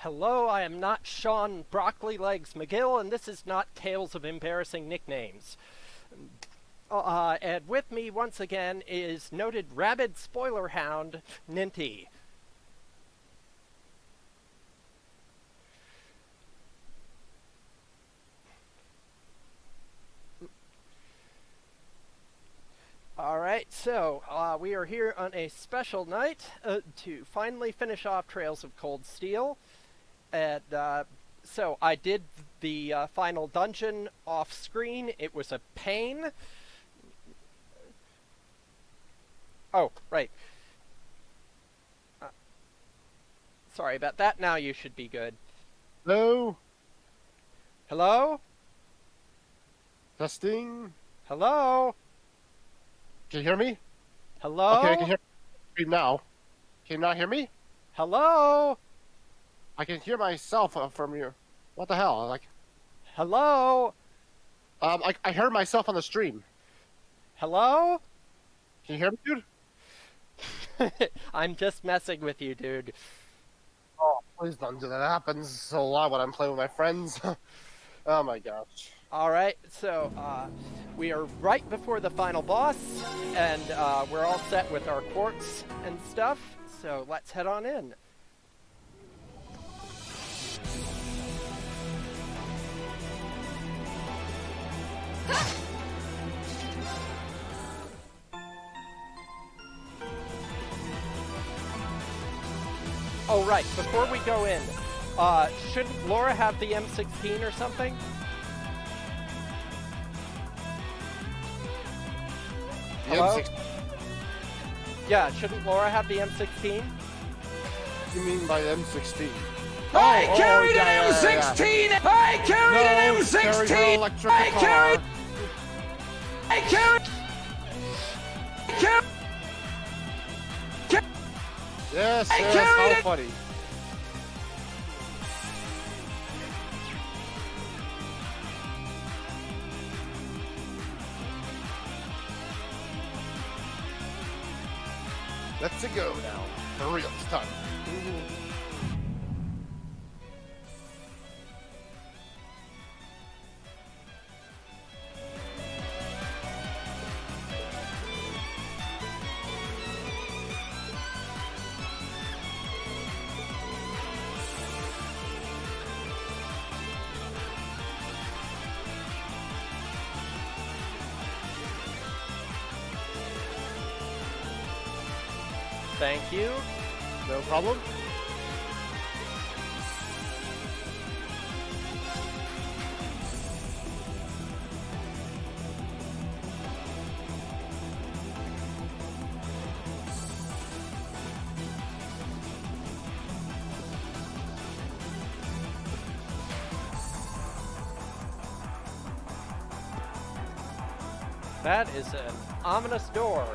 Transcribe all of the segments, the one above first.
Hello, I am not Sean Broccoli Legs McGill, and this is not Tales of Embarrassing Nicknames. And with me once again is noted rabid spoiler hound, Ninty. Alright, so we are here on a special night to finally finish off Trails of Cold Steel. And so I did the final dungeon off screen. It was a pain. Oh, right. Sorry about that. Now you should be good. Hello? Hello? Testing? Hello? Can you hear me? Hello? Okay, I can hear you now. Can you not hear me? Hello? I can hear myself from you. What the hell? Hello? I heard myself on the stream. Hello? Can you hear me, dude? I'm just messing with you, dude. Oh, please don't do that. That happens so a lot when I'm playing with my friends. Oh my gosh. Alright, so we are right before the final boss, and we're all set with our quartz and stuff, so let's head on in. Oh right, before we go in, shouldn't Laura have the M16 or something? The Hello? M16? Yeah, shouldn't Laura have the M16? You mean by M16? I carried yeah, an M16! I carried an M16! Electric I car. carried... Yes, I yes, carried how it. funny. Let's go now. For real, it's time. Thank you. No problem. That is an ominous door.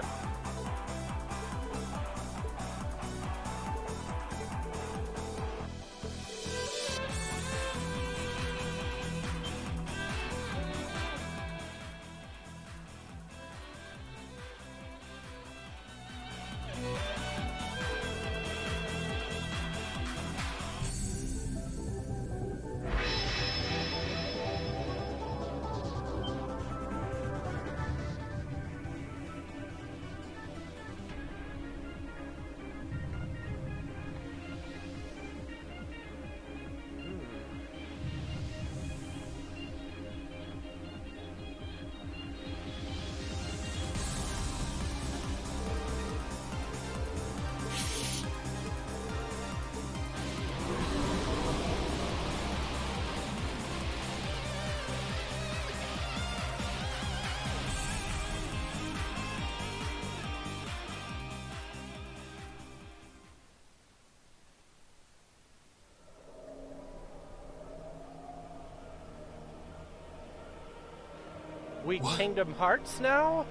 We What? Kingdom Hearts now?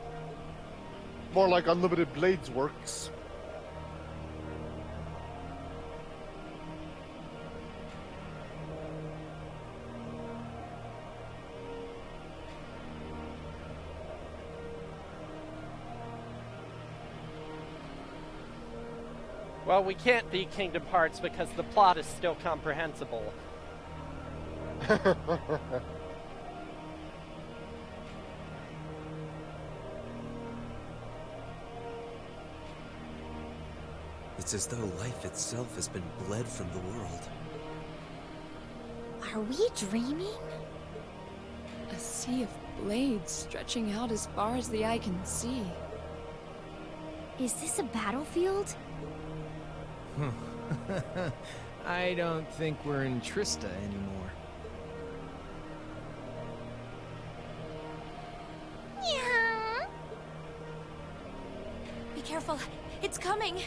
More like Unlimited Blades works. Well, we can't be Kingdom Hearts because the plot is still comprehensible. It's as though life itself has been bled from the world. Are we dreaming? A sea of blades stretching out as far as the eye can see. Is this a battlefield? I don't think we're in Trista anymore. Yeah. Be careful, it's coming!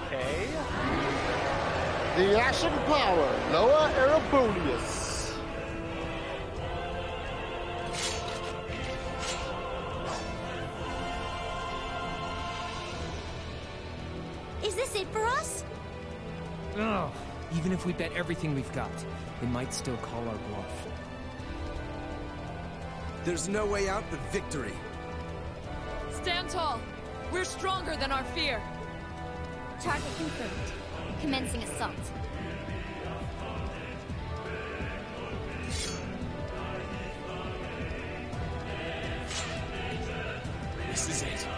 Okay. The Ashen Power, Loa Erebonius. Is this it for us? Oh, even if we bet everything we've got, they might still call our bluff. There's no way out but victory. Stand tall! We're stronger than our fear! Target confirmed. Commencing assault. This is it.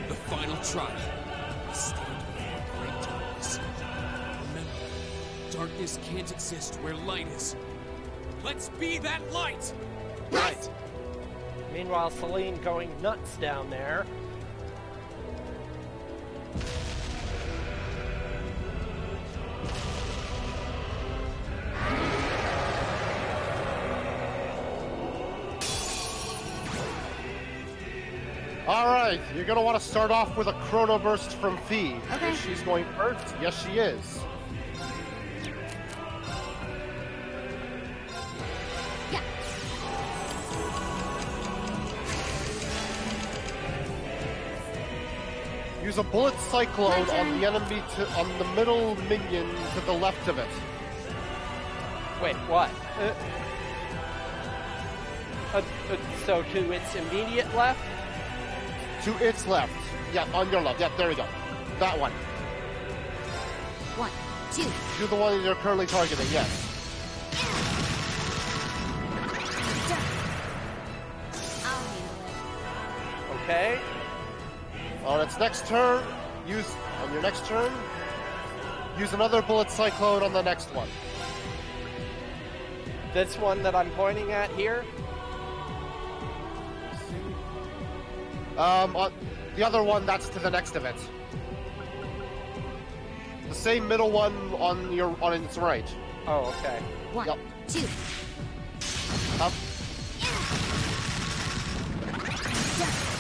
The final trial. Stand before great darkness. Remember, darkness can't exist where light is. Let's be that light! Right. Meanwhile, Celine going nuts down there. Alright, you're gonna want to start off with a Chrono Burst from Fee. Okay. Is she's going first? Yes, she is. Yeah. Use a Bullet Cyclone My on turn. the enemy on the middle minion to the left of it. Wait, what? So to its immediate left? To its left. Yeah, on your left. Yeah, there we go. That one. 1, 2. You're the one you're currently targeting, yes. Done. I'll handle it. Okay. On its next turn, on your next turn, use another Bullet Cyclone on the next one. This one that I'm pointing at here? On the other one, that's to the next of it. The same middle one on its right. Oh, okay. 1, Yep. 2.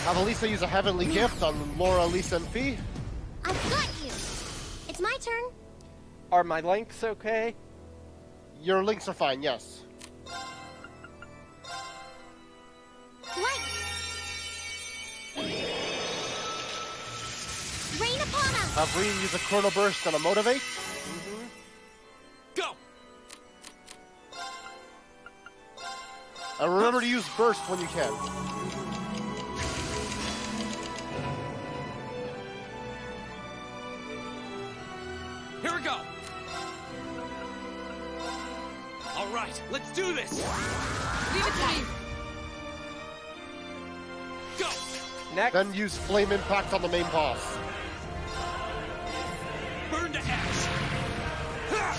Have Elisa use a Heavenly Gift on Laura, Lisa, and Fee. I've got you. It's my turn. Are my links okay? Your links are fine, yes. Light. Rain upon us. Have Reen use a Chrono Burst and a Motivate. Go! And remember to use Burst when you can. Here we go! Alright, let's do this! Leave it to me! Go! Next. Then use Flame Impact on the main boss. Burn to ash! Ha!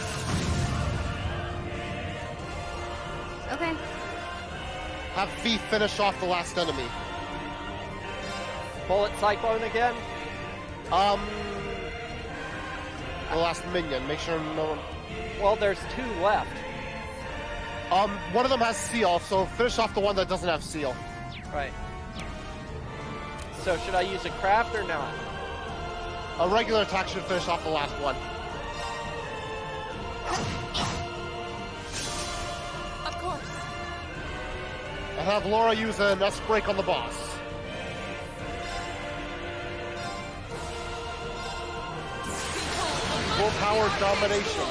Okay. Have Fee finish off the last enemy. Bullet Cyclone again? The last minion. Make sure no one... Well, there's 2 left. One of them has Seal, so finish off the one that doesn't have Seal. Right. So should I use a craft or not? A regular attack should finish off the last one. Of course. And have Laura use an S-break on the boss. Full power domination.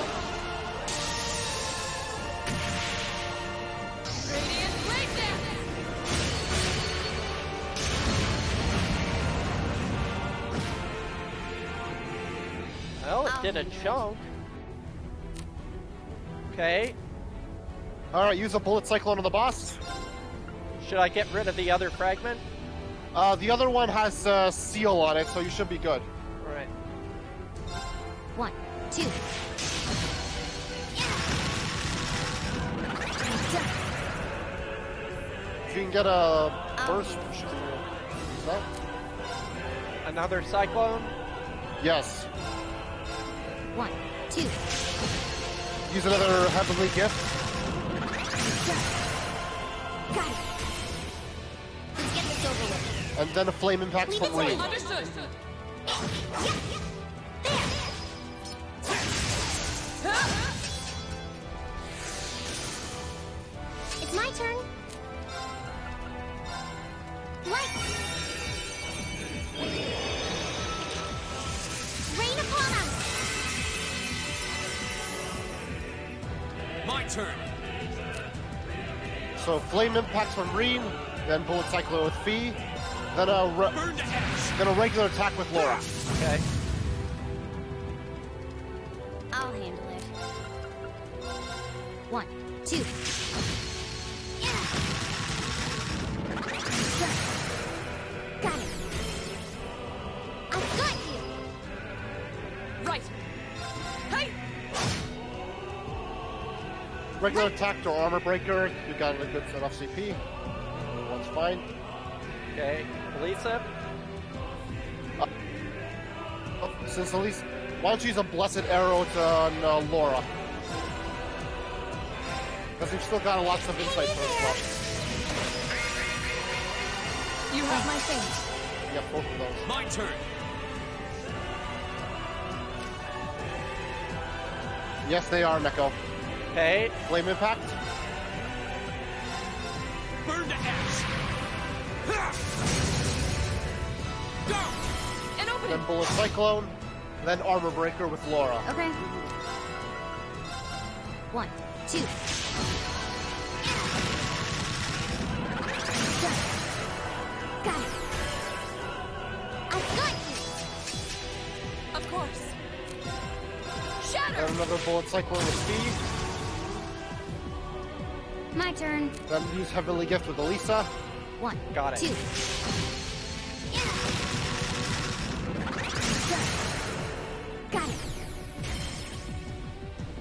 Radiant breakdown. Well, it did a chunk. Okay. Alright, use a bullet cyclone on the boss. Should I get rid of the other fragment? The other one has seal on it, so you should be good. Alright. 1, 2. If you can get a burst, you should use that. Another cyclone? Yes. 1, 2. Use another heavenly gift. Got it. Let's get this over with. And then a flame impact Leave from it to Reed. me. Understood. It's my turn. Light. Rain upon us. My turn. So flame impact from Reen, then bullet cyclone with Fee, then Burn to ash. then a regular attack with Laura. Okay. I'll handle it. 1, 2. Got it. I've got you. Right. Hey! Regular attack to armor breaker, you got a good set off CP. One's fine. Okay. Elisa? Since at least, why don't you use a blessed arrow to on Laura? Because you've still got lots of insight for us. You have my faith. Yeah, both of those. My turn. Yes, they are, Neko. Okay. Flame impact. Burn to ash. Go. An opening. Then bullet cyclone. Then armor breaker with Laura. Okay. 1, 2. Got it. I've got you. Of course. Shatter. Then another bullet cyclone with Steve. My turn. Then use heavenly gift with Elisa. 1, Got it. 2. Got it.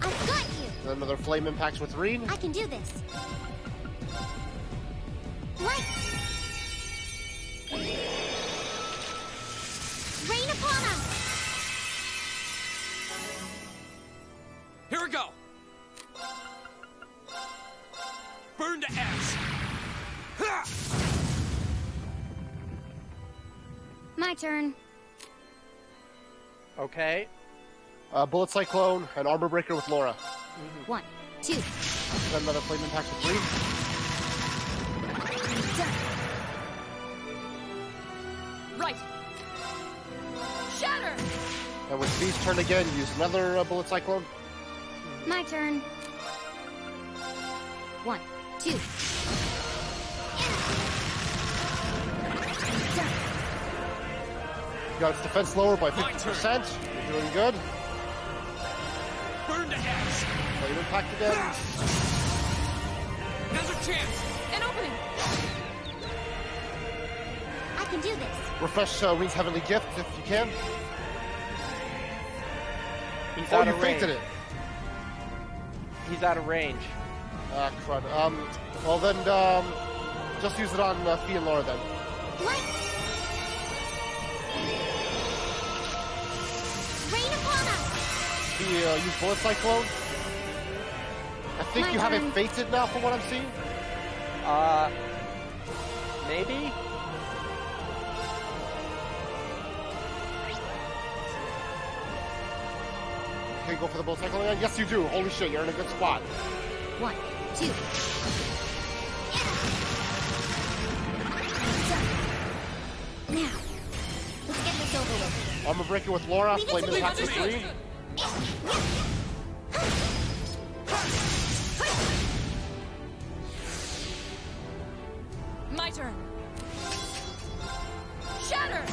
I've got you. Then another flame impact with Reen. I can do this. Light. Rain upon us. Here we go. Burn to ash. Ha! My turn. Okay. Bullet cyclone and armor breaker with Laura. 1, 2. Then another flame impact with Reen. Right. Shatter. And with Steve's turn again, use another bullet cyclone. My turn. 1, 2. You got its defense lower by My 50%. You're doing good. Burn to ash. Flame impact again. Another chance. An opening. I can do this. Refresh Reen's heavenly gift if you can. He's Oh, out you of range. fainted it. He's out of range. Ah, crud. Well then, just use it on Fee and Laura then. Light. Rain upon us. Fee, use bullet cyclone. I think My you have it turn. fated now from what I'm seeing. Maybe? Okay, go for the bullet cyclone again. Yes, you do. Holy shit, you're in a good spot. 1, 2. Now, let's get this over with. Armor breaker with Laura. Leave it Flame to me. impact with Green. My turn. Shatter!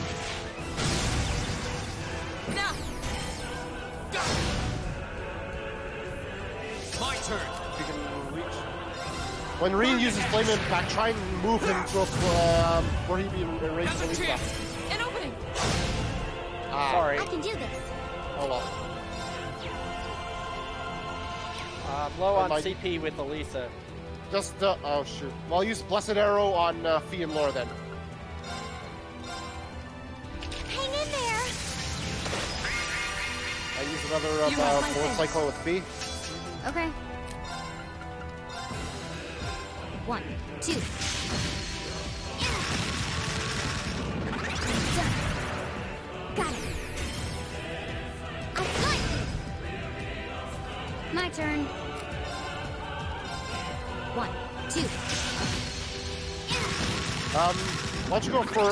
Now! My turn. If you can reach. When Reen uses Flame Impact, try and move him to where he'd be in range Now's of a Lisa. chance. An opening! Sorry. I can do this. Oh well. Low on Like- CP with Elisa. Just, oh shoot. Well, I'll use Blessed Arrow on Fee and Laura then. Hang in there. I use another You have my Bullet thanks. Cyclone with Fee. Okay. 1, 2. Done. Got it. I got you. My turn. 1, 2. Why don't you go for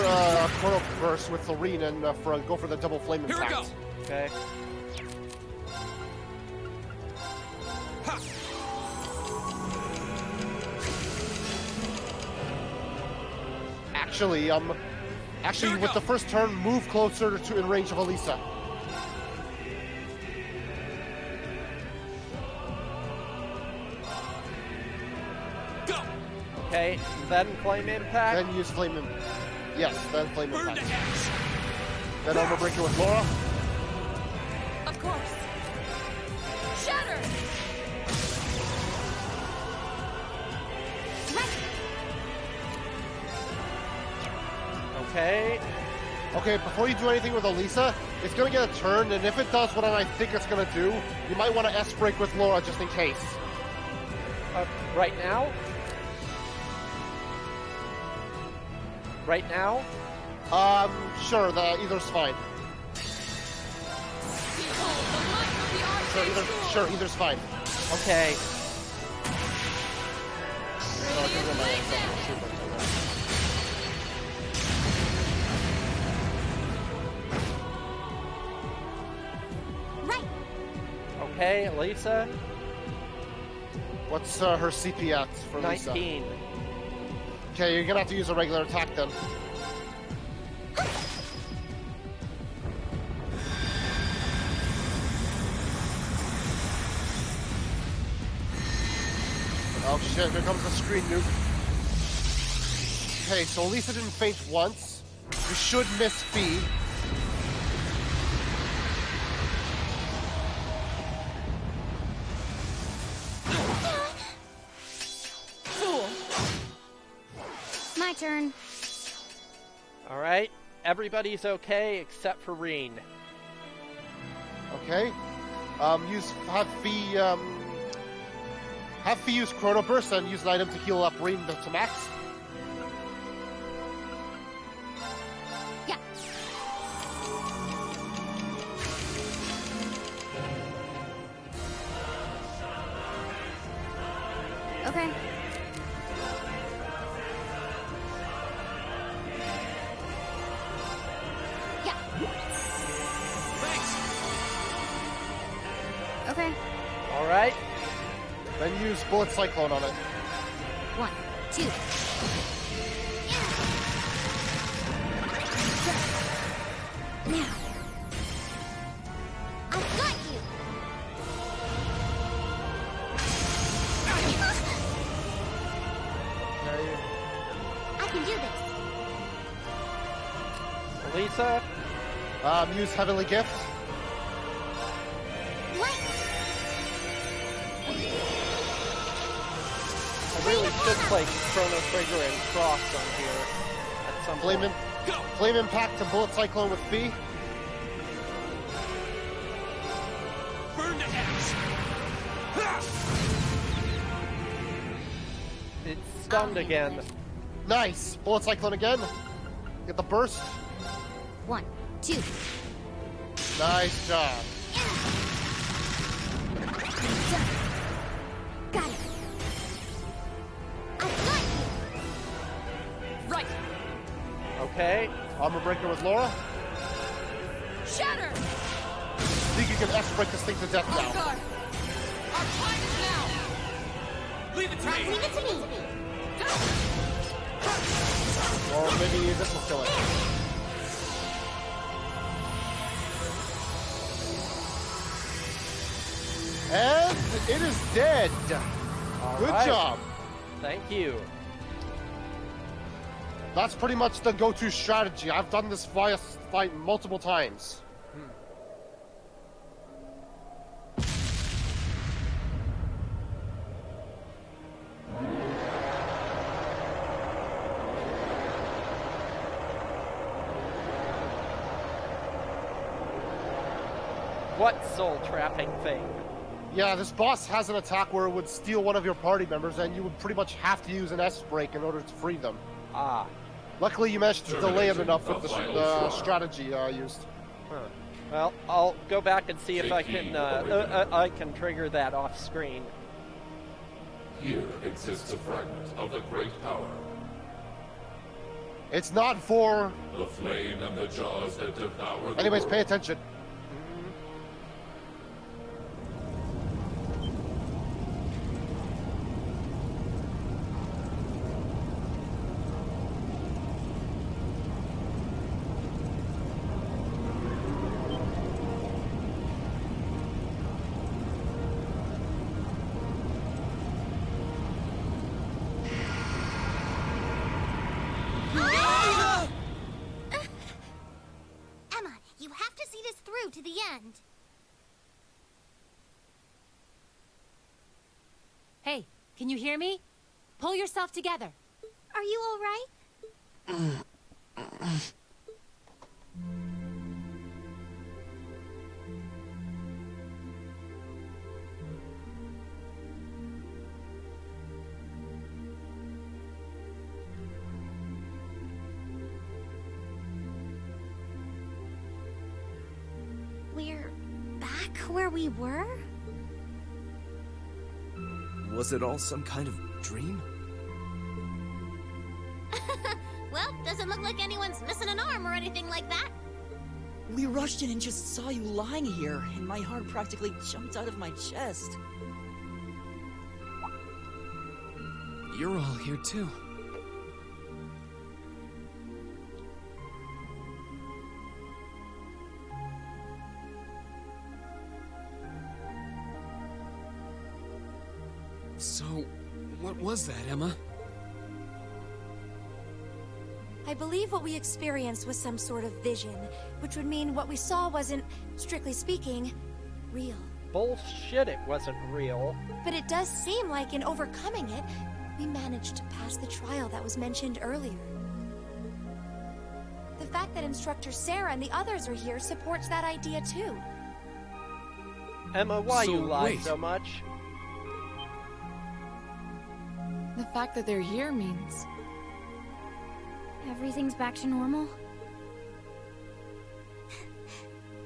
Chrono Burst with Loreen and go for the double Flame Here we Impact. go. Okay. Ha! Actually, Here we with go. the first turn, move closer to in range of Elisa. Go! Okay, then Flame Impact. Then use Flame Impact. Yes, then Flame Burn Impact. to ash. Then Armor Breaker with Laura. Of course. Shatter! Okay. Okay, before you do anything with Elisa, it's gonna get a turn, and if it does what I think it's gonna do, you might want to S-Break with Laura just in case. Right now? Right now? Sure, either's fine. Behold the might of the Archangel! Sure, either's fine. Okay. Radiant blazing! Right. Okay, Elisa. What's her CP at for Lisa? 19. Okay, you're gonna have to use a regular attack then. Oh shit, here comes the screen nuke. Okay, so Lisa didn't faint once. You should miss Fee. Fool! My turn. Alright. Everybody's okay except for Reen. Okay. Have Fee use Chrono Burst and use an item to heal up Reen to max. Yeah. Okay. Yeah. Thanks. Okay. Alright. Then use Bullet Cyclone on it. 1, 2. Now. I got you. I can do this. Elisa. Use Heavenly Gift. What? I really should play Chrono Trigger and Cross on here at some Flame, point. Go! Flame Impact and Bullet Cyclone with Fee. Burn to ash. Ha! It's stunned again. Nice! Bullet Cyclone again. Get the burst. 1, 2. Nice job. Armor breaker with Laura. Shatter! Think you can S-break this thing to death now. Guard! Our time is now! Leave it to me! Leave it to me. Or maybe this will kill it. And it is dead. Good right. job. Thank you. That's pretty much the go-to strategy. I've done this fight multiple times. What soul trapping thing? Yeah, this boss has an attack where it would steal one of your party members, and you would pretty much have to use an S-break in order to free them. Ah. Luckily, you managed to delay it enough with the strategy used. Huh. Well, I'll go back and see if I can trigger that off screen. Here exists a fragment of the great power. It's not for... The flame and the jaws that devour the Anyways, world. pay attention. Emma, you have to see this through to the end. Hey, can you hear me? Pull yourself together. Are you all right? We're back where we were? Was it all some kind of dream? Well, doesn't look like anyone's missing an arm or anything like that. We rushed in and just saw you lying here, and my heart practically jumped out of my chest. You're all here too. So, what was that, Emma? I believe what we experienced was some sort of vision, which would mean what we saw wasn't, strictly speaking, real. Bullshit, it wasn't real. But it does seem like in overcoming it, we managed to pass the trial that was mentioned earlier. The fact that Instructor Sarah and the others are here supports that idea too. Emma, why So, you lie wait. so much? The fact that they're here means... Everything's back to normal?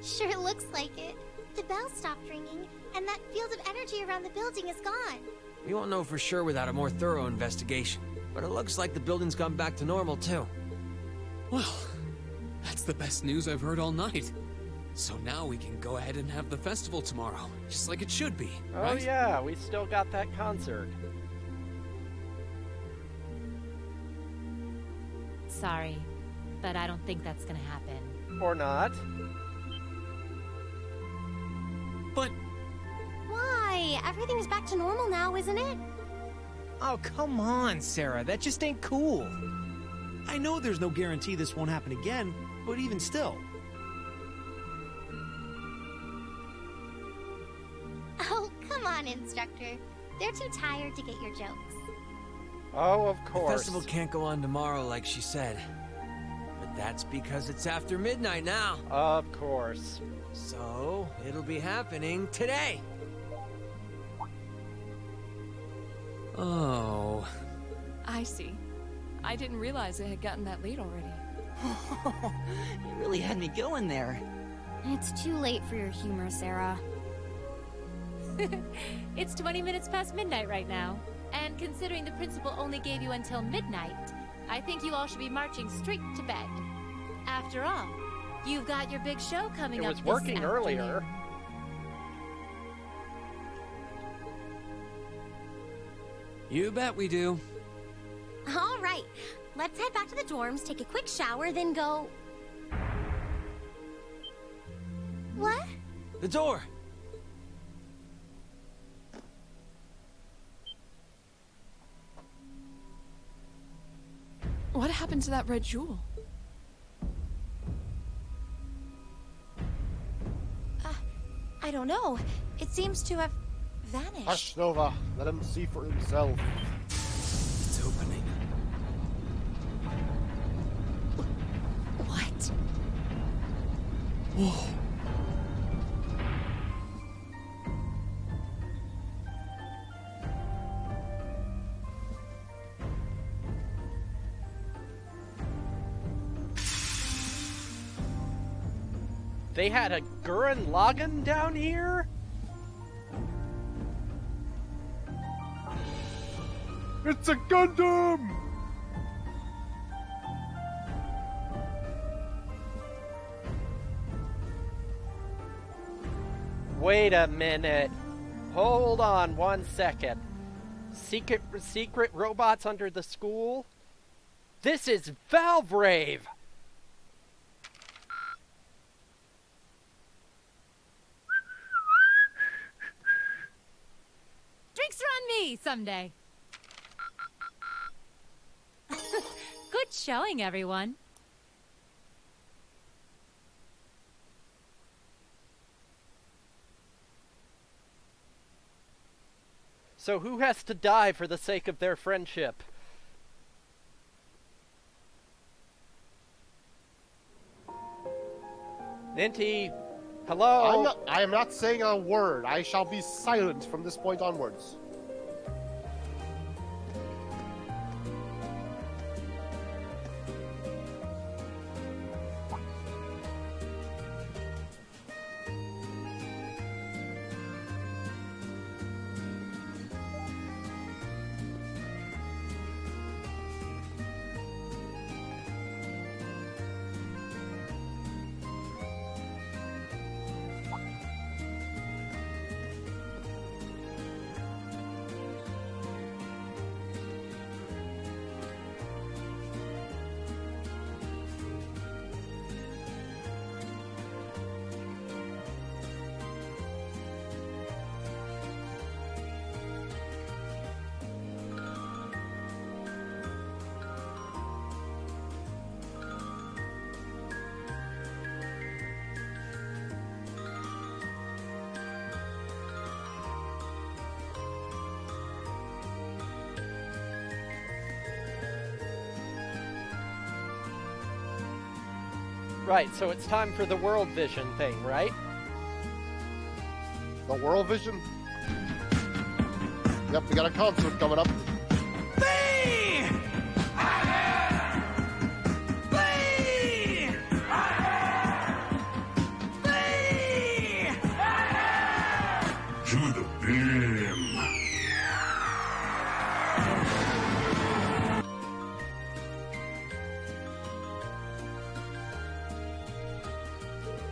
Sure looks like it. The bell stopped ringing, and that field of energy around the building is gone. We won't know for sure without a more thorough investigation, but it looks like the building's gone back to normal too. Well, that's the best news I've heard all night. So now we can go ahead and have the festival tomorrow, just like it should be, Oh right? yeah, we still got that concert. Sorry, but I don't think that's gonna happen. Or not. But Why? Everything's back to normal now, isn't it? Oh, come on, Sarah. That just ain't cool. I know there's no guarantee this won't happen again, but even still. Oh, come on, Instructor. They're too tired to get your jokes. Oh, of The course. festival can't go on tomorrow like she said. But that's because it's after midnight now. Of course. So, it'll be happening today. Oh. I see. I didn't realize it had gotten that late already. You really had me going there. It's too late for your humor, Sarah. It's 20 minutes past midnight right now. And considering the principal only gave you until midnight, I think you all should be marching straight to bed. After all, you've got your big show coming up It was this working afternoon. earlier. You bet we do. All right, let's head back to the dorms, take a quick shower, then go... What? The door! What happened to that red jewel? I don't know. It seems to have vanished. Hush, Nova. Let him see for himself. It's opening. What? Whoa. They had a Gurren Lagann down here? It's a Gundam! Wait a minute. Hold on 1 second. Secret robots under the school? This is Valvrave! Drinks are on me someday. Good showing, everyone. So who has to die for the sake of their friendship? Ninty, hello? I am not saying a word. I shall be silent from this point onwards. Right, so it's time for the World Vision thing, right? The World Vision? Yep, we got a concert coming up. To the beam.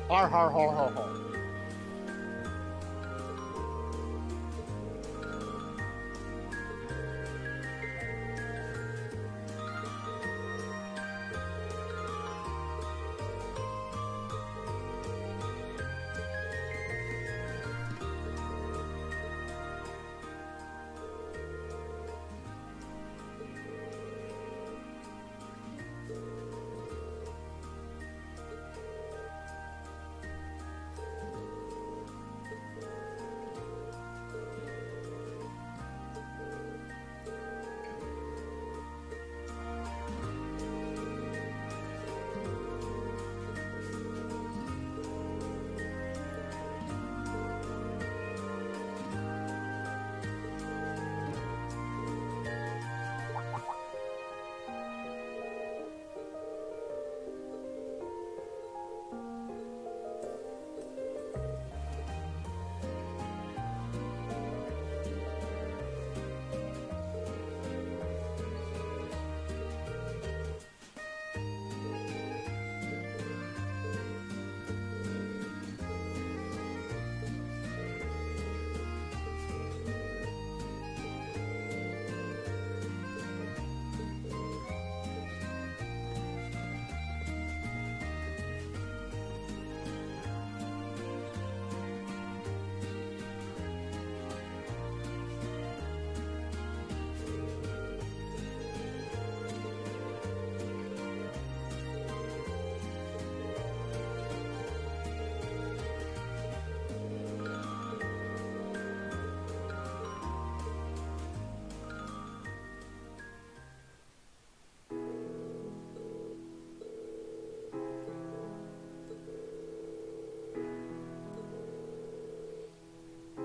Har har har har har.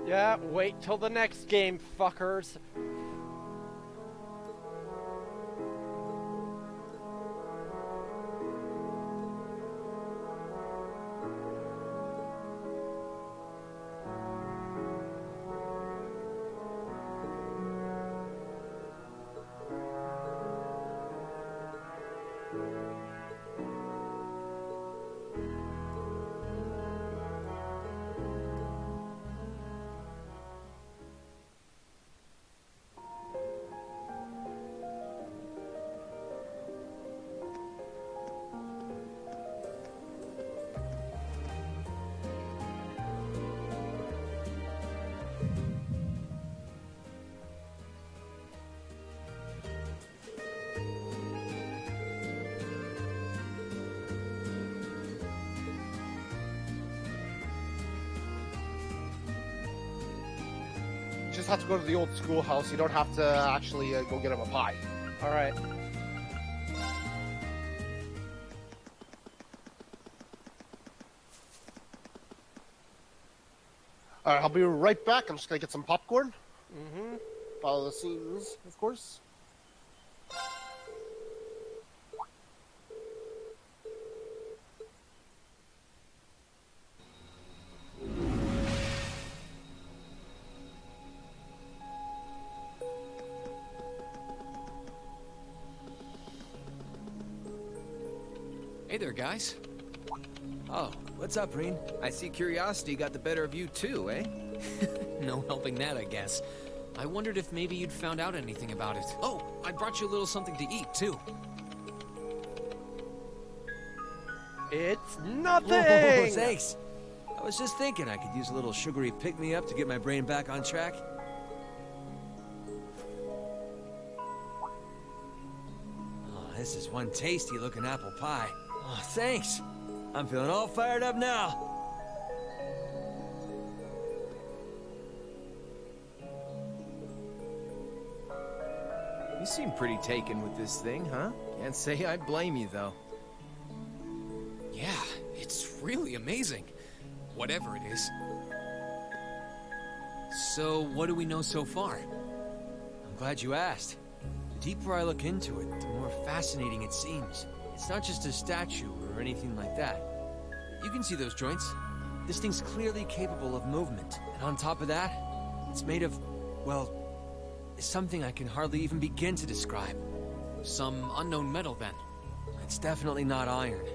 Yeah, wait till the next game, fuckers. You just have to go to the old schoolhouse. You don't have to actually go get him a pie. All right. All right, I'll be right back. I'm just gonna get some popcorn. Mm-hmm. Follow the scenes, of course. Hey there, guys. Oh, what's up, Reen? I see curiosity got the better of you too, eh? No helping that, I guess. I wondered if maybe you'd found out anything about it. Oh, I brought you a little something to eat, too. It's nothing! Whoa, thanks. I was just thinking I could use a little sugary pick-me-up to get my brain back on track. Oh, this is one tasty-looking apple pie. Oh, thanks. I'm feeling all fired up now. You seem pretty taken with this thing, huh? Can't say I blame you, though. Yeah, it's really amazing. Whatever it is. So, what do we know so far? I'm glad you asked. The deeper I look into it, the more fascinating it seems. It's not just a statue or anything like that. You can see those joints. This thing's clearly capable of movement. And on top of that, it's made of, well, something I can hardly even begin to describe. Some unknown metal, then? It's definitely not iron.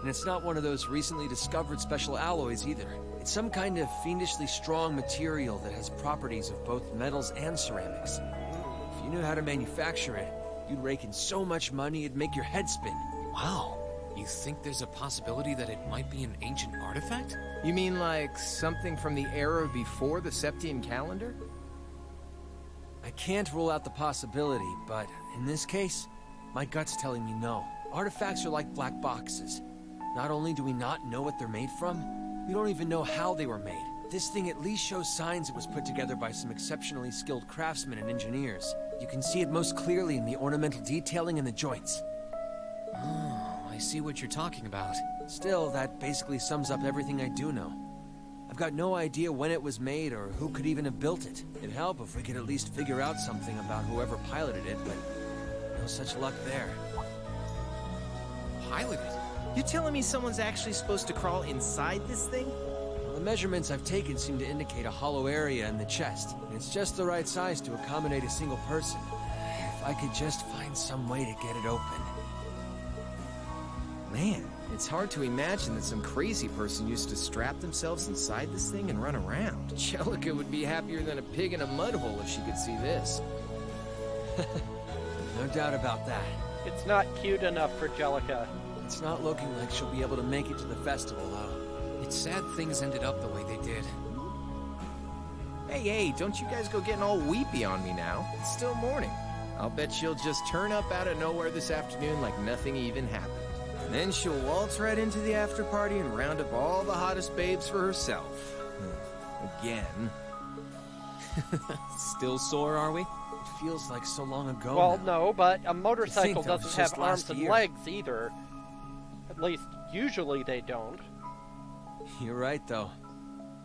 And it's not one of those recently discovered special alloys either. It's some kind of fiendishly strong material that has properties of both metals and ceramics. If you knew how to manufacture it, you'd rake in so much money it'd make your head spin. Wow. You think there's a possibility that it might be an ancient artifact? You mean like something from the era before the Septian calendar? I can't rule out the possibility, but in this case, my gut's telling me no. Artifacts are like black boxes. Not only do we not know what they're made from, we don't even know how they were made. This thing at least shows signs it was put together by some exceptionally skilled craftsmen and engineers. You can see it most clearly in the ornamental detailing and the joints. Oh, I see what you're talking about. Still, that basically sums up everything I do know. I've got no idea when it was made or who could even have built it. It'd help if we could at least figure out something about whoever piloted it, but no such luck there. Piloted? You telling me someone's actually supposed to crawl inside this thing? Well, the measurements I've taken seem to indicate a hollow area in the chest. It's just the right size to accommodate a single person. If I could just find some way to get it open. Man, it's hard to imagine that some crazy person used to strap themselves inside this thing and run around. Jellica would be happier than a pig in a mud hole if she could see this. No doubt about that. It's not cute enough for Jellica. It's not looking like she'll be able to make it to the festival, though. It's sad things ended up the way they did. Hey, don't you guys go getting all weepy on me now. It's still morning. I'll bet she'll just turn up out of nowhere this afternoon like nothing even happened. And then she'll waltz right into the after party and round up all the hottest babes for herself. Again. Still sore, are we? It feels like so long ago Well, now. no, but a motorcycle that was doesn't just have arms last and year. legs either. At least, usually they don't. You're right, though.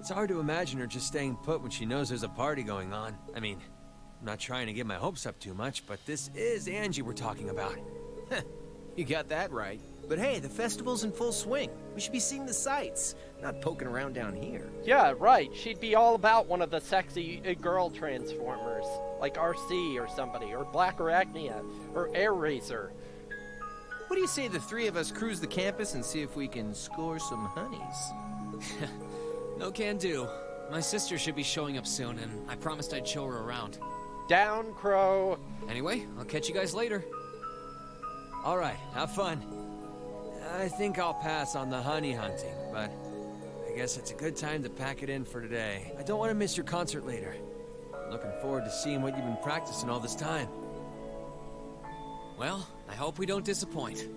It's hard to imagine her just staying put when she knows there's a party going on. I mean, I'm not trying to get my hopes up too much, but this is Angie we're talking about. You got that right. But hey, the festival's in full swing. We should be seeing the sights, not poking around down here. Yeah, right. She'd be all about one of the sexy girl Transformers, like RC or somebody, or Black Arachnia, or Air Racer. What do you say the three of us cruise the campus and see if we can score some honeys? No can do. My sister should be showing up soon, and I promised I'd show her around. Down, Crow. Anyway, I'll catch you guys later. All right, have fun. I think I'll pass on the honey hunting, but I guess it's a good time to pack it in for today. I don't want to miss your concert later. I'm looking forward to seeing what you've been practicing all this time. Well, I hope we don't disappoint.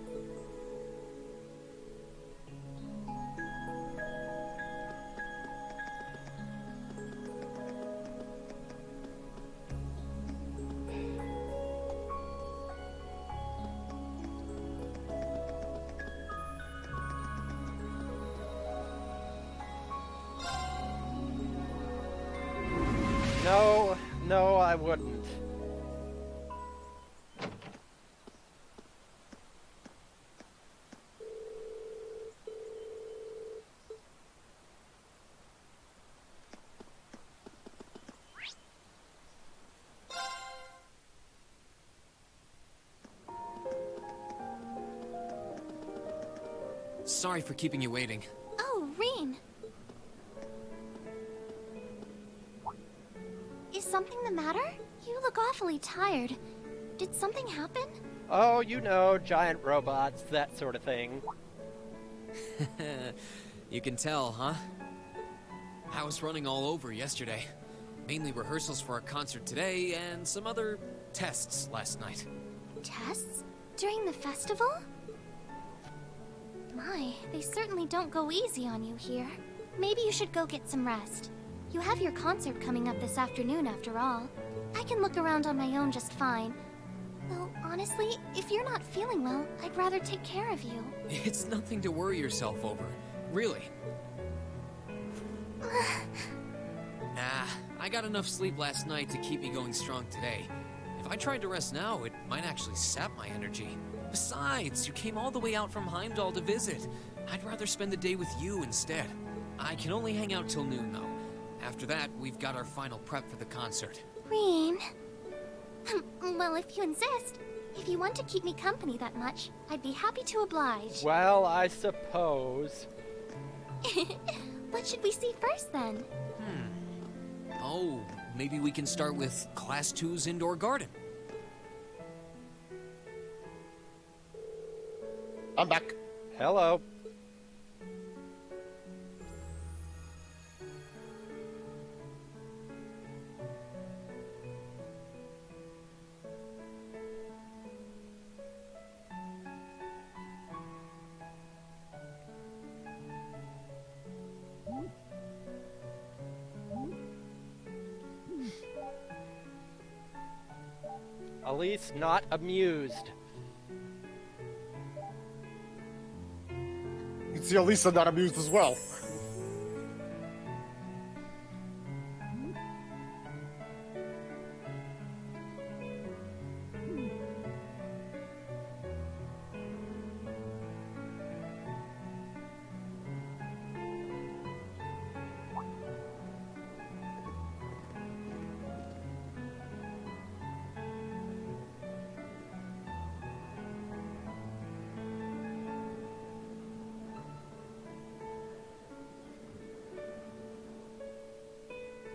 No, I wouldn't. Sorry for keeping you waiting. Oh, Rean. Is something the matter? You look awfully tired. Did something happen? Oh, you know, giant robots, that sort of thing. You can tell, huh? I was running all over yesterday. Mainly rehearsals for our concert today and some other tests last night. Tests? During the festival? My, they certainly don't go easy on you here. Maybe you should go get some rest. You have your concert coming up this afternoon, after all. I can look around on my own just fine. Though, honestly, if you're not feeling well, I'd rather take care of you. It's nothing to worry yourself over. Really. Nah, I got enough sleep last night to keep me going strong today. If I tried to rest now, it might actually sap my energy. Besides, you came all the way out from Heimdall to visit. I'd rather spend the day with you instead. I can only hang out till noon, though. After that, we've got our final prep for the concert. Rean. Well, if you insist. If you want to keep me company that much, I'd be happy to oblige. Well, I suppose. What should we see first, then? Oh, maybe we can start with Class 2's indoor garden. I'm back. Hello. Elise not amused. You can see Elisa not amused as well.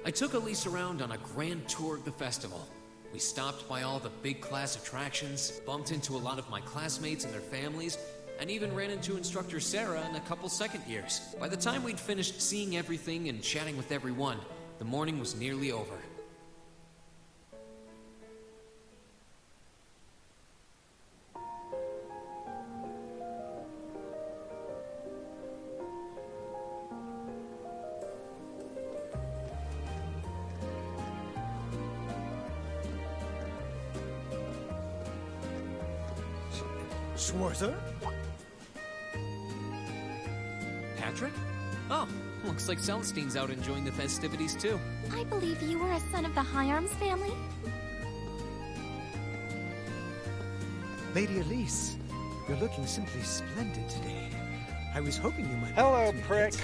I took Elise around on a grand tour of the festival. We stopped by all the big class attractions, bumped into a lot of my classmates and their families, and even ran into instructor Sarah and a couple second years. By the time we'd finished seeing everything and chatting with everyone, the morning was nearly over. Schwarzer? Patrick? Oh, Looks like Celestine's out enjoying the festivities too. I believe you were a son of the High Arms family? Lady Elise, you're looking simply splendid today. I was hoping you might... Hello, prick.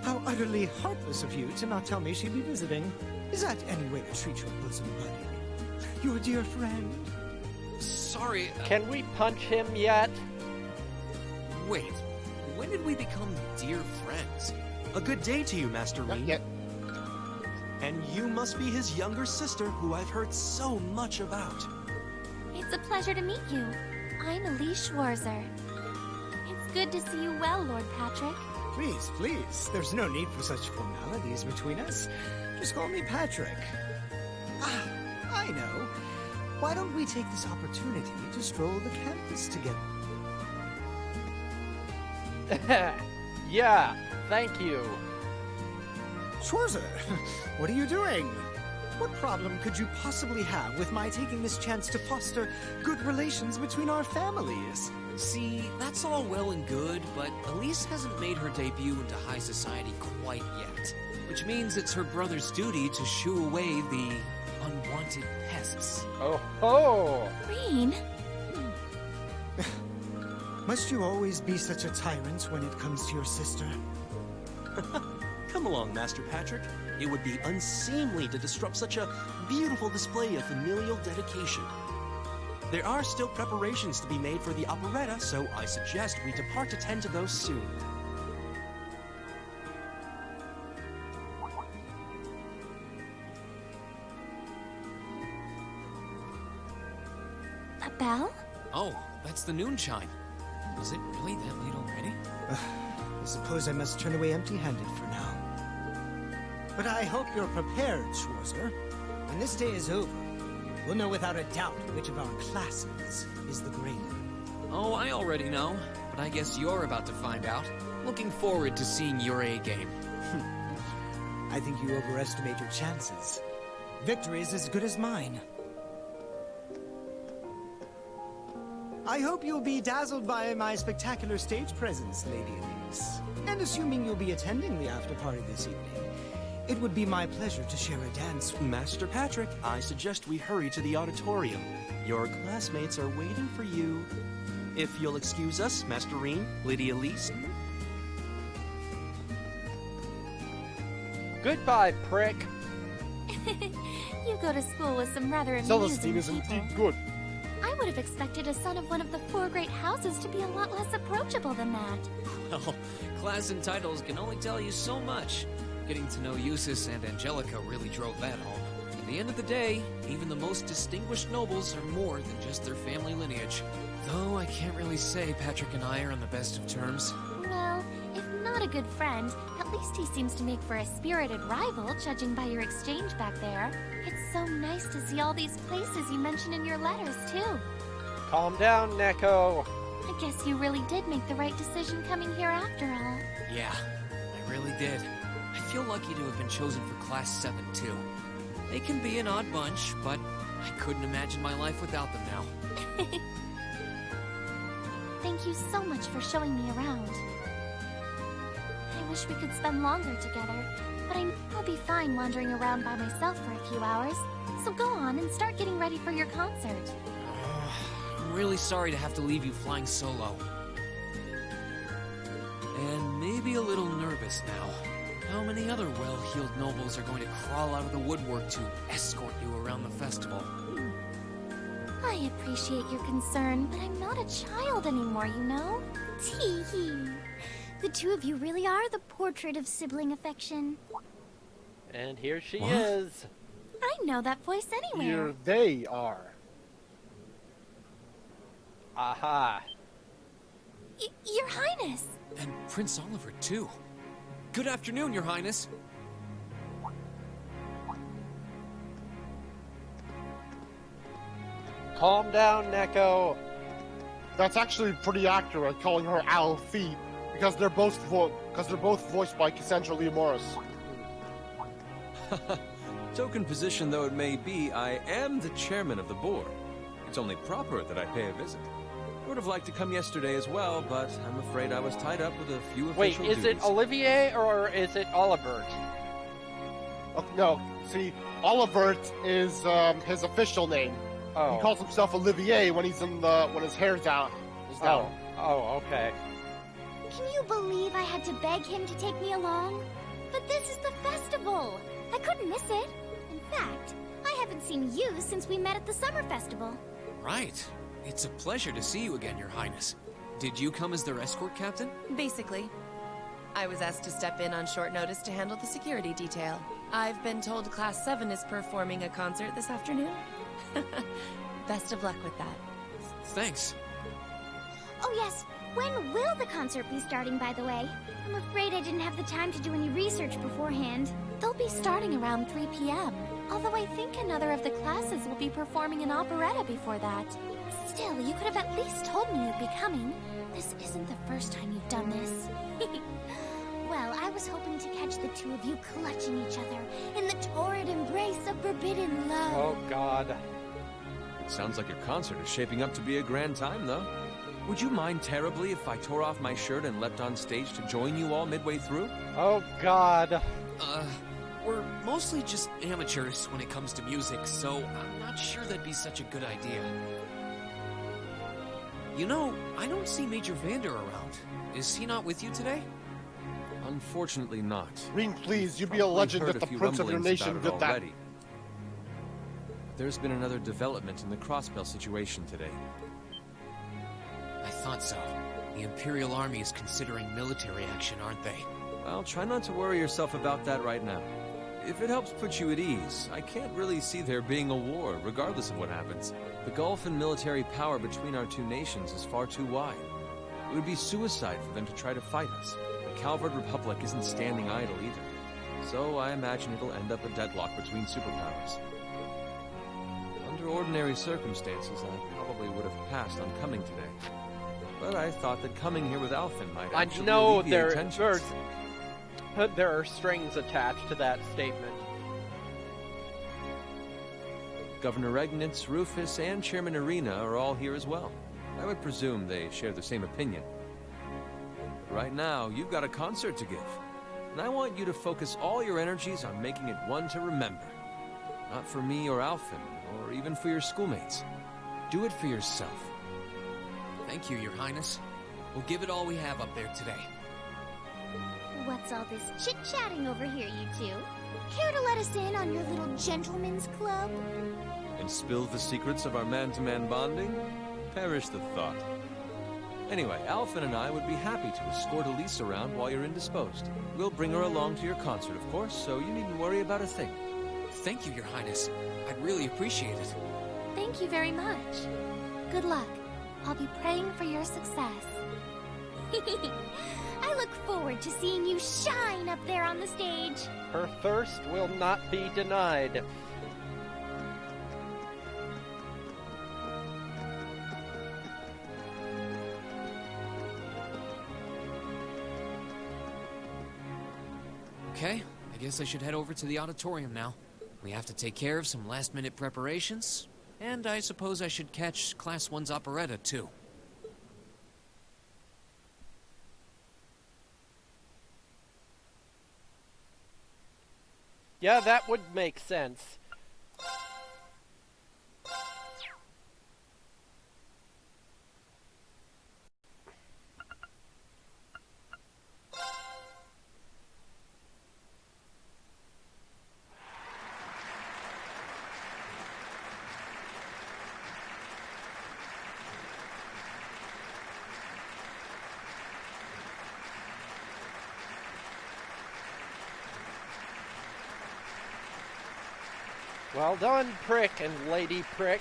How utterly heartless of you to not tell me she'd be visiting. Is that any way to treat your bosom buddy? Your dear friend? Sorry. Can we punch him yet? Wait, when did we become dear friends? A good day to you, Master Rean. Not yet. And you must be his younger sister, who I've heard so much about. It's a pleasure to meet you. I'm Elise Schwarzer. It's good to see you well, Lord Patrick. Please, please. There's no need for such formalities between us. Just call me Patrick. Ah, I know. Why don't we take this opportunity to stroll the campus together? Yeah, thank you. Schwarzer, what are you doing? What problem could you possibly have with my taking this chance to foster good relations between our families? See, that's all well and good, but Elise hasn't made her debut into high society quite yet. Which means it's her brother's duty to shoo away the unwanted pests. Oh ho! Rean? Must you always be such a tyrant when it comes to your sister? Come along, Master Patrick. It would be unseemly to disrupt such a beautiful display of familial dedication. There are still preparations to be made for the operetta, so I suggest we depart to tend to those soon. A bell? Oh, that's the noon chime. Is it really that late already? I suppose I must turn away empty-handed for now. But I hope you're prepared, Schwarzer. When this day is over, we'll know without a doubt which of our classes is the greater. Oh, I already know, but I guess you're about to find out. Looking forward to seeing your A-game. I think you overestimate your chances. Victory is as good as mine. I hope you'll be dazzled by my spectacular stage presence, Lady Elise. And assuming you'll be attending the after-party this evening, it would be my pleasure to share a dance. Master Patrick, I suggest we hurry to the auditorium. Your classmates are waiting for you. If you'll excuse us, Master Rean, Lady Elise. Goodbye, prick. You go to school with some rather amusing Celestine is people. indeed good. I would have expected a son of one of the 4 great houses to be a lot less approachable than that. Well, class and titles can only tell you so much. Getting to know Eustace and Angelica really drove that home. At the end of the day, even the most distinguished nobles are more than just their family lineage. Though I can't really say Patrick and I are on the best of terms. Well, if not a good friend, at least he seems to make for a spirited rival, judging by your exchange back there. It's so nice to see all these places you mentioned in your letters, too. Calm down, Neko. I guess you really did make the right decision coming here after all. Yeah, I really did. I feel lucky to have been chosen for Class 7, too. They can be an odd bunch, but I couldn't imagine my life without them now. Thank you so much for showing me around. I wish we could spend longer together, but I'll be fine wandering around by myself for a few hours. So go on and start getting ready for your concert. I'm really sorry to have to leave you flying solo. And maybe a little nervous now. How many other well-heeled nobles are going to crawl out of the woodwork to escort you around the festival? I appreciate your concern, but I'm not a child anymore, you know? Tee-hee. The two of you really are the portrait of sibling affection. And here she is. I know that voice anywhere. Here they are. Aha. Your Highness! And Prince Oliver, too. Good afternoon, Your Highness. Calm down, Neko. That's actually pretty accurate, calling her Alfie, because they're both voiced by Cassandra Lee Morris. Token position though it may be, I am the chairman of the board. It's only proper that I pay a visit. I would have liked to come yesterday as well, but I'm afraid I was tied up with a few Wait, official is duties. it Olivier or is it Olivert? Oh, no, see, Olivert is his official name. Oh. He calls himself Olivier when he's when his hair's down. Oh, okay. Can you believe I had to beg him to take me along? But this is the festival. I couldn't miss it. In fact, I haven't seen you since we met at the summer festival. Right. It's a pleasure to see you again, Your Highness. Did you come as their escort captain? Basically. I was asked to step in on short notice to handle the security detail. I've been told Class 7 is performing a concert this afternoon. Best of luck with that. Thanks. Oh yes, when will the concert be starting, by the way? I'm afraid I didn't have the time to do any research beforehand. They'll be starting around 3 p.m. Although I think another of the classes will be performing an operetta before that. Still, you could have at least told me you'd be coming. This isn't the first time you've done this. Well, I was hoping to catch the two of you clutching each other in the torrid embrace of forbidden love. Oh, God. Sounds like your concert is shaping up to be a grand time, though. Would you mind terribly if I tore off my shirt and leapt on stage to join you all midway through? Oh, God. We're mostly just amateurs when it comes to music, so I'm not sure that'd be such a good idea. You know, I don't see Major Vander around. Is he not with you today? Unfortunately not. Rean, please, you'd be a legend if the prince of your nation did that. There's been another development in the Crossbell situation today. I thought so. The Imperial Army is considering military action, aren't they? Well, try not to worry yourself about that right now. If it helps put you at ease, I can't really see there being a war, regardless of what happens. The gulf in military power between our two nations is far too wide. It would be suicide for them to try to fight us. The Calvard Republic isn't standing idle either. So I imagine it'll end up a deadlock between superpowers. Under ordinary circumstances, I probably would have passed on coming today. But I thought that coming here with Alphen might actually alleviate tensions. There are strings attached to that statement. Governor Regnitz, Rufus, and Chairman Arena are all here as well. I would presume they share the same opinion. But right now, you've got a concert to give. And I want you to focus all your energies on making it one to remember. Not for me or Alphen, or even for your schoolmates. Do it for yourself. Thank you, Your Highness. We'll give it all we have up there today. What's all this chit-chatting over here, you two? Care to let us in on your little gentleman's club? And spill the secrets of our man-to-man bonding? Perish the thought. Anyway, Alphen and I would be happy to escort Elise around while you're indisposed. We'll bring her along to your concert, of course, so you needn't worry about a thing. Thank you, Your Highness. I'd really appreciate it. Thank you very much. Good luck. I'll be praying for your success. I look forward to seeing you shine up there on the stage. Her thirst will not be denied. Okay, I guess I should head over to the auditorium now. We have to take care of some last-minute preparations, and I suppose I should catch Class 1's operetta, too. Yeah, that would make sense. Well done, Prick and Lady Prick.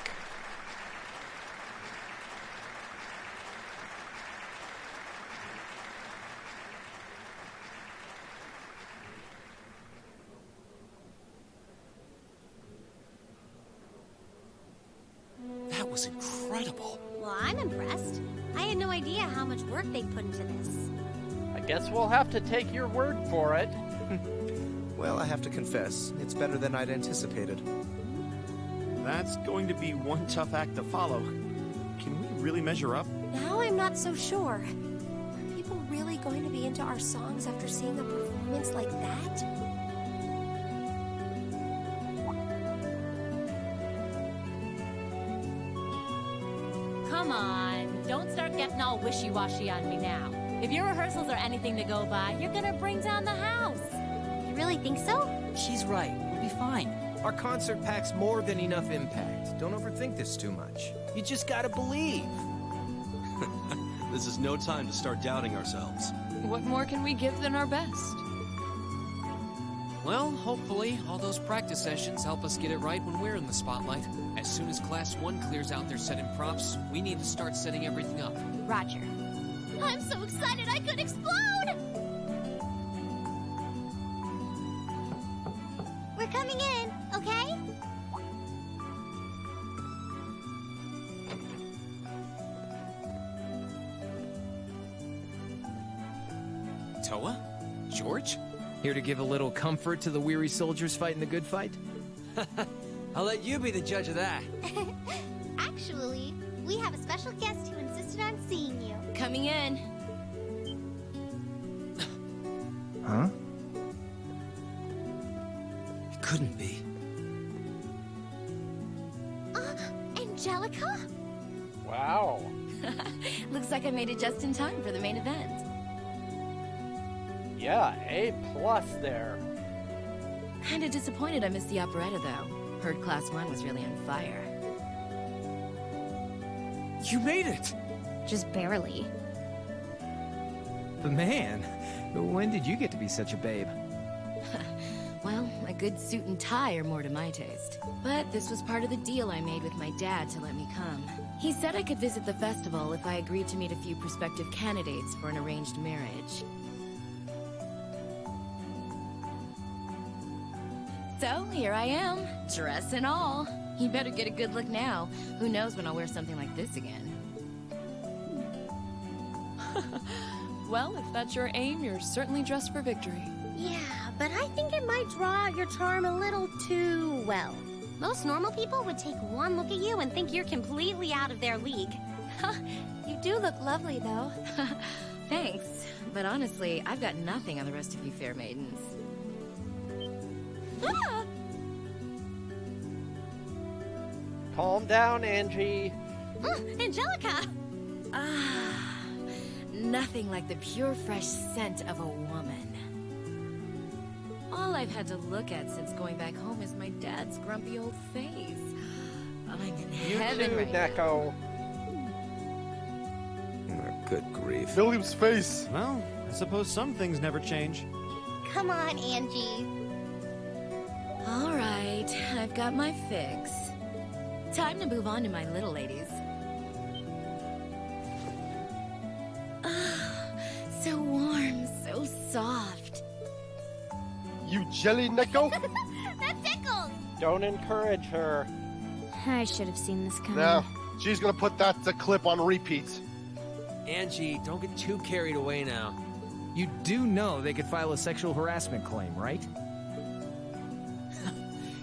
That was incredible. Well, I'm impressed. I had no idea how much work they put into this. I guess we'll have to take your word for it. Well, I have to confess, it's better than I'd anticipated. That's going to be one tough act to follow. Can we really measure up? Now I'm not so sure. Are people really going to be into our songs after seeing a performance like that? Come on, don't start getting all wishy-washy on me now. If your rehearsals are anything to go by, you're gonna bring down the house. You really think so? She's right. We'll be fine. Our concert packs more than enough impact. Don't overthink this too much. You just gotta believe. This is no time to start doubting ourselves. What more can we give than our best? Well, hopefully, all those practice sessions help us get it right when we're in the spotlight. As soon as Class 1 clears out their set and props, we need to start setting everything up. Roger. I'm so excited I could explode! We're coming in, okay? Toa? George? Here to give a little comfort to the weary soldiers fighting the good fight? I'll let you be the judge of that. Actually, we have a special guest who insisted on seeing you. Coming in. Huh? It couldn't be. Angelica? Wow. Looks like I made it just in time for the main event. Yeah, A+ there. Kinda disappointed I missed the operetta, though. Heard Class 1 was really on fire. You made it! Just barely. But man, when did you get to be such a babe? Well, a good suit and tie are more to my taste. But this was part of the deal I made with my dad to let me come. He said I could visit the festival if I agreed to meet a few prospective candidates for an arranged marriage. So, here I am, dress and all. You better get a good look now. Who knows when I'll wear something like this again. Well, if that's your aim, you're certainly dressed for victory. Yeah, but I think it might draw out your charm a little too well. Most normal people would take one look at you and think you're completely out of their league. You do look lovely, though. Thanks, but honestly, I've got nothing on the rest of you fair maidens. Ah! Calm down, Angie. Angelica! Nothing like the pure, fresh scent of a woman. All I've had to look at since going back home is my dad's grumpy old face. I'm in heaven too, right now. Neko. Good grief. William's face. Well, I suppose some things never change. Come on, Angie. All right, I've got my fix. Time to move on to my little ladies. So warm, so soft. You jelly, Neko? That tickles! Don't encourage her. I should have seen this coming. No, she's gonna put that clip on repeat. Angie, don't get too carried away now. You do know they could file a sexual harassment claim, right?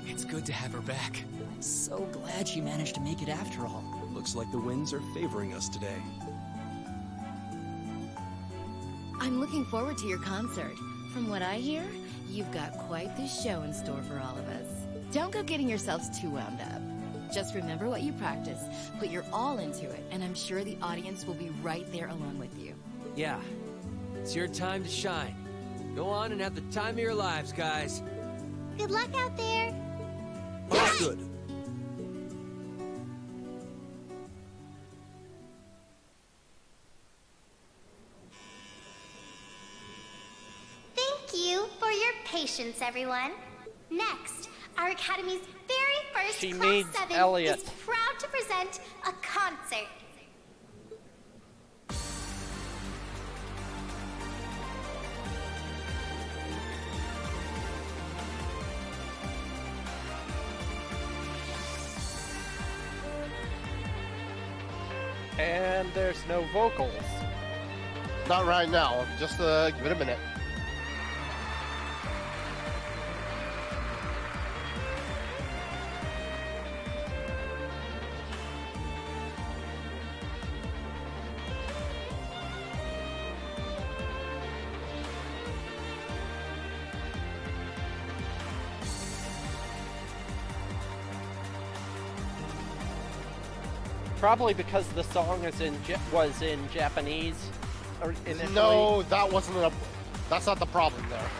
It's good to have her back. I'm so glad she managed to make it after all. Looks like the winds are favoring us today. I'm looking forward to your concert. From what I hear, you've got quite the show in store for all of us. Don't go getting yourselves too wound up. Just remember what you practice, put your all into it, and I'm sure the audience will be right there along with you. Yeah, it's your time to shine. Go on and have the time of your lives, guys. Good luck out there. Oh, good. Thank you for your patience, everyone. Next, our Academy's very first She Class needs 7 Elliot. is proud to present a concert. And there's no vocals. Not right now. Just give it a minute. Probably because the song was in Japanese initially. No, that's not the problem there.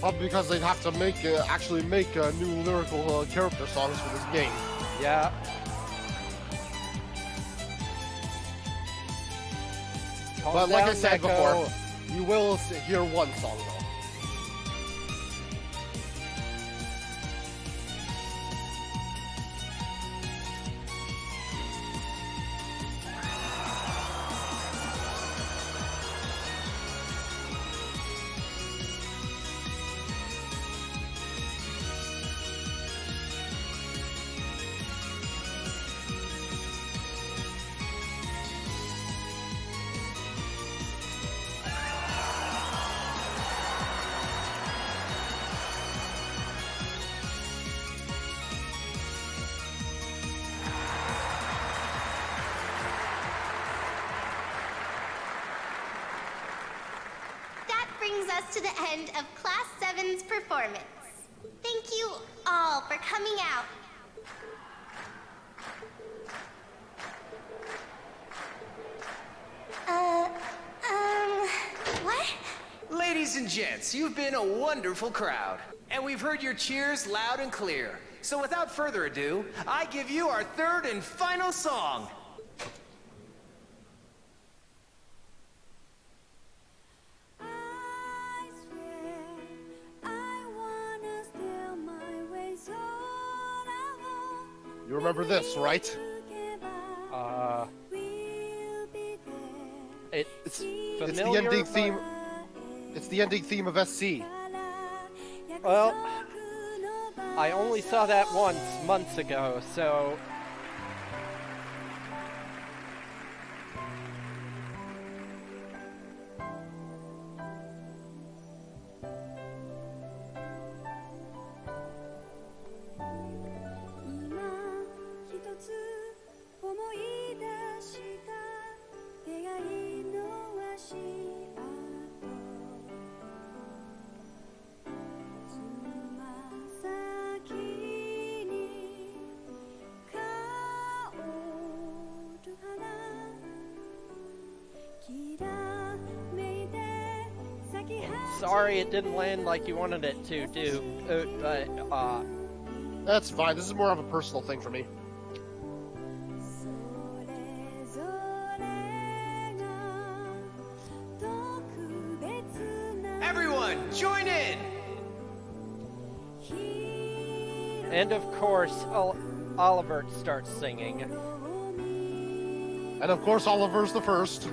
Probably because they'd have to actually make new lyrical character songs for this game. Yeah. But like I said before, you will hear one song though. Brings us to the end of Class 7's performance. Thank you all for coming out. What? Ladies and gents, you've been a wonderful crowd. And we've heard your cheers loud and clear. So without further ado, I give you our third and final song. You remember this, right? It's familiar. It's the ending theme. It's the ending theme of SC. Well, I only saw that once months ago, so. Sorry it didn't land like you wanted it to do, but, That's fine, this is more of a personal thing for me. Everyone, join in! And of course, Oliver starts singing. And of course, Oliver's the first.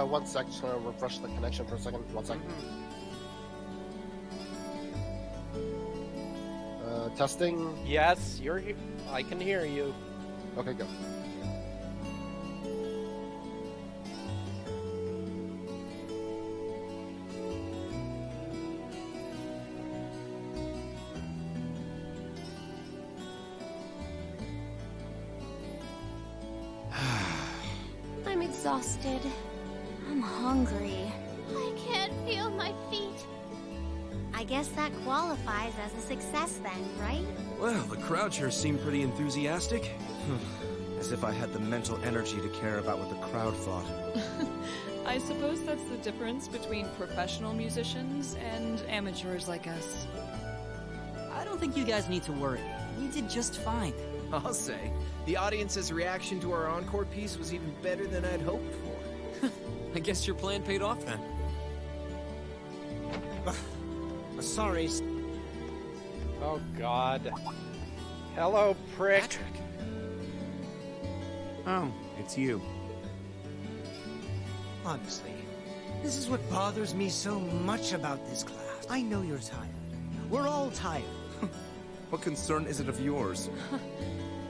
One sec, just gonna refresh the connection for a second. 1 second. Testing. Yes, I can hear you. Okay, go. exhausted. I'm hungry. I can't feel my feet. I guess that qualifies as a success then, right? Well, the crowd sure seemed pretty enthusiastic. As if I had the mental energy to care about what the crowd thought. I suppose that's the difference between professional musicians and amateurs like us. I don't think you guys need to worry. We did just fine. I'll say, the audience's reaction to our encore piece was even better than I'd hoped for. I guess your plan paid off then. Sorry. Oh, God. Hello, prick. Patrick. Oh, it's you. Honestly, this is what bothers me so much about this class. I know you're tired. We're all tired. What concern is it of yours?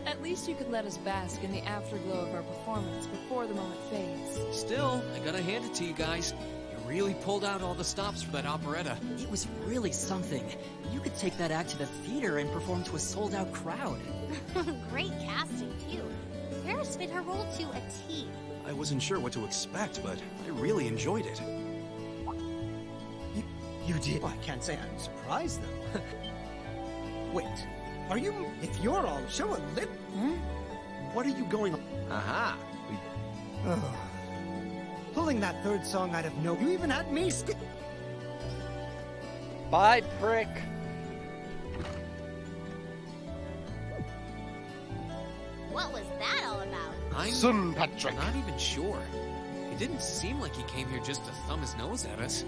At least you could let us bask in the afterglow of our performance before the moment fades. Still, I gotta hand it to you guys. You really pulled out all the stops for that operetta. It was really something. You could take that act to the theater and perform to a sold-out crowd. Great casting, too. Paris fit her role to a T. I wasn't sure what to expect, but I really enjoyed it. You did? Well, I can't say I'm surprised, though. Wait, are you... If you're all... Show a lip... What are you going... Aha! Pulling that third song out of no... You even had me Bye, prick. What was that all about? Son Patrick. Not even sure. It didn't seem like he came here just to thumb his nose at us.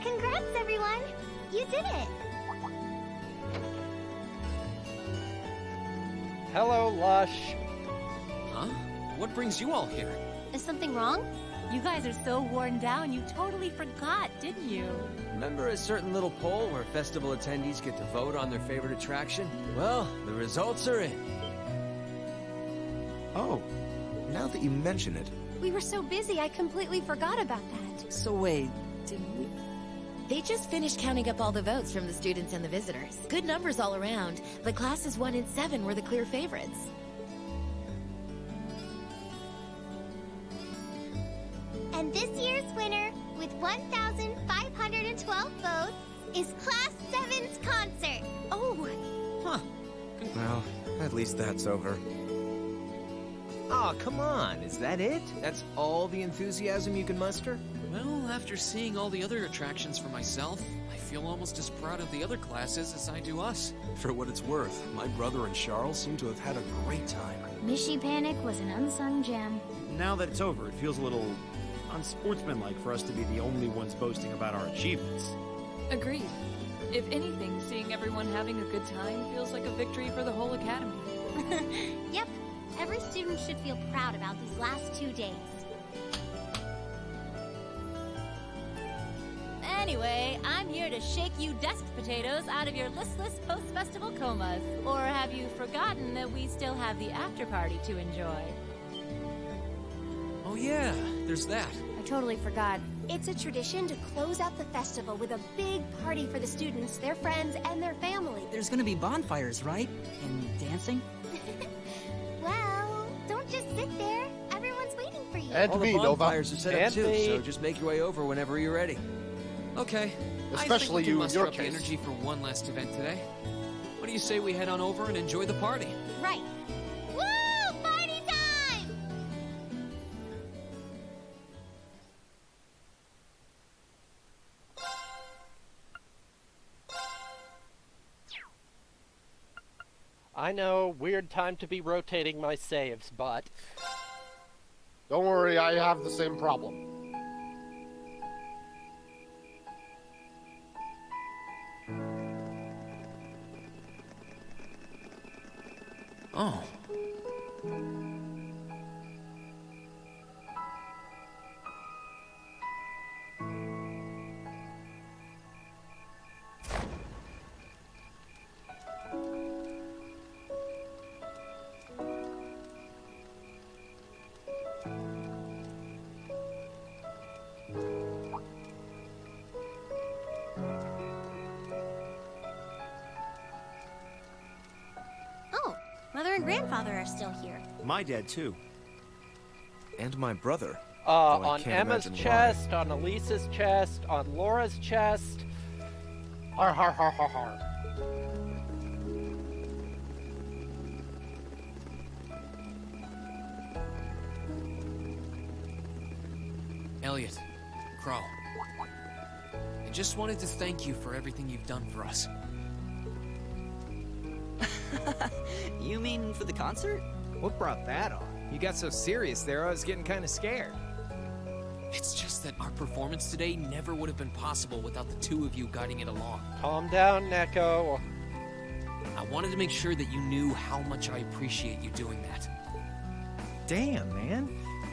Congrats, everyone! You did it! Hello, Lush. Huh? What brings you all here? Is something wrong? You guys are so worn down, you totally forgot, didn't you? Remember a certain little poll where festival attendees get to vote on their favorite attraction? Well, the results are in. Oh, now that you mention it. We were so busy, I completely forgot about that. So wait, did we... They just finished counting up all the votes from the students and the visitors. Good numbers all around. The classes 1 and 7 were the clear favorites. And this year's winner, with 1,512 votes, is Class 7's concert. Oh! Huh. Well, at least that's over. Aw, come on, is that it? That's all the enthusiasm you can muster? Well, after seeing all the other attractions for myself, I feel almost as proud of the other classes as I do us. For what it's worth, my brother and Charles seem to have had a great time. Mishy Panic was an unsung gem. Now that it's over, it feels a little unsportsmanlike for us to be the only ones boasting about our achievements. Agreed. If anything, seeing everyone having a good time feels like a victory for the whole academy. Yep. Every student should feel proud about these last 2 days. Anyway, I'm here to shake you desk potatoes out of your listless post-festival comas. Or have you forgotten that we still have the after-party to enjoy? Oh yeah, there's that. I totally forgot. It's a tradition to close out the festival with a big party for the students, their friends, and their family. There's gonna be bonfires, right? And dancing? Well, don't just sit there. Everyone's waiting for you. And All the me, Nova. bonfires are set up And too, me. so just make your way over whenever you're ready. Okay. Especially I think we can you, in muster your up the case. energy for one last event today. What do you say we head on over and enjoy the party? Right. Woo! Party time! I know, weird time to be rotating my saves, but... Don't worry, I have the same problem. Oh. Oh, Mother and Grandfather are still here. My dad, too. And my brother. On Emma's chest, on Elise's chest, on Laura's chest. Har har har har har. Elliot, Crow. I just wanted to thank you for everything you've done for us. You mean for the concert? What brought that on? You got so serious there, I was getting kind of scared. It's just that our performance today never would have been possible without the two of you guiding it along. Calm down, Neko. I wanted to make sure that you knew how much I appreciate you doing that. Damn, man.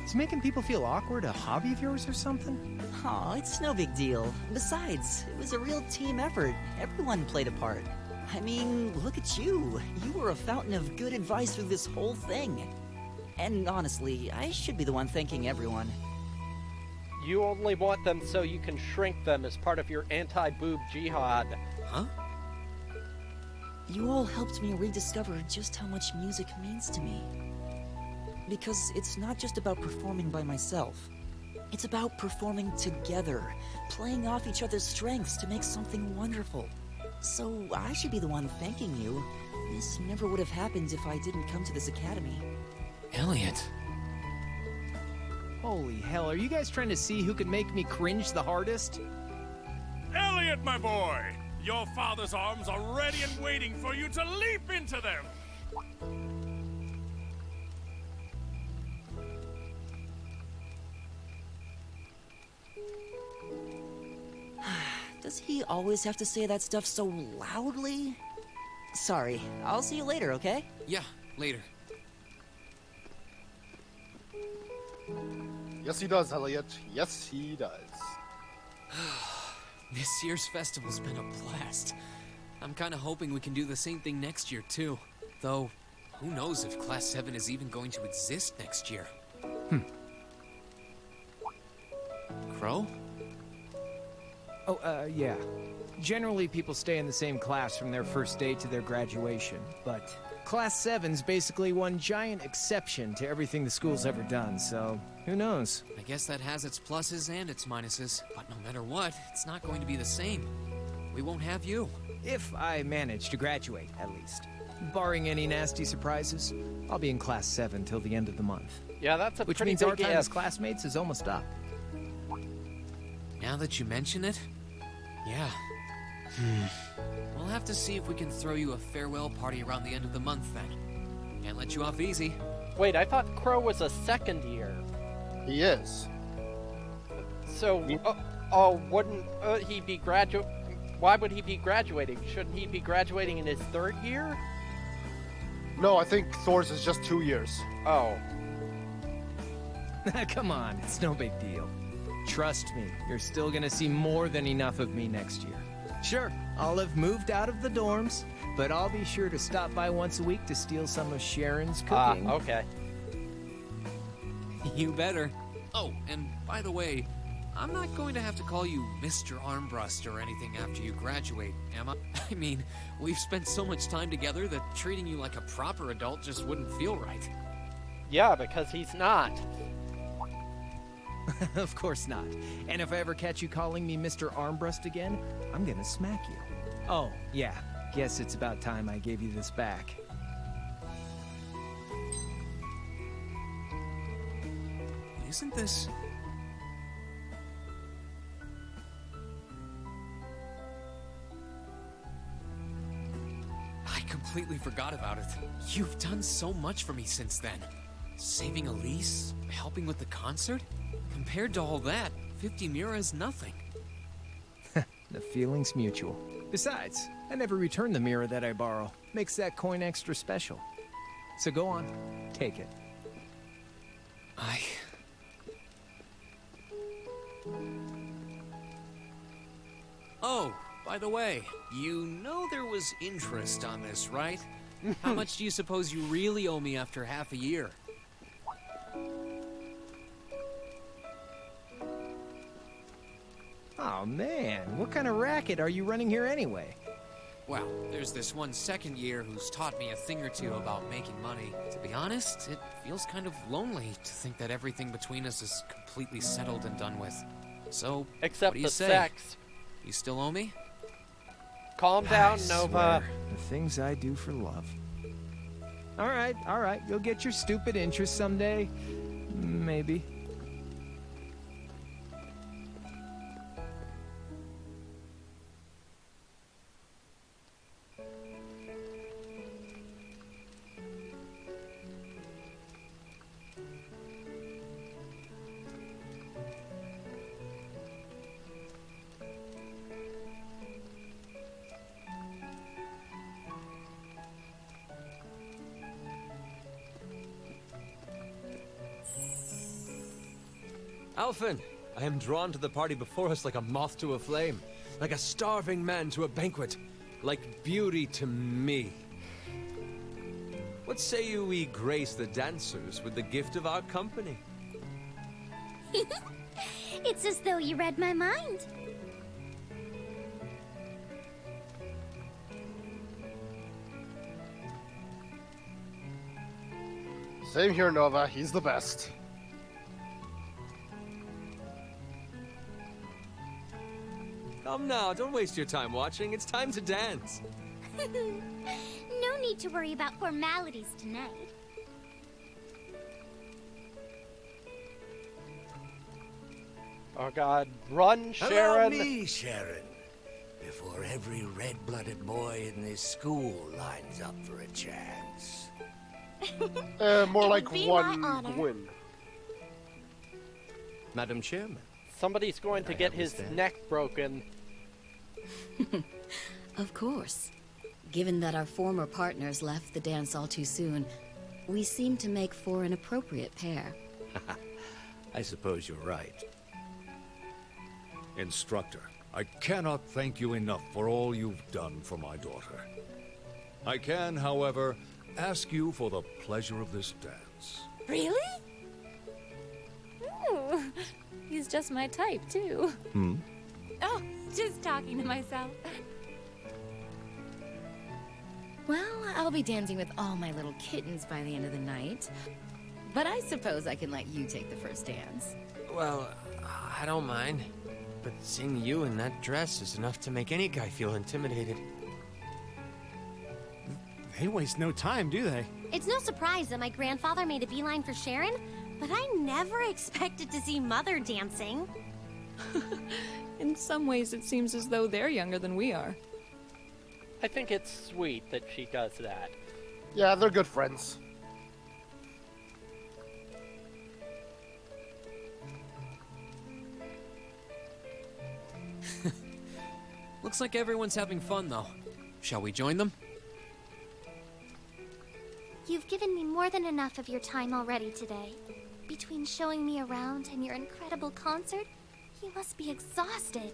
Is making people feel awkward a hobby of yours or something? Aw, it's no big deal. Besides, it was a real team effort. Everyone played a part. I mean, look at you. You were a fountain of good advice through this whole thing. And honestly, I should be the one thanking everyone. You only want them so you can shrink them as part of your anti-boob jihad. Huh? You all helped me rediscover just how much music means to me. Because it's not just about performing by myself. It's about performing together, playing off each other's strengths to make something wonderful. So I should be the one thanking you. This never would have happened if I didn't come to this academy. Elliot. Holy hell, are you guys trying to see who can make me cringe the hardest? Elliot, my boy! Your father's arms are ready and waiting for you to leap into them! Does he always have to say that stuff so loudly? Sorry, I'll see you later, okay? Yeah, later. Yes, he does, Elliot. Yes, he does. This year's festival's been a blast. I'm kind of hoping we can do the same thing next year, too. Though, who knows if Class 7 is even going to exist next year. Crow? Oh, yeah. Generally, people stay in the same class from their first day to their graduation, but Class 7's basically one giant exception to everything the school's ever done, so who knows? I guess that has its pluses and its minuses, but no matter what, it's not going to be the same. We won't have you. If I manage to graduate, at least. Barring any nasty surprises, I'll be in Class 7 till the end of the month. Yeah, that's a Which pretty means big our time if. as classmates is almost up. Now that you mention it, yeah. We'll have to see if we can throw you a farewell party around the end of the month then. Can't let you off easy. Wait, I thought Crow was a second year. He is. So, wouldn't he be why would he be graduating? Shouldn't he be graduating in his third year? No, I think Thor's is just 2 years. Oh. Come on, it's no big deal. Trust me, you're still gonna see more than enough of me next year. Sure, I'll have moved out of the dorms, but I'll be sure to stop by once a week to steal some of Sharon's cooking. Okay. You better. Oh, and by the way, I'm not going to have to call you Mr. Armbrust or anything after you graduate, am I? I mean, we've spent so much time together that treating you like a proper adult just wouldn't feel right. Yeah, because he's not. Of course not. And if I ever catch you calling me Mr. Armbrust again, I'm gonna smack you. Oh, yeah. Guess it's about time I gave you this back. Isn't this... I completely forgot about it. You've done so much for me since then. Saving Elise, helping with the concert. Compared to all that, 50 Mira is nothing. The feeling's mutual. Besides, I never return the mirror that I borrow. Makes that coin extra special. So go on, take it. Oh, by the way, you know there was interest on this, right? How much do you suppose you really owe me after half a year? Oh man, what kind of racket are you running here anyway? Well, there's this one second year who's taught me a thing or two about making money. To be honest, it feels kind of lonely to think that everything between us is completely settled and done with. So, Except what do you the say? sex. You still owe me? Calm down, Nova. The things I do for love. All right. You'll get your stupid interest someday. Maybe. Alphen, I am drawn to the party before us like a moth to a flame, like a starving man to a banquet, like beauty to me. What say you we grace the dancers with the gift of our company? It's as though you read my mind. Same here, Nova. He's the best. Come now, don't waste your time watching. It's time to dance. No need to worry about formalities tonight. Oh god, run, Allow Sharon! me, Sharon, before every red-blooded boy in this school lines up for a chance. More like be one my honor. win. Madam Chairman. Somebody's going to get his neck broken. Of course. Given that our former partners left the dance all too soon, we seem to make for an appropriate pair. I suppose you're right. Instructor, I cannot thank you enough for all you've done for my daughter. I can, however, ask you for the pleasure of this dance. Really? Ooh, he's just my type, too. Oh, just talking to myself. Well, I'll be dancing with all my little kittens by the end of the night. But I suppose I can let you take the first dance. Well, I don't mind. But seeing you in that dress is enough to make any guy feel intimidated. They waste no time, do they? It's no surprise that my grandfather made a beeline for Sharon, but I never expected to see Mother dancing. In some ways, it seems as though they're younger than we are. I think it's sweet that she does that. Yeah, they're good friends. Looks like everyone's having fun, though. Shall we join them? You've given me more than enough of your time already today. Between showing me around and your incredible concert, you must be exhausted.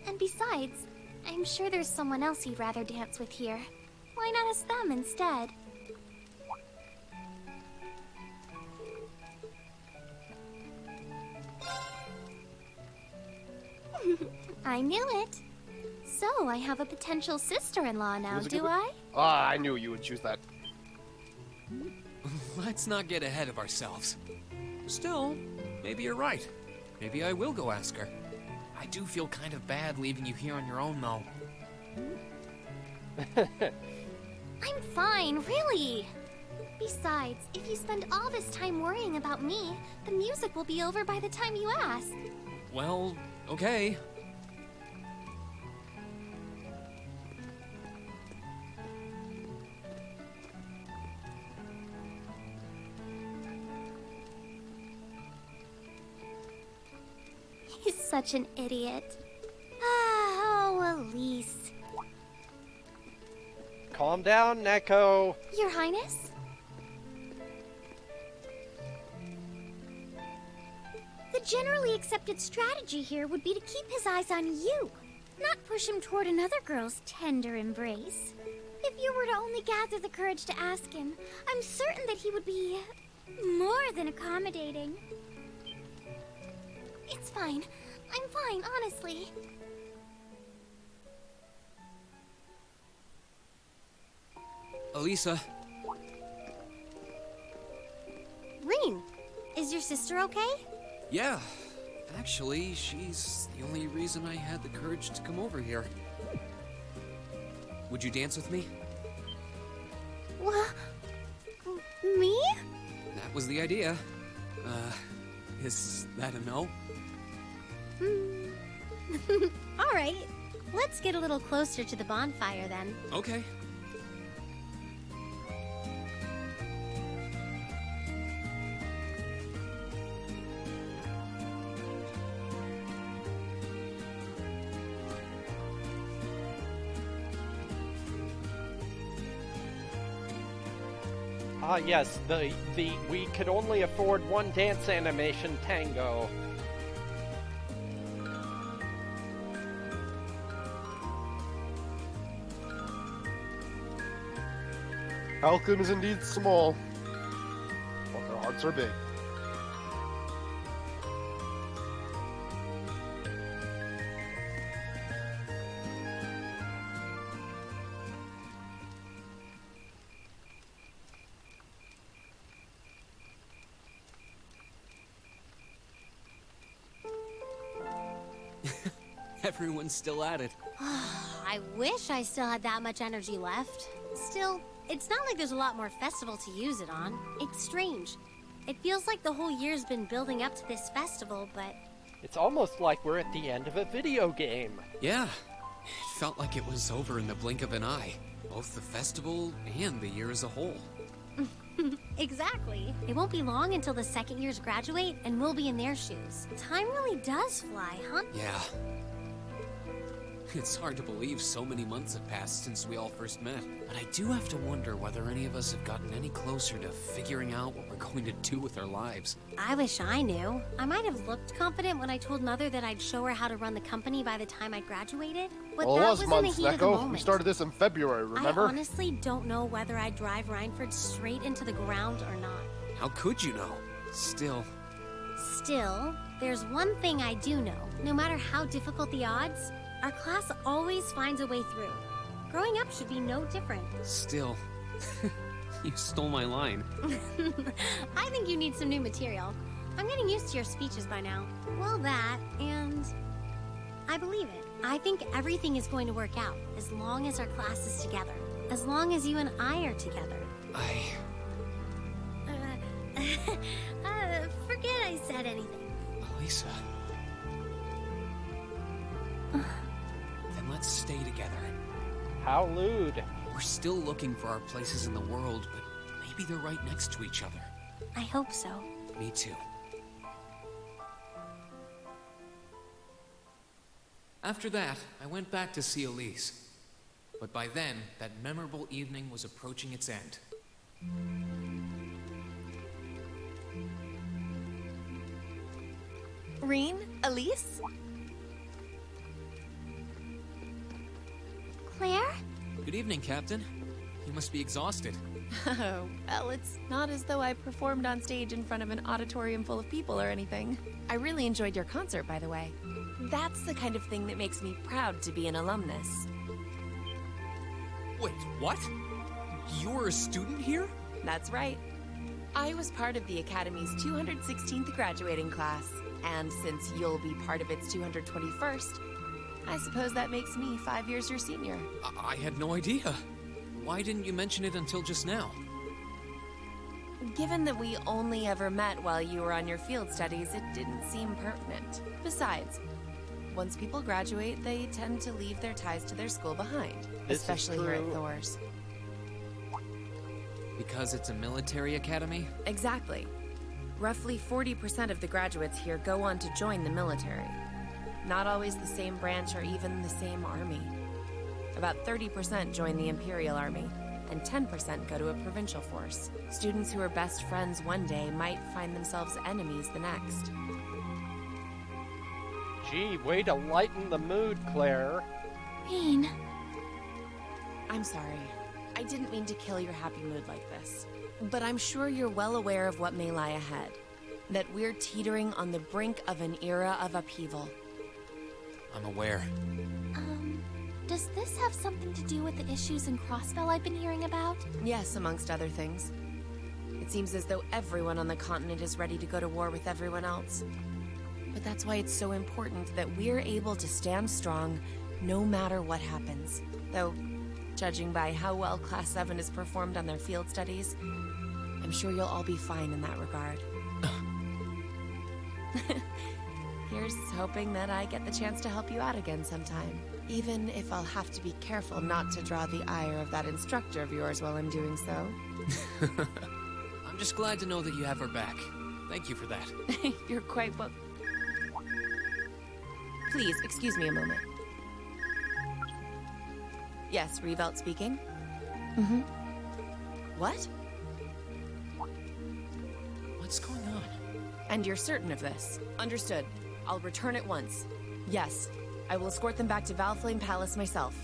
And besides, I'm sure there's someone else you'd rather dance with here. Why not ask them instead? I knew it. So, I have a potential sister-in-law now, do I? Ah, I knew you would choose that. Let's not get ahead of ourselves. Still, maybe you're right. Maybe I will go ask her. I do feel kind of bad leaving you here on your own, though. I'm fine, really. Besides, if you spend all this time worrying about me, the music will be over by the time you ask. Well, okay. He's such an idiot. Oh, Elise. Calm down, Neko. Your Highness? The generally accepted strategy here would be to keep his eyes on you, not push him toward another girl's tender embrace. If you were to only gather the courage to ask him, I'm certain that he would be more than accommodating. It's fine. I'm fine, honestly. Elisa. Reen, is your sister okay? Yeah. Actually, she's the only reason I had the courage to come over here. Would you dance with me? What? Me? That was the idea. Is that a no? All right. Let's get a little closer to the bonfire then. Okay. Ah, yes, we could only afford one dance animation tango. Falcon is indeed small, but their hearts are big. Everyone's still at it. I wish I still had that much energy left. Still, it's not like there's a lot more festival to use it on. It's strange. It feels like the whole year's been building up to this festival, but... It's almost like we're at the end of a video game. Yeah. It felt like it was over in the blink of an eye. Both the festival and the year as a whole. Exactly. It won't be long until the second years graduate, and we'll be in their shoes. Time really does fly, huh? Yeah. It's hard to believe so many months have passed since we all first met. But I do have to wonder whether any of us have gotten any closer to figuring out what we're going to do with our lives. I wish I knew. I might have looked confident when I told Mother that I'd show her how to run the company by the time I graduated. But Well, it that was was months, in the heat of the Neko. moment. We started this in February, remember? I honestly don't know whether I'd drive Reinford straight into the ground or not. How could you know? Still, There's one thing I do know. No matter how difficult the odds, our class always finds a way through. Growing up should be no different. still. You stole my line. I think you need some new material. I'm getting used to your speeches by now. Well, that, and I believe it. I think everything is going to work out as long as our class is together. As long as you and I are together. Forget I said anything. Elisa. Then let's stay together. How lewd. We're still looking for our places in the world, but maybe they're right next to each other. I hope so. Me too. After that, I went back to see Elise. But by then, that memorable evening was approaching its end. Reen? Elise? Claire? Good evening, Captain. You must be exhausted. Oh, well, it's not as though I performed on stage in front of an auditorium full of people or anything. I really enjoyed your concert, by the way. That's the kind of thing that makes me proud to be an alumnus. Wait, what? You're a student here? That's right. I was part of the Academy's 216th graduating class, and since you'll be part of its 221st, I suppose that makes me 5 years your senior. I had no idea. Why didn't you mention it until just now? Given that we only ever met while you were on your field studies, it didn't seem pertinent. Besides, once people graduate, they tend to leave their ties to their school behind, especially here at Thor's. Because it's a military academy? Exactly. Roughly 40% of the graduates here go on to join the military. Not always the same branch or even the same army. About 30% join the Imperial Army, and 10% go to a provincial force. Students who are best friends one day might find themselves enemies the next. Gee, way to lighten the mood, Claire. Reen. I'm sorry. I didn't mean to kill your happy mood like this. But I'm sure you're well aware of what may lie ahead. That we're teetering on the brink of an era of upheaval. I'm aware. Does this have something to do with the issues in Crossbell I've been hearing about? Yes, amongst other things. It seems as though everyone on the continent is ready to go to war with everyone else. But that's why it's so important that we're able to stand strong no matter what happens. Though, judging by how well Class 7 has performed on their field studies, I'm sure you'll all be fine in that regard. Here's hoping that I get the chance to help you out again sometime. Even if I'll have to be careful not to draw the ire of that instructor of yours while I'm doing so. I'm just glad to know that you have her back. Thank you for that. You're quite well... Please, excuse me a moment. Yes, Revelt speaking. Mm-hmm. What? What's going on? And you're certain of this? Understood. I'll return at once. Yes, I will escort them back to Valflame Palace myself.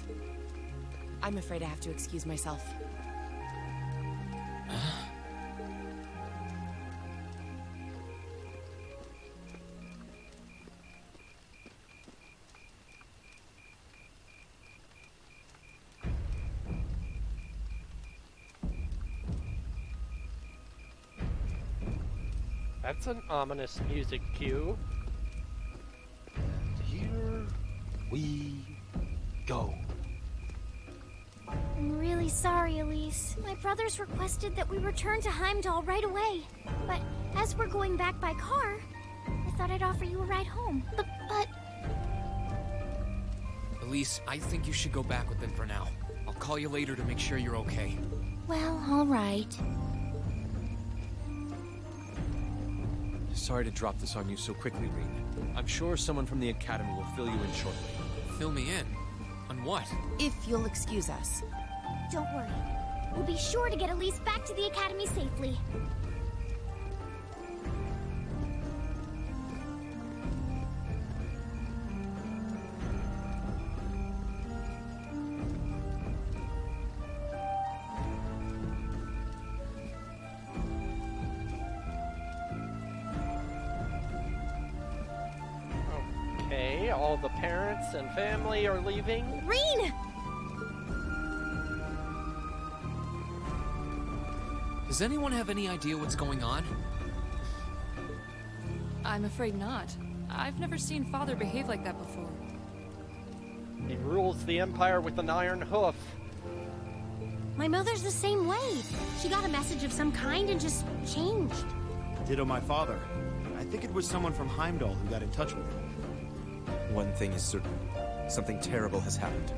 I'm afraid I have to excuse myself. That's an ominous music cue. Here we go. I'm really sorry, Elise. My brothers requested that we return to Heimdall right away. But as we're going back by car, I thought I'd offer you a ride home. But... Elise, I think you should go back with them for now. I'll call you later to make sure you're okay. Well, all right. Sorry to drop this on you so quickly, Reed. I'm sure someone from the Academy will fill you in shortly. Fill me in? On what? If you'll excuse us. Don't worry. We'll be sure to get Elise back to the Academy safely. Okay, all the parents and family are leaving. Reen! Does anyone have any idea what's going on? I'm afraid not. I've never seen Father behave like that before. He rules the Empire with an iron hoof. My mother's the same way. She got a message of some kind and just changed. Ditto my father. I think it was someone from Heimdall who got in touch with him. One thing is certain. Something terrible has happened.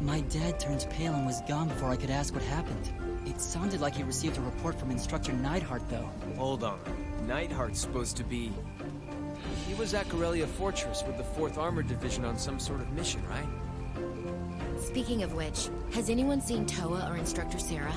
My dad turned pale and was gone before I could ask what happened. It sounded like he received a report from Instructor Neidhart, though. Hold on. Neidhart's supposed to be... He was at Corellia Fortress with the 4th Armored Division on some sort of mission, right? Speaking of which, has anyone seen Toa or Instructor Sarah?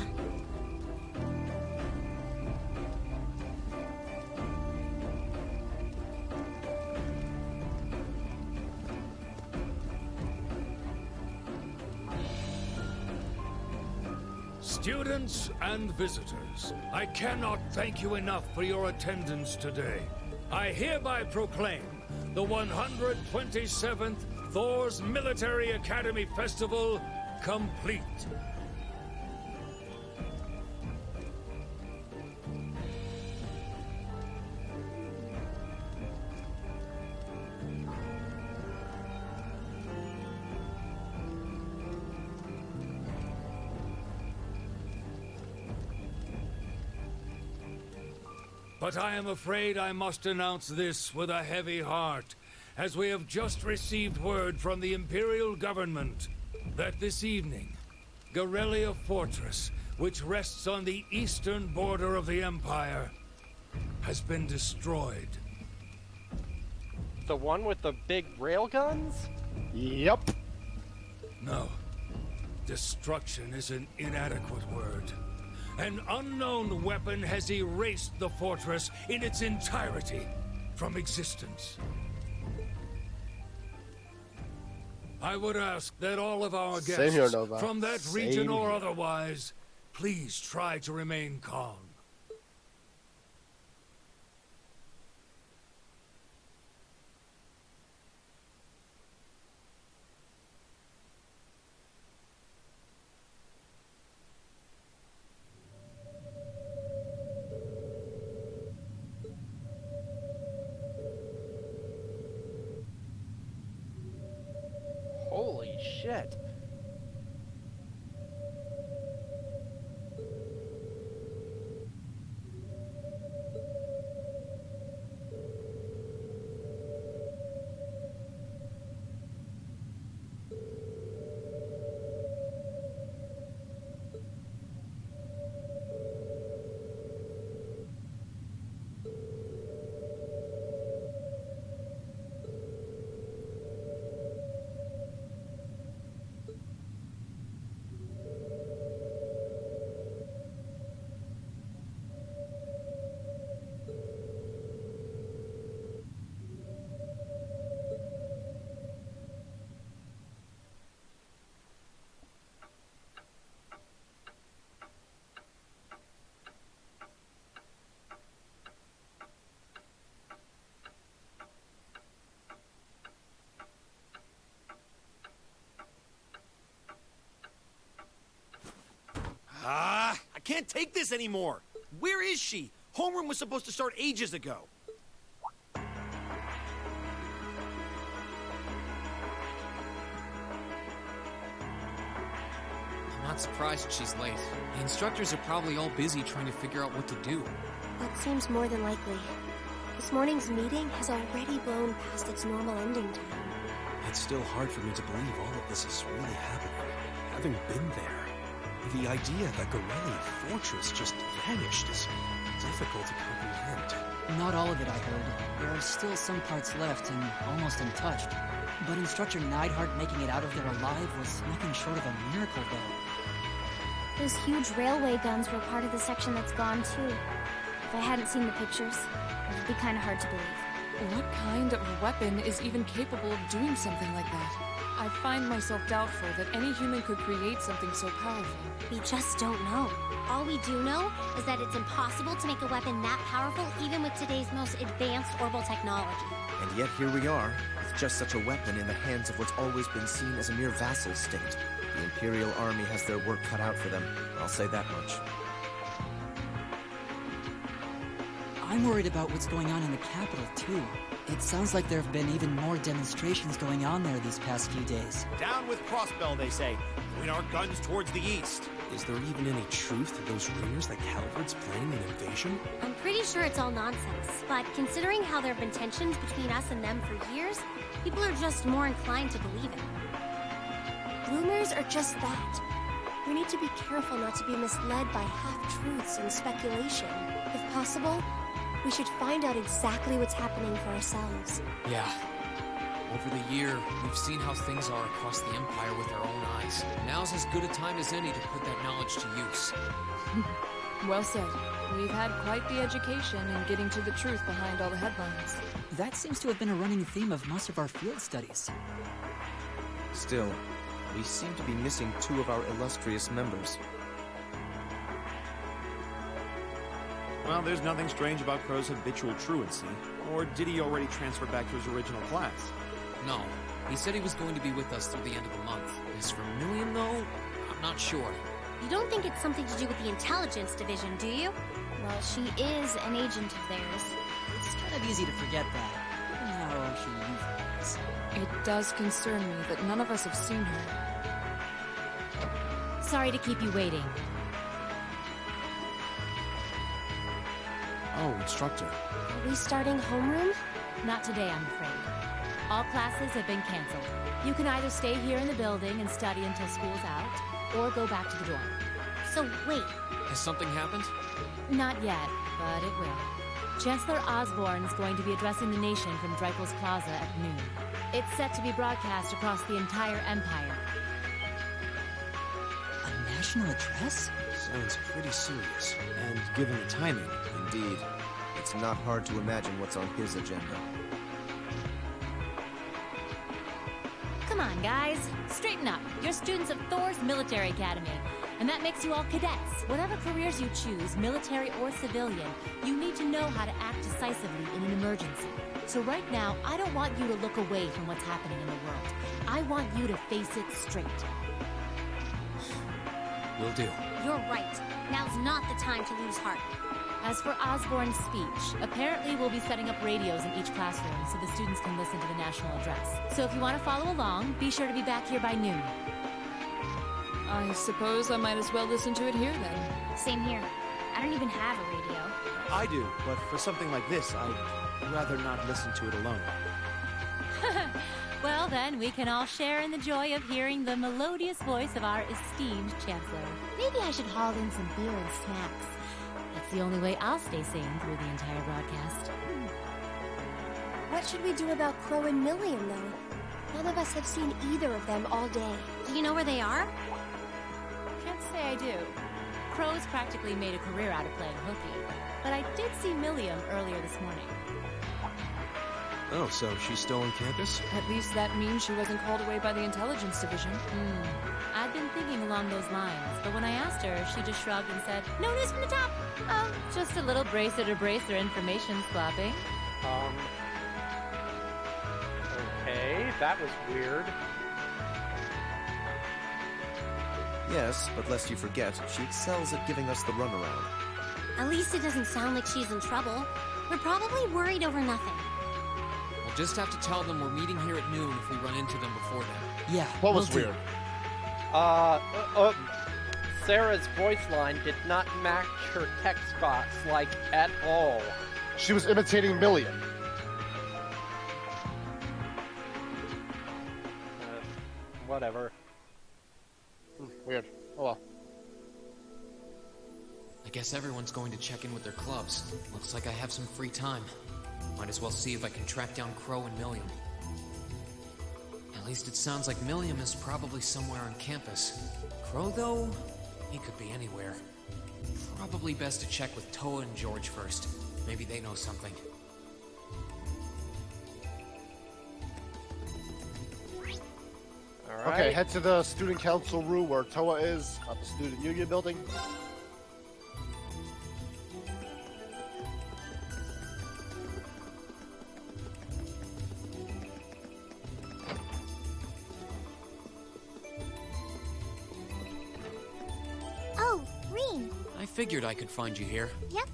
Students and visitors, I cannot thank you enough for your attendance today. I hereby proclaim the 127th Thor's Military Academy Festival complete. But I am afraid I must announce this with a heavy heart, as we have just received word from the Imperial Government that this evening, Corellia Fortress, which rests on the eastern border of the Empire, has been destroyed. The one with the big railguns? Yep. No. Destruction is an inadequate word. An unknown weapon has erased the fortress in its entirety from existence. I would ask that all of our guests, Same here, Nova. from that Same region or here. otherwise, please try to remain calm. shit. I can't take this anymore. Where is she? Homeroom was supposed to start ages ago. I'm not surprised she's late. The instructors are probably all busy trying to figure out what to do. That seems more than likely. This morning's meeting has already blown past its normal ending time. It's still hard for me to believe all of this is really happening. Having been there, the idea that Gorelli Fortress just vanished is difficult to comprehend. Not all of it, I heard. There are still some parts left and almost untouched. But Instructor Neidhart making it out of there alive was nothing short of a miracle, though. Those huge railway guns were part of the section that's gone, too. If I hadn't seen the pictures, it would be kind of hard to believe. What kind of weapon is even capable of doing something like that? I find myself doubtful that any human could create something so powerful. We just don't know. All we do know is that it's impossible to make a weapon that powerful even with today's most advanced orbital technology. And yet here we are, with just such a weapon in the hands of what's always been seen as a mere vassal state. The Imperial Army has their work cut out for them, I'll say that much. I'm worried about what's going on in the capital, too. It sounds like there have been even more demonstrations going on there these past few days. Down with Crossbell, they say. Point our guns towards the east. Is there even any truth to those rumors that Calvard's planning an invasion? I'm pretty sure it's all nonsense, but considering how there have been tensions between us and them for years, people are just more inclined to believe it. Rumors are just that. We need to be careful not to be misled by half-truths and speculation. If possible, we should find out exactly what's happening for ourselves. Yeah. Over the year, we've seen how things are across the Empire with our own eyes. Now's as good a time as any to put that knowledge to use. Well said. We've had quite the education in getting to the truth behind all the headlines. That seems to have been a running theme of most of our field studies. Still, we seem to be missing two of our illustrious members. Well, there's nothing strange about Crow's habitual truancy. Or did he already transfer back to his original class? No. He said he was going to be with us through the end of the month. As for Million, though, I'm not sure. You don't think it's something to do with the intelligence division, do you? Well, she is an agent of theirs. It's kind of easy to forget that, given how she usually is. It does concern me that none of us have seen her. Sorry to keep you waiting. Oh, Instructor. Are we starting homeroom? Not today, I'm afraid. All classes have been canceled. You can either stay here in the building and study until school's out, or go back to the dorm. So wait. Has something happened? Not yet, but it will. Chancellor Osborne is going to be addressing the nation from Dreikel's Plaza at noon. It's set to be broadcast across the entire Empire. A national address? Sounds pretty serious. And given the timing... Indeed. It's not hard to imagine what's on his agenda. Come on, guys. Straighten up. You're students of Thor's Military Academy. And that makes you all cadets. Whatever careers you choose, military or civilian, you need to know how to act decisively in an emergency. So right now, I don't want you to look away from what's happening in the world. I want you to face it straight. Will do. You're right. Now's not the time to lose heart. As for Osborne's speech, apparently we'll be setting up radios in each classroom so the students can listen to the national address. So if you want to follow along, be sure to be back here by noon. I suppose I might as well listen to it here then. Same here. I don't even have a radio. I do, but for something like this, I'd rather not listen to it alone. Well then, we can all share in the joy of hearing the melodious voice of our esteemed Chancellor. Maybe I should haul in some beer and snacks. That's the only way I'll stay sane through the entire broadcast. What should we do about Crow and Million, though? None of us have seen either of them all day. Do you know where they are? Can't say I do. Crow's practically made a career out of playing hooky, but I did see Milliam earlier this morning. Oh, so she's still on campus? At least that means she wasn't called away by the intelligence division. I'd been thinking along those lines, but when I asked her, she just shrugged and said, "No news from the top." Oh, just a little bracer-to-bracer information swapping. Okay, that was weird. Yes, but lest you forget, she excels at giving us the runaround. At least it doesn't sound like she's in trouble. We're probably worried over nothing. We'll just have to tell them we're meeting here at noon if we run into them before then. Yeah. What was weird? Sarah's voice line did not match her text box, like, at all. She was imitating Million. Whatever. Weird. Oh well. I guess everyone's going to check in with their clubs. Looks like I have some free time. Might as well see if I can track down Crow and Milliam. At least it sounds like Milliam is probably somewhere on campus. Crow, though, he could be anywhere. Probably best to check with Toa and George first. Maybe they know something. All right. Okay, head to the student council room where Toa is, at the student union building. Oh, Reem. I figured I could find you here. Yep.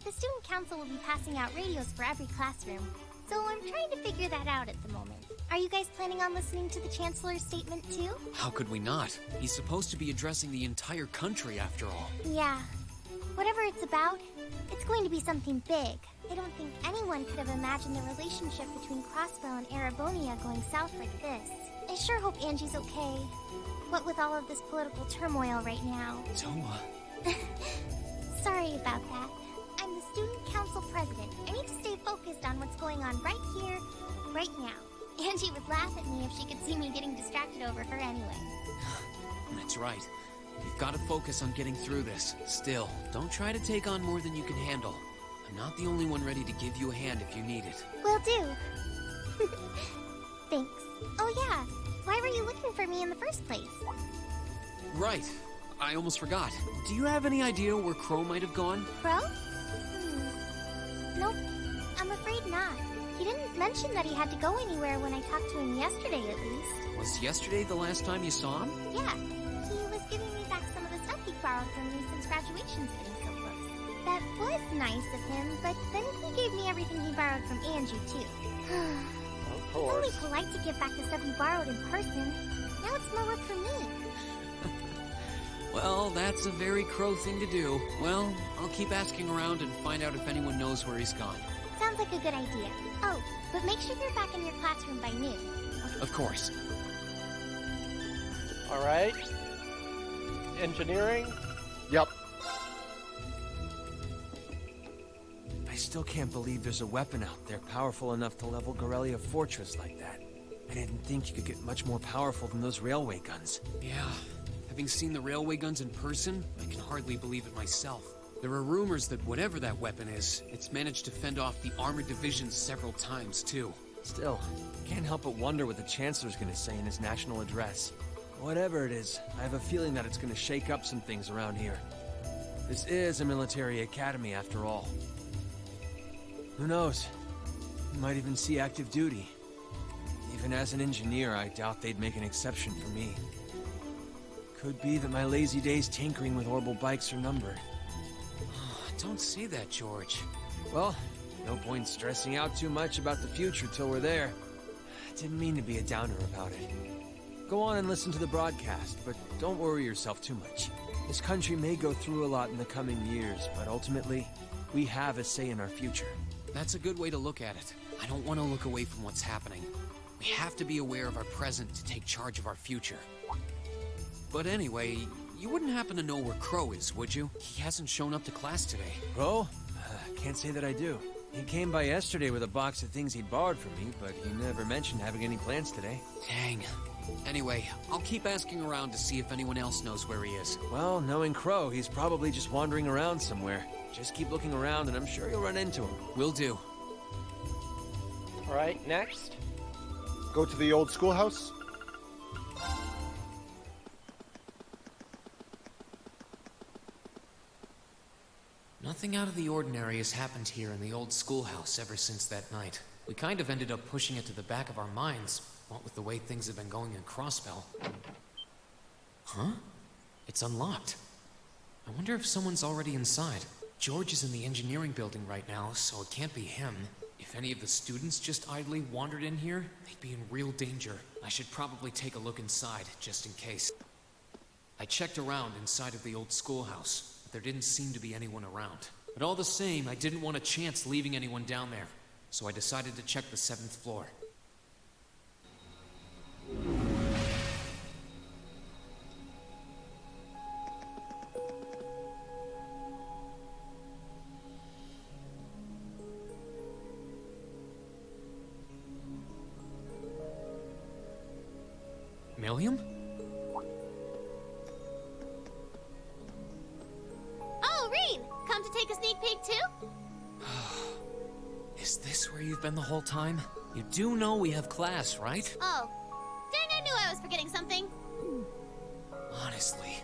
The student council will be passing out radios for every classroom, so I'm trying to figure that out at the moment. Are you guys planning on listening to the Chancellor's statement too? How could we not? He's supposed to be addressing the entire country after all. Yeah. Whatever it's about, it's going to be something big. I don't think anyone could have imagined the relationship between Crossbell and Arabonia going south like this. I sure hope Angie's okay. What with all of this political turmoil right now. Toa. Sorry about that. I'm the student council president. I need to stay focused on what's going on right here, right now. Angie would laugh at me if she could see me getting distracted over her anyway. That's right. You've got to focus on getting through this. Still, don't try to take on more than you can handle. I'm not the only one ready to give you a hand if you need it. Will do. Thanks. Oh yeah, why were you looking for me in the first place? Right. I almost forgot. Do you have any idea where Crow might have gone? Crow? Nope. I'm afraid not. He didn't mention that he had to go anywhere when I talked to him yesterday, at least. Was yesterday the last time you saw him? Yeah. He was giving me back some of the stuff he borrowed from me since graduation's getting so close. That was nice of him, but then he gave me everything he borrowed from Angie, too. Of It's only polite to give back the stuff he borrowed in person. Now it's more work for me. Well, that's a very Crow thing to do. Well, I'll keep asking around and find out if anyone knows where he's gone. Sounds like a good idea. Oh, but make sure you're back in your classroom by noon. Of course. All right. Engineering? Yep. I still can't believe there's a weapon out there powerful enough to level Gorelia Fortress like that. I didn't think you could get much more powerful than those railway guns. Yeah. Having seen the railway guns in person, I can hardly believe it myself. There are rumors that whatever that weapon is, it's managed to fend off the armored divisions several times, too. Still, can't help but wonder what the Chancellor's gonna say in his national address. Whatever it is, I have a feeling that it's gonna shake up some things around here. This is a military academy, after all. Who knows? You might even see active duty. Even as an engineer, I doubt they'd make an exception for me. Could be that my lazy days tinkering with orbital bikes are numbered. Don't say that, George. Well, no point stressing out too much about the future till we're there. Didn't mean to be a downer about it. Go on and listen to the broadcast, but don't worry yourself too much. This country may go through a lot in the coming years, but ultimately, we have a say in our future. That's a good way to look at it. I don't want to look away from what's happening. We have to be aware of our present to take charge of our future. But anyway, you wouldn't happen to know where Crow is, would you? He hasn't shown up to class today. Crow? Can't say that I do. He came by yesterday with a box of things he'd borrowed from me, but he never mentioned having any plans today. Dang. Anyway, I'll keep asking around to see if anyone else knows where he is. Well, knowing Crow, he's probably just wandering around somewhere. Just keep looking around and I'm sure you'll run into him. Will do. Alright, next. Go to the old schoolhouse. Nothing out of the ordinary has happened here in the old schoolhouse ever since that night. We kind of ended up pushing it to the back of our minds, what with the way things have been going in Crossbell. Huh? It's unlocked. I wonder if someone's already inside. George is in the engineering building right now, so it can't be him. If any of the students just idly wandered in here, they'd be in real danger. I should probably take a look inside, just in case. I checked around inside of the old schoolhouse, but there didn't seem to be anyone around. But all the same, I didn't want a chance leaving anyone down there, so I decided to check the 7th floor. Milliam? Oh, Reen! Come to take a sneak peek too? Is this where you've been the whole time? You do know we have class, right? Oh. Dang, I knew I was forgetting something. Honestly.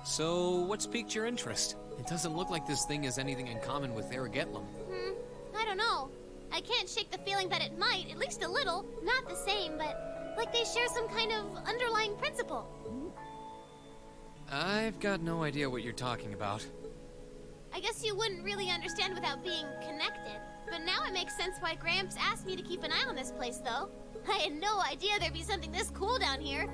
So, what's piqued your interest? It doesn't look like this thing has anything in common with Aragetlum. I don't know. I can't shake the feeling that it might, at least a little. Not the same, but like they share some kind of underlying principle. I've got no idea what you're talking about. I guess you wouldn't really understand without being connected. But now it makes sense why Gramps asked me to keep an eye on this place, though. I had no idea there'd be something this cool down here.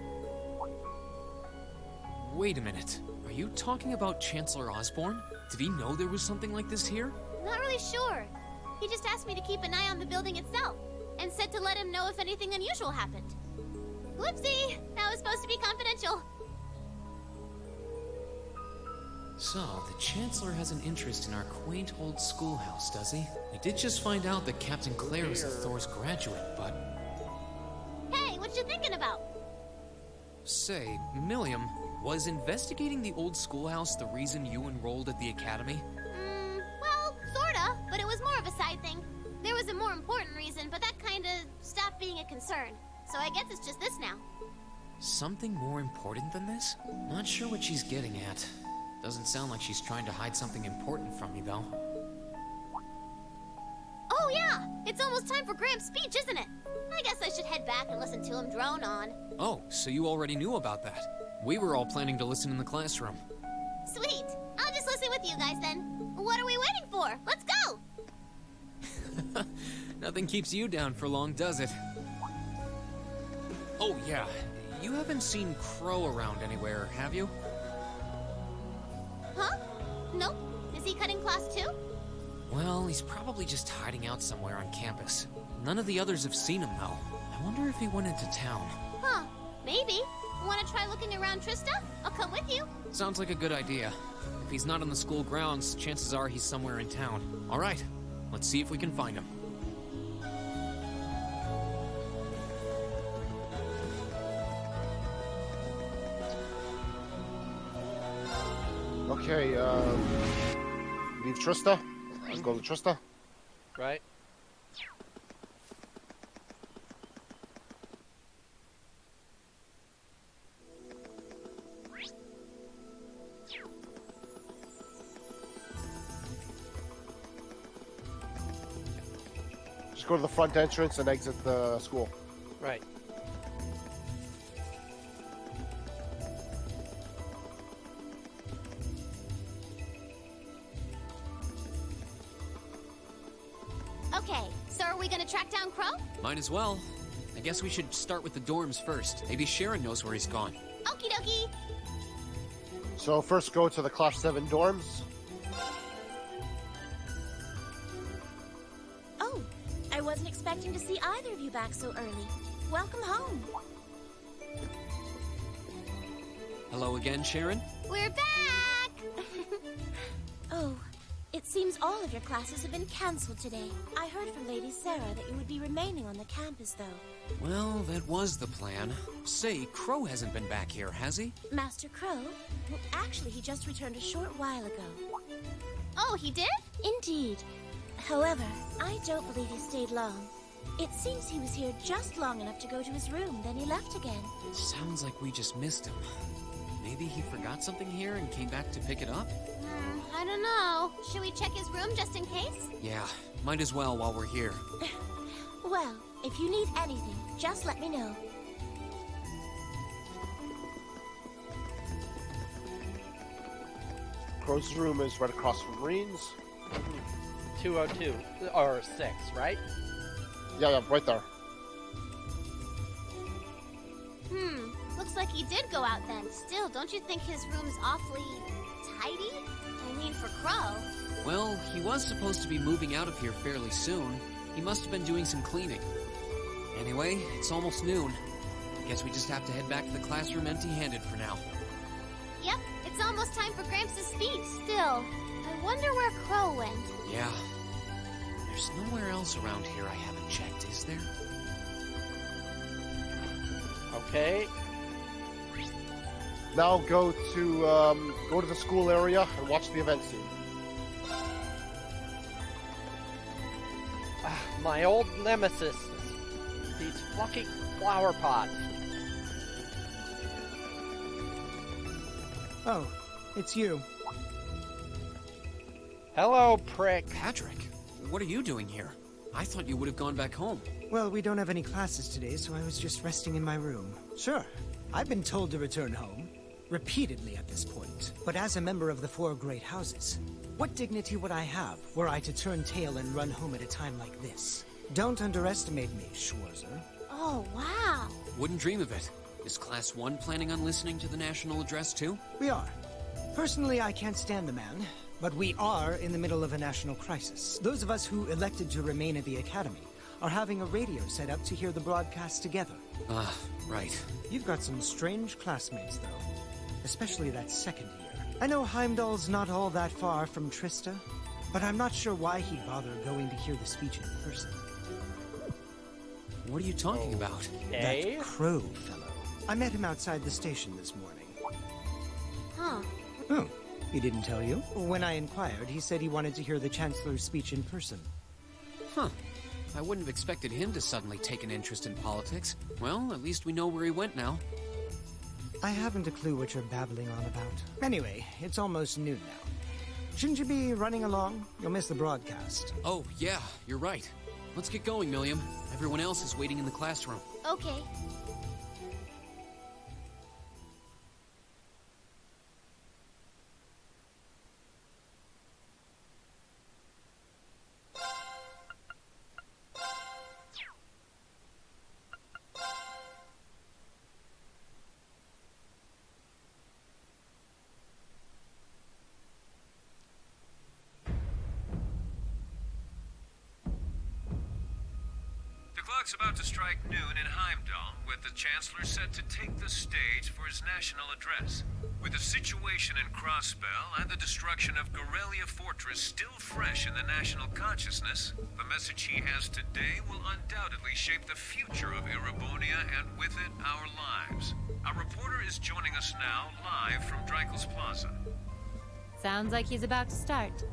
Wait a minute. Are you talking about Chancellor Osborne? Did he know there was something like this here? Not really sure. He just asked me to keep an eye on the building itself, and said to let him know if anything unusual happened. Whoopsie! That was supposed to be confidential. So, the Chancellor has an interest in our quaint old schoolhouse, does he? I did just find out that Captain Claire is a Thor's graduate, but... Hey, what you thinking about? Say, Milliam, was investigating the old schoolhouse the reason you enrolled at the academy? Well, sorta, but it was more of a side thing. There was a more important reason, but that kinda stopped being a concern. So I guess it's just this now. Something more important than this? Not sure what she's getting at. Doesn't sound like she's trying to hide something important from me, though. Oh yeah! It's almost time for Gramps' speech, isn't it? I guess I should head back and listen to him drone on. Oh, so you already knew about that. We were all planning to listen in the classroom. Sweet! I'll just listen with you guys then. What are we waiting for? Let's go! Nothing keeps you down for long, does it? Oh, yeah. You haven't seen Crow around anywhere, have you? Huh? Nope. Is he cutting class too? Well, he's probably just hiding out somewhere on campus. None of the others have seen him, though. I wonder if he went into town. Huh. Maybe. Want to try looking around Trista? I'll come with you. Sounds like a good idea. If he's not on the school grounds, chances are he's somewhere in town. All right, let's see if we can find him. Okay, leave Trista. Let's go to Trista. Right. Just go to the front entrance and exit the school. Right. we gonna track down Crow? Might as well. I guess we should start with the dorms first. Maybe Sharon knows where he's gone. Okie dokie. So first go to the Class 7 dorms. Oh, I wasn't expecting to see either of you back so early. Welcome home. Hello again, Sharon? We're back! Oh, it seems all of your classes have been cancelled today. I heard from Lady Sarah that you would be remaining on the campus, though. Well, that was the plan. Say, Crow hasn't been back here, has he? Master Crow? Well, actually, he just returned a short while ago. Oh, he did? Indeed. However, I don't believe he stayed long. It seems he was here just long enough to go to his room, then he left again. Sounds like we just missed him. Maybe he forgot something here and came back to pick it up? I don't know. Should we check his room just in case? Yeah, might as well while we're here. Well, if you need anything, just let me know. Crow's room is right across from Reen's. 202, or 6, right? Yeah, right there. Looks like he did go out then. Still, don't you think his room's awfully tidy? I mean, for Crow. Well, he was supposed to be moving out of here fairly soon. He must have been doing some cleaning. Anyway, it's almost noon. Guess we just have to head back to the classroom empty-handed for now. Yep, it's almost time for Gramps' speech. Still, I wonder where Crow went. Yeah. There's nowhere else around here I haven't checked, is there? Okay. Now go to the school area and watch the event scene. My old nemesis. These fluffy flower pots. Oh, it's you. Hello, prick. Patrick, what are you doing here? I thought you would have gone back home. Well, we don't have any classes today, so I was just resting in my room. Sure, I've been told to return home. Repeatedly at this point. But as a member of the 4 great houses, what dignity would I have were I to turn tail and run home at a time like this? Don't underestimate me, Schwarzer. Oh, wow. Wouldn't dream of it. Is Class 1 planning on listening to the national address too? We are. Personally, I can't stand the man, but we are in the middle of a national crisis. Those of us who elected to remain at the Academy are having a radio set up to hear the broadcast together. Ah, right. You've got some strange classmates, though. Especially that second year. I know Heimdall's not all that far from Trista, but I'm not sure why he'd bother going to hear the speech in person. What are you talking about? That Crow fellow. I met him outside the station this morning. Huh. Oh, he didn't tell you? When I inquired, he said he wanted to hear the Chancellor's speech in person. Huh. I wouldn't have expected him to suddenly take an interest in politics. Well, at least we know where he went now. I haven't a clue what you're babbling on about. Anyway, it's almost noon now. Shouldn't you be running along? You'll miss the broadcast. Oh, yeah, you're right. Let's get going, Milliam. Everyone else is waiting in the classroom. Okay. The clock's about to strike noon in Heimdall, with the Chancellor set to take the stage for his national address. With the situation in Crossbell and the destruction of Gorelia Fortress still fresh in the national consciousness, the message he has today will undoubtedly shape the future of Erebonia and with it, our lives. Our reporter is joining us now, live from Dreikel's Plaza. Sounds like he's about to start.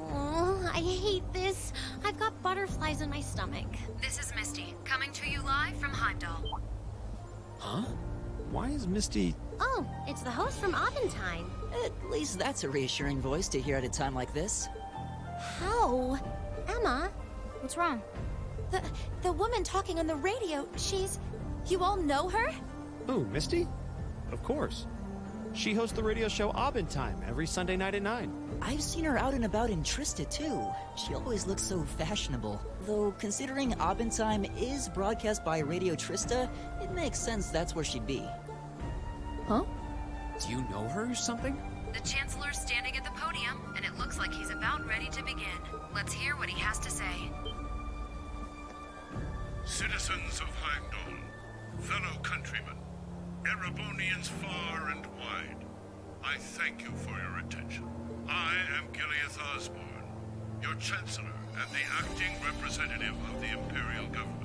Oh, I hate this. I've got butterflies in my stomach. This is Misty, coming to you live from Heimdall. Huh? Why is Misty... Oh, it's the host from Aventine. At least that's a reassuring voice to hear at a time like this. How? Emma? What's wrong? The woman talking on the radio, she's... You all know her? Oh, Misty? Of course. She hosts the radio show Aubin Time every Sunday night at 9. I've seen her out and about in Trista, too. She always looks so fashionable. Though, considering Aubin Time is broadcast by Radio Trista, it makes sense that's where she'd be. Huh? Do you know her or something? The Chancellor's standing at the podium, and it looks like he's about ready to begin. Let's hear what he has to say. Citizens of Heimdall, fellow countrymen, Erebonians far and wide, I thank you for your attention. I am Gileath Osborne, your Chancellor and the acting representative of the Imperial Government.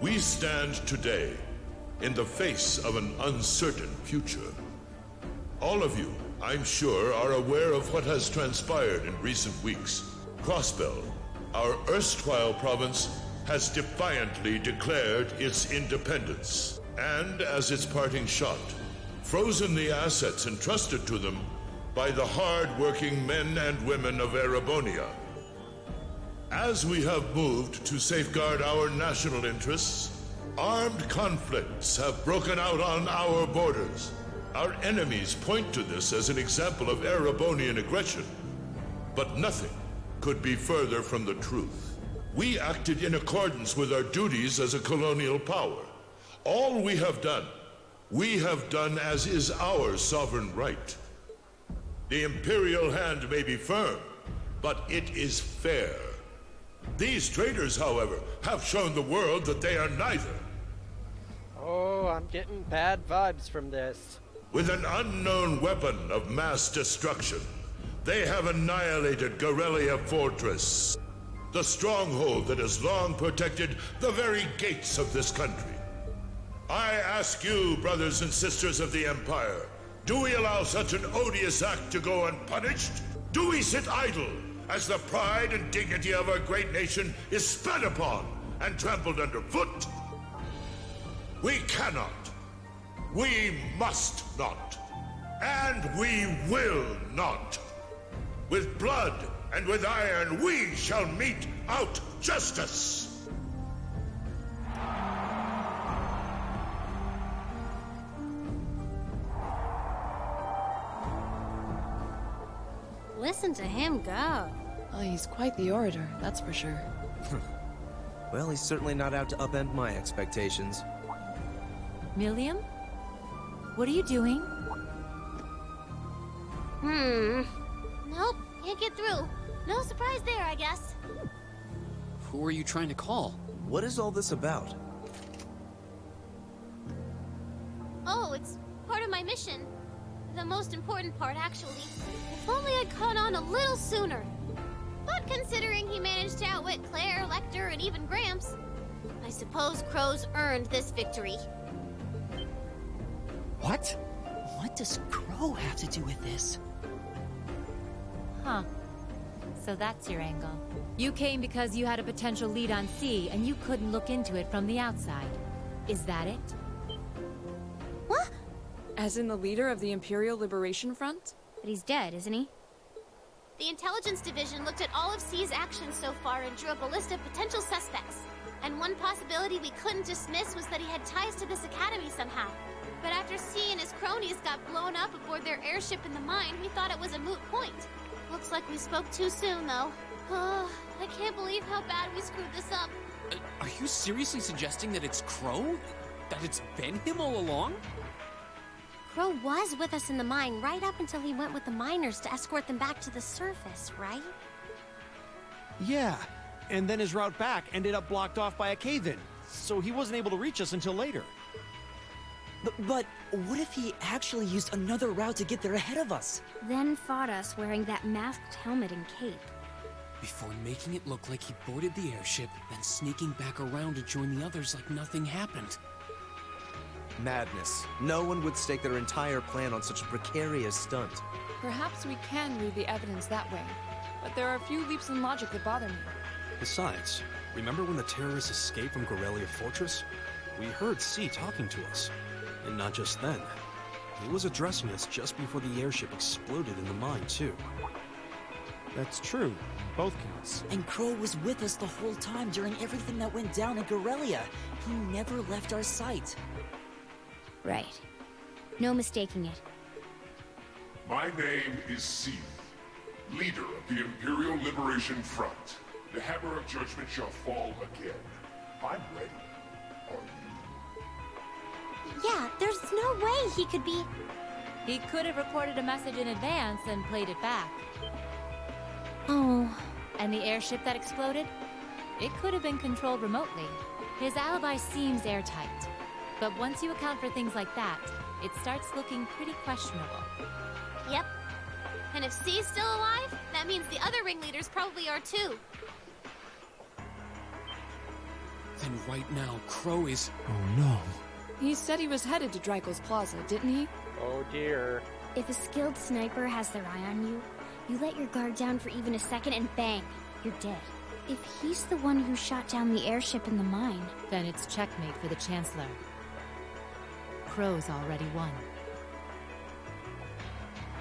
We stand today in the face of an uncertain future. All of you, I'm sure, are aware of what has transpired in recent weeks. Crossbell, our erstwhile province, has defiantly declared its independence, and as its parting shot, frozen the assets entrusted to them by the hard-working men and women of Erebonia. As we have moved to safeguard our national interests, armed conflicts have broken out on our borders. Our enemies point to this as an example of Erebonian aggression, but nothing could be further from the truth. We acted in accordance with our duties as a colonial power. All we have done as is our sovereign right. The Imperial hand may be firm, but it is fair. These traitors, however, have shown the world that they are neither. Oh, I'm getting bad vibes from this. With an unknown weapon of mass destruction, they have annihilated Gorelia Fortress, the stronghold that has long protected the very gates of this country. I ask you, brothers and sisters of the Empire, do we allow such an odious act to go unpunished? Do we sit idle as the pride and dignity of our great nation is spat upon and trampled underfoot? We cannot. We must not. And we will not. With blood and with iron, we shall mete out justice. Listen to him go. Oh, he's quite the orator, that's for sure. Well, he's certainly not out to upend my expectations. Milliam? What are you doing? Nope, can't get through. No surprise there, I guess. Who are you trying to call? What is all this about? Oh, it's part of my mission. The most important part, actually. If only I'd caught on a little sooner. But considering he managed to outwit Claire, Lecter, and even Gramps, I suppose Crow's earned this victory. What? What does Crow have to do with this? Huh. So that's your angle. You came because you had a potential lead on C, and you couldn't look into it from the outside. Is that it? What? As in the leader of the Imperial Liberation Front? But he's dead, isn't he? The Intelligence Division looked at all of C's actions so far and drew up a list of potential suspects. And one possibility we couldn't dismiss was that he had ties to this academy somehow. But after C and his cronies got blown up aboard their airship in the mine, we thought it was a moot point. Looks like we spoke too soon, though. I can't believe how bad we screwed this up. Are you seriously suggesting that it's Crow? That it's been him all along? Crow was with us in the mine right up until he went with the miners to escort them back to the surface, right? Yeah, and then his route back ended up blocked off by a cave-in, so he wasn't able to reach us until later. But what if he actually used another route to get there ahead of us? Then fought us wearing that masked helmet and cape. Before making it look like he boarded the airship, then sneaking back around to join the others like nothing happened. Madness. No one would stake their entire plan on such a precarious stunt. Perhaps we can read the evidence that way, but there are a few leaps in logic that bother me. Besides, remember when the terrorists escaped from Gorelia Fortress? We heard C talking to us. And not just then. He was addressing us just before the airship exploded in the mine, too. That's true. Both counts. And Crow was with us the whole time during everything that went down in Gorelia. He never left our sight. Right. No mistaking it. My name is C, leader of the Imperial Liberation Front. The hammer of judgment shall fall again. I'm ready. Are you? Yeah, there's no way he could be... He could have recorded a message in advance and played it back. Oh. And the airship that exploded? It could have been controlled remotely. His alibi seems airtight. But once you account for things like that, it starts looking pretty questionable. Yep. And if C's still alive, that means the other ringleaders probably are too. Then right now, Crow is... Oh no. He said he was headed to Dreikel's Plaza, didn't he? Oh dear. If a skilled sniper has their eye on you, you let your guard down for even a second and bang, you're dead. If he's the one who shot down the airship in the mine... Then it's checkmate for the Chancellor. Crow's already won.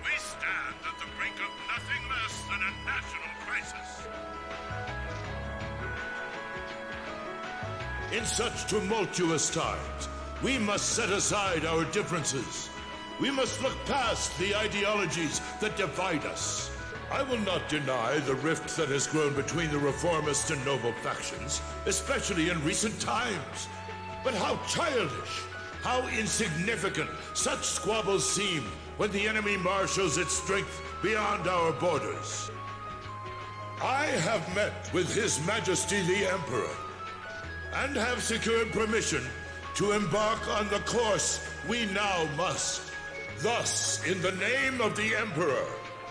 We stand at the brink of nothing less than a national crisis. In such tumultuous times, we must set aside our differences. We must look past the ideologies that divide us. I will not deny the rift that has grown between the reformist and noble factions, especially in recent times. But how childish, how insignificant such squabbles seem when the enemy marshals its strength beyond our borders. I have met with His Majesty the Emperor, and have secured permission to embark on the course we now must. Thus, in the name of the Emperor,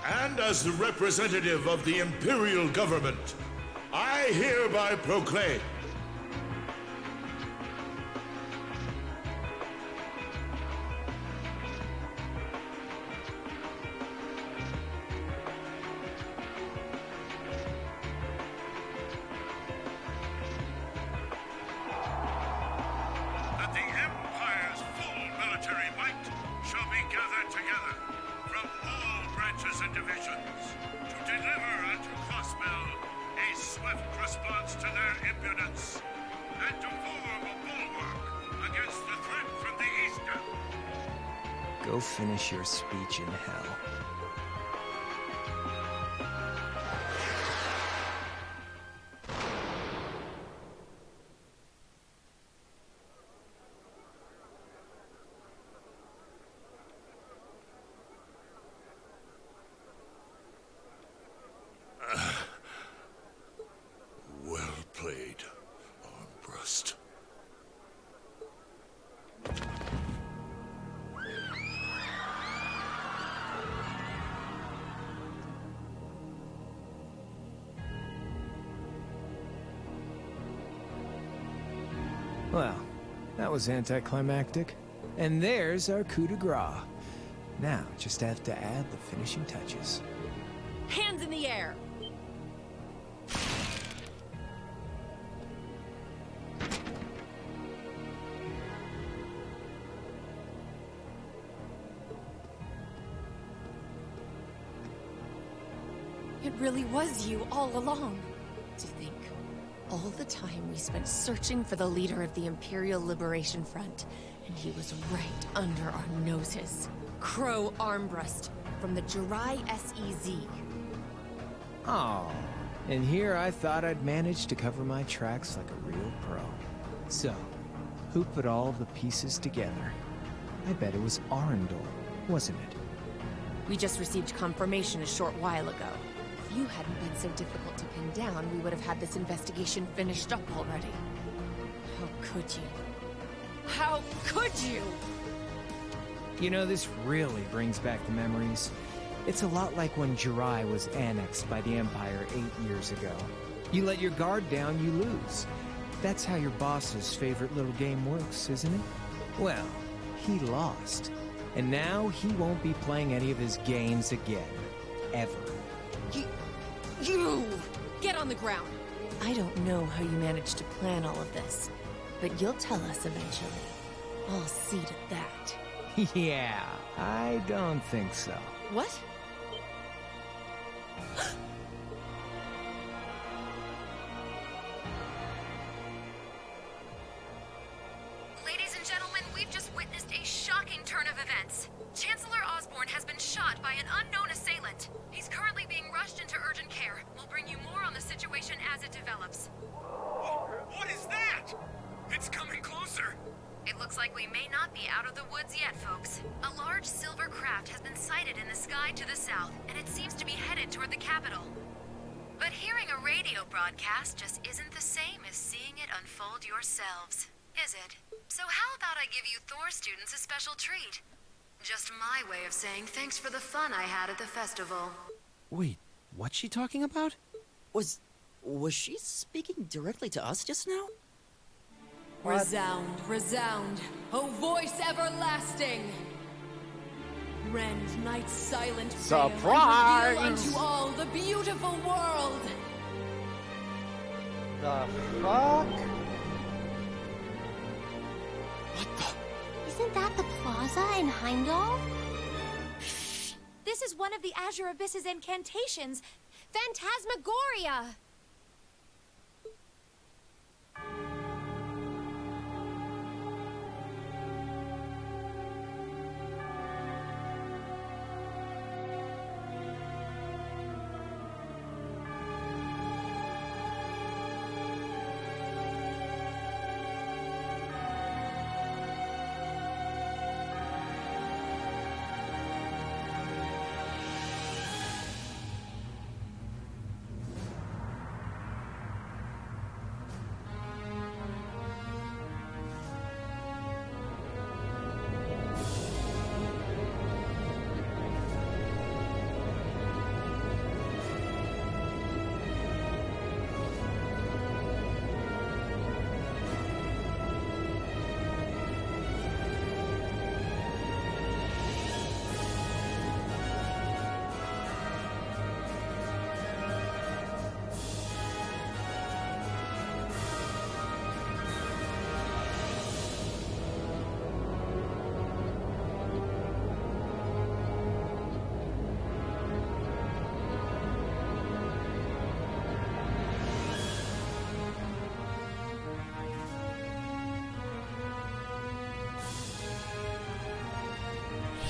and as the representative of the Imperial Government, I hereby proclaim that the Empire's full military might shall be gathered together from all branches and divisions to deliver unto Crossbell a swift response to their impudence and to form a bulwark against the threat from the eastern. Go finish your speech in hell. Well played, Armbrust. Well, that was anticlimactic. And there's our coup de grace. Now, just have to add the finishing touches. Hands in the air! It really was you all along. To think, all the time we spent searching for the leader of the Imperial Liberation Front, and he was right under our noses. Crow Armbrust, from the Jirai SEZ. Oh, and here I thought I'd managed to cover my tracks like a real pro. So, who put all the pieces together? I bet it was Arundel, wasn't it? We just received confirmation a short while ago. If you hadn't been so difficult to pin down, we would have had this investigation finished up already. How could you? How could you? You know, this really brings back the memories. It's a lot like when Jirai was annexed by the Empire 8 years ago. You let your guard down, you lose. That's how your boss's favorite little game works, isn't it? Well, he lost. And now he won't be playing any of his games again. Ever. You! Get on the ground! I don't know how you managed to plan all of this, but you'll tell us eventually. I'll see to that. Yeah, I don't think so. What? Ladies and gentlemen, we've just witnessed a shocking turn of events. Chancellor Osborne has been shot by an unknown assailant. He's currently being rushed into urgent care. We'll bring you more on the situation as it develops. What is that? It's coming closer. It looks like we may not be out of the woods yet, folks. A large silver craft has been sighted in the sky to the south, and it seems to be headed toward the capital. But hearing a radio broadcast just isn't the same as seeing it unfold yourselves, is it? So how about I give you Thor students a special treat? Just my way of saying thanks for the fun I had at the festival. Wait, what's she talking about? Was she speaking directly to us just now? Resound, resound, O voice everlasting! Rend night's silent veil and Surprise! reveal unto all the beautiful world! The fuck? Isn't that the plaza in Heimdall? This is one of the Azure Abyss's incantations. Phantasmagoria!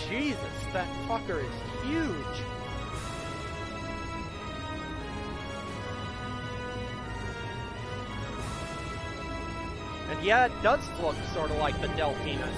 Jesus, that fucker is huge. And yeah, it does look sort of like the Delphinus.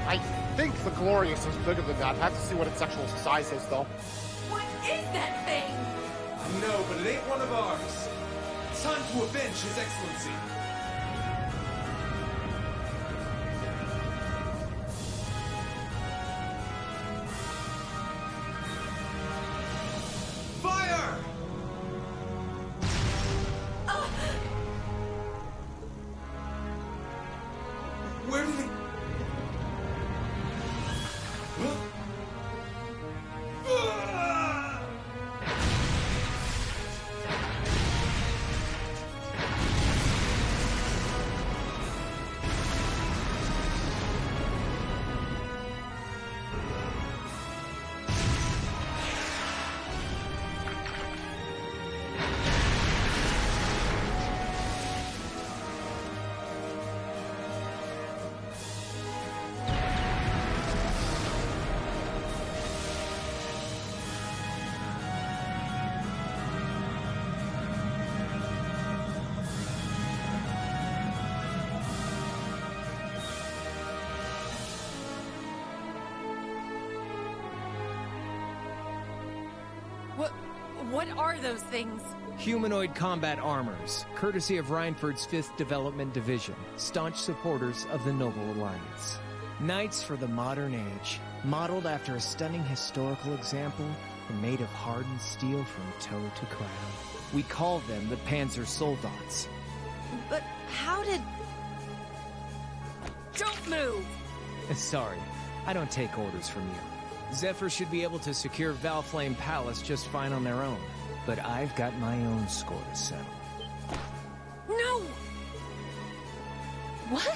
I think the Glorious is bigger than that. I have to see what its actual size is, though. What is that thing? I know, but it ain't one of ours. It's time to avenge His Excellency. Fire! Where did it... What are those things? Humanoid combat armors, courtesy of Reinford's 5th Development Division, staunch supporters of the Noble Alliance. Knights for the modern age, modeled after a stunning historical example and made of hardened steel from toe to crown. We call them the Panzer Soldats. But how did... Don't move! Sorry, I don't take orders from you. Zephyr should be able to secure Valflame Palace just fine on their own, but I've got my own score to settle. No! What?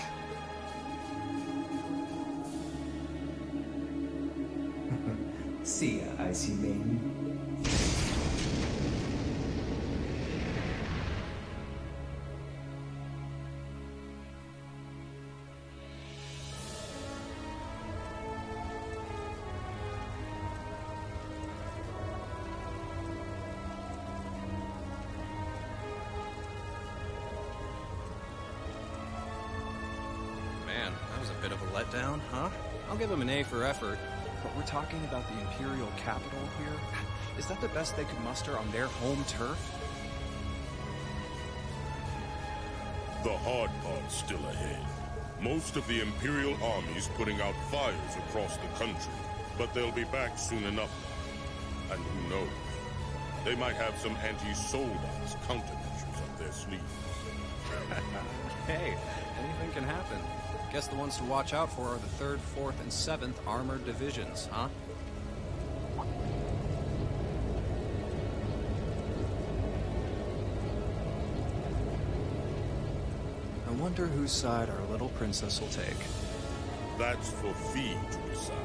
See ya, Icy Maiden. Man, that was a bit of a letdown, huh? I'll give him an A for effort. But we're talking about the Imperial capital here? Is that the best they could muster on their home turf? The hard part's still ahead. Most of the Imperial army's putting out fires across the country, but they'll be back soon enough. And who knows? They might have some anti-Soldats countermeasures up their sleeves. Hey, anything can happen. Guess the ones to watch out for are the 3rd, 4th, and 7th Armored Divisions, huh? I wonder whose side our little princess will take. That's for Fee to decide.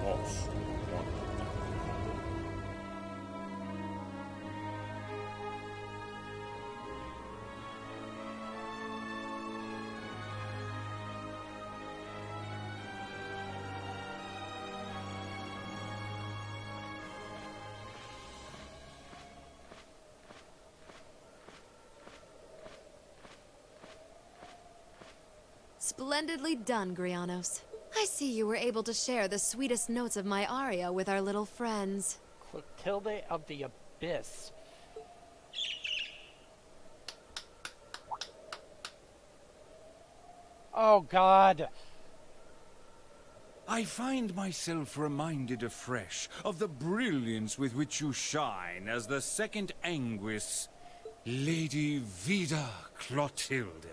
Boss. Splendidly done, Grianos. I see you were able to share the sweetest notes of my aria with our little friends. Clotilde of the Abyss. Oh, God. I find myself reminded afresh of the brilliance with which you shine as the second Anguis, Lady Vida Clotilde.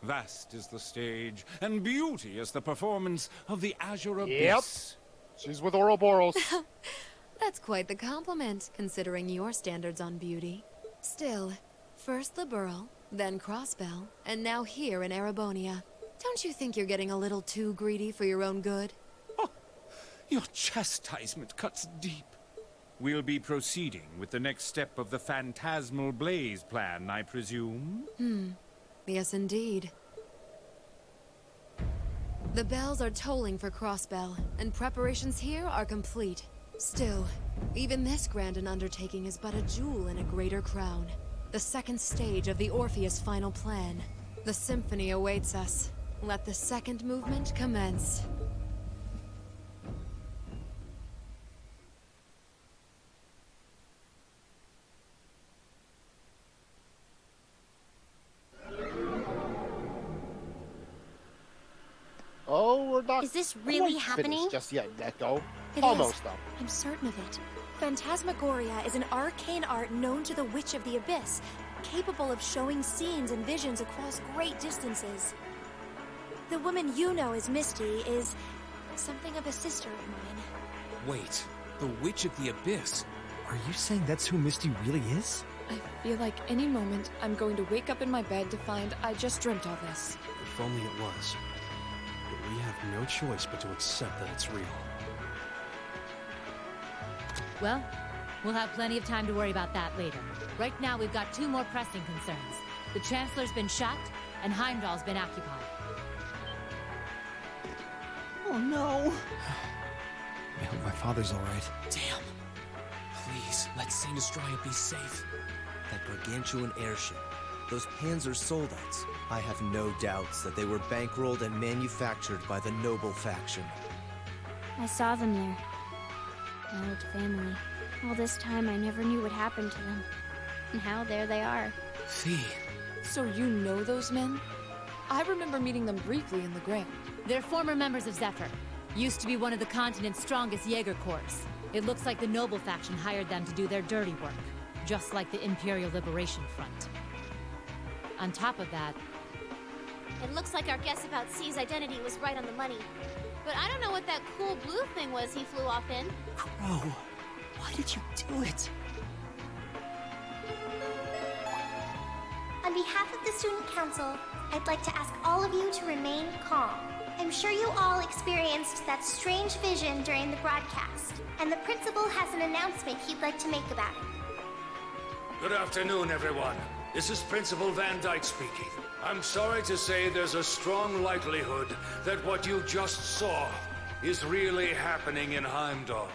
Vast is the stage, and beauty is the performance of the Azure Abyss. She's with Ouroboros. That's quite the compliment, considering your standards on beauty. Still, first the Burl, then Crossbell, and now here in Erebonia. Don't you think you're getting a little too greedy for your own good? Oh, your chastisement cuts deep. We'll be proceeding with the next step of the Phantasmal Blaze plan, I presume? Yes, indeed. The bells are tolling for Crossbell, and preparations here are complete. Still, even this grand an undertaking is but a jewel in a greater crown. The second stage of the Orpheus final plan. The symphony awaits us. Let the second movement commence. Oh, we're not. Is this really quite happening? finished just yet, Neko. It Almost is. though. I'm certain of it. Phantasmagoria is an arcane art known to the Witch of the Abyss, capable of showing scenes and visions across great distances. The woman you know as Misty is something of a sister of mine. Wait, the Witch of the Abyss? Are you saying that's who Misty really is? I feel like any moment I'm going to wake up in my bed to find I just dreamt all this. If only it was. But we have no choice but to accept that it's real. Well, we'll have plenty of time to worry about that later. Right now, we've got 2 more pressing concerns. The Chancellor's been shot, and Heimdall's been occupied. Oh no! I hope my father's alright. Damn. Please, let Saint Astraea be safe. That gargantuan airship, those Panzer Soldats, I have no doubts that they were bankrolled and manufactured by the Noble faction. I saw them there. My old family. All this time I never knew what happened to them. And now there they are. Fee. So you know those men? I remember meeting them briefly in the Grand. They're former members of Zephyr. Used to be one of the continent's strongest Jaeger Corps. It looks like the Noble faction hired them to do their dirty work. Just like the Imperial Liberation Front. On top of that... It looks like our guess about C's identity was right on the money. But I don't know what that cool blue thing was he flew off in. Crow, why did you do it? On behalf of the Student Council, I'd like to ask all of you to remain calm. I'm sure you all experienced that strange vision during the broadcast, and the principal has an announcement he'd like to make about it. Good afternoon, everyone. This is Principal Van Dyke speaking. I'm sorry to say there's a strong likelihood that what you just saw is really happening in Heimdall.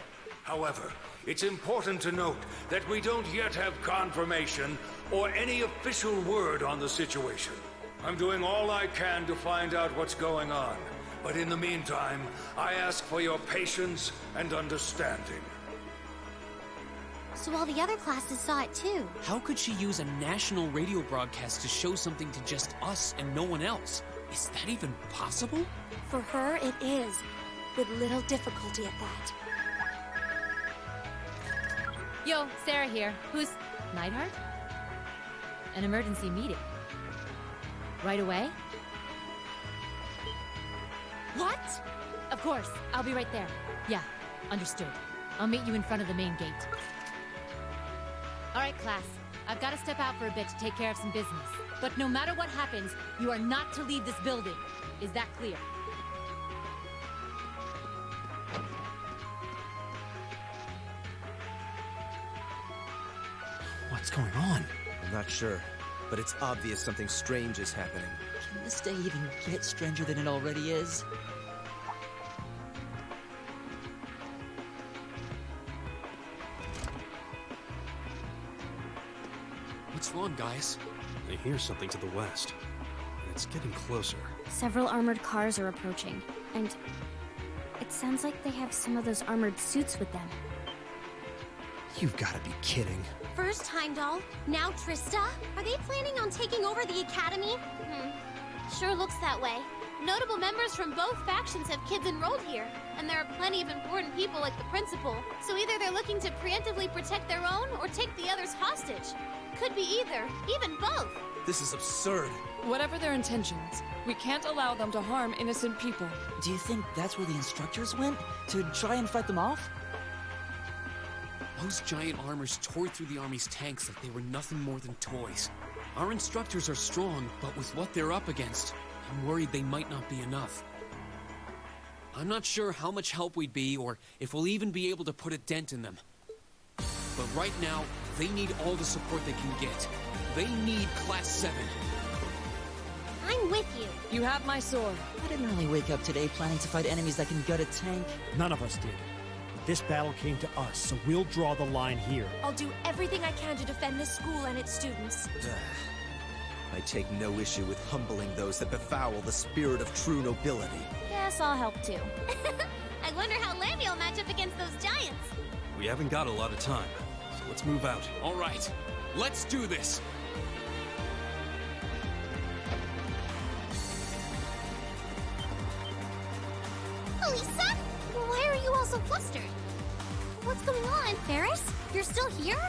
However, it's important to note that we don't yet have confirmation or any official word on the situation. I'm doing all I can to find out what's going on, but in the meantime, I ask for your patience and understanding. So all the other classes saw it too. How could she use a national radio broadcast to show something to just us and no one else? Is that even possible? For her, it is. With little difficulty at that. Yo, Sarah here. Who's... Neidhart? An emergency meeting. Right away? What? Of course. I'll be right there. Yeah, understood. I'll meet you in front of the main gate. All right, class. I've got to step out for a bit to take care of some business. But no matter what happens, you are not to leave this building. Is that clear? What's going on? I'm not sure, but it's obvious something strange is happening. Can this day even get stranger than it already is? What's wrong, guys? I hear something to the west. And it's getting closer. Several armored cars are approaching, and it sounds like they have some of those armored suits with them. You've got to be kidding. First Heimdall, now Trista? Are they planning on taking over the academy? Sure looks that way. Notable members from both factions have kids enrolled here, and there are plenty of important people like the principal. So either they're looking to preemptively protect their own or take the others hostage. Could be either, even both. This is absurd. Whatever their intentions, we can't allow them to harm innocent people. Do you think that's where the instructors went? To try and fight them off? Those giant armors tore through the army's tanks like they were nothing more than toys. Our instructors are strong, but with what they're up against, I'm worried they might not be enough. I'm not sure how much help we'd be, or if we'll even be able to put a dent in them. But right now, they need all the support they can get. They need Class 7. I'm with you. You have my sword. I didn't really wake up today planning to fight enemies that can gut a tank. None of us did. But this battle came to us, so we'll draw the line here. I'll do everything I can to defend this school and its students. I take no issue with humbling those that befoul the spirit of true nobility. Guess I'll help too. I wonder how Lammy will match up against those giants. We haven't got a lot of time, so let's move out. All right, let's do this. Elisa? Why are you all so flustered? What's going on, Ferris? You're still here?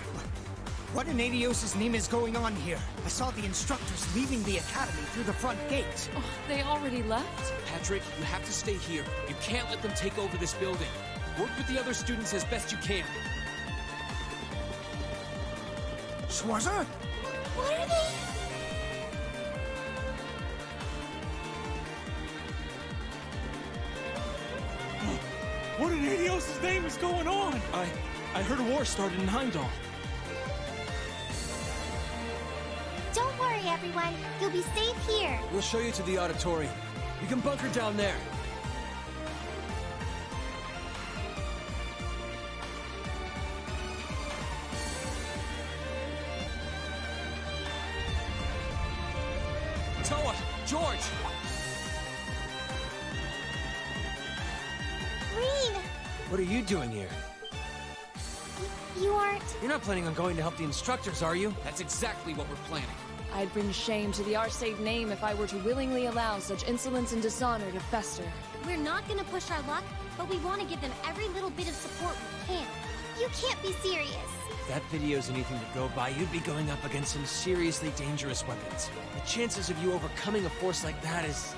What in Adios' name is going on here? I saw the instructors leaving the academy through the front gate. Oh, they already left? Patrick, you have to stay here. You can't let them take over this building. Work with the other students as best you can. Schwarzer? What are they? What in Adios' name is going on? I heard a war started in Heimdall. Don't worry, everyone. You'll be safe here. We'll show you to the auditorium. You can bunker down there. Toa! George! Green! What are you doing here? You aren't... You're not planning on going to help the instructors, are you? That's exactly what we're planning. I'd bring shame to the Arcade name if I were to willingly allow such insolence and dishonor to fester. We're not gonna push our luck, but we want to give them every little bit of support we can. You can't be serious. If that video's anything to go by, you'd be going up against some seriously dangerous weapons. The chances of you overcoming a force like that is...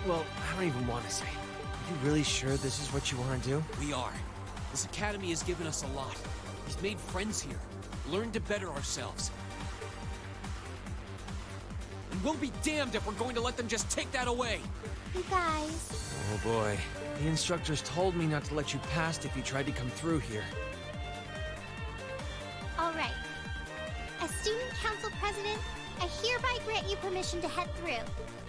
well, I don't even want to say. Are you really sure this is what you want to do? We are. This academy has given us a lot. We've made friends here, learned to better ourselves. And we'll be damned if we're going to let them just take that away! You guys... Oh boy. The instructors told me not to let you past if you tried to come through here. All right. As Student Council President, I hereby grant you permission to head through.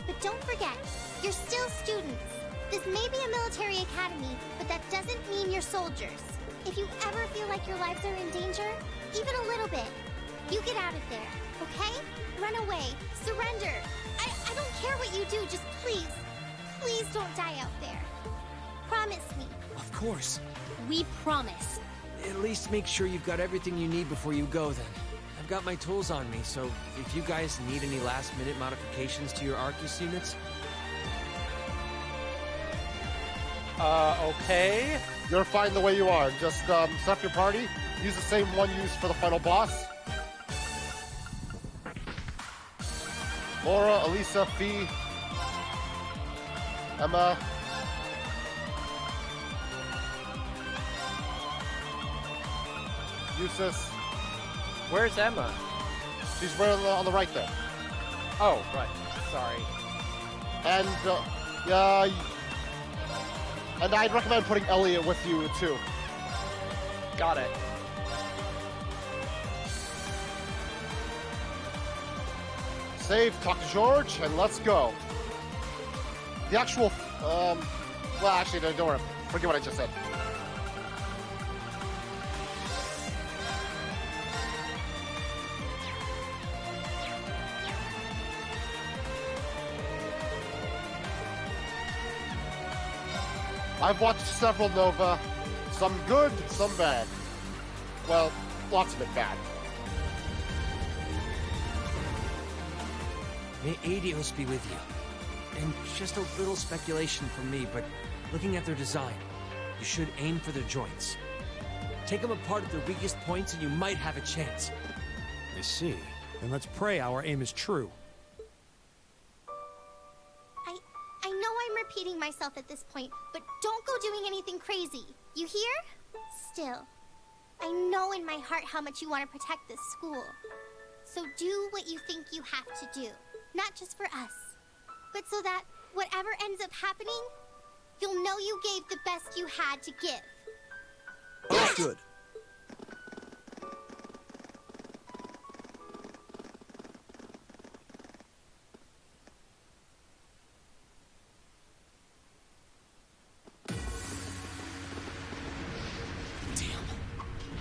But don't forget, you're still students. This may be a military academy, but that doesn't mean you're soldiers. If you ever feel like your lives are in danger, even a little bit, you get out of there, okay? Run away, surrender. I don't care what you do, just please don't die out there. Promise me. Of course. We promise. At least make sure you've got everything you need before you go, then. I've got my tools on me, so if you guys need any last-minute modifications to your Arcus units... Okay. You're fine the way you are. Just set up your party. Use the same one used for the final boss. Laura, Elisa, Fee, Emma. Eustace. Where's Emma? She's right on the right there. Oh, right. Sorry. And, and I'd recommend putting Elliot with you, too. Got it. Save, talk to George, and let's go. The actual, well, actually, don't worry. Forget what I just said. I've watched several Nova, some good, some bad. Well, lots of it bad. May Adios be with you. And just a little speculation from me, but looking at their design, you should aim for their joints. Take them apart at their weakest points and you might have a chance. I see. Then let's pray our aim is true. I know I'm repeating myself at this point, but don't go doing anything crazy. You hear? Still, I know in my heart how much you want to protect this school. So do what you think you have to do. Not just for us, but so that whatever ends up happening, you'll know you gave the best you had to give. Understood.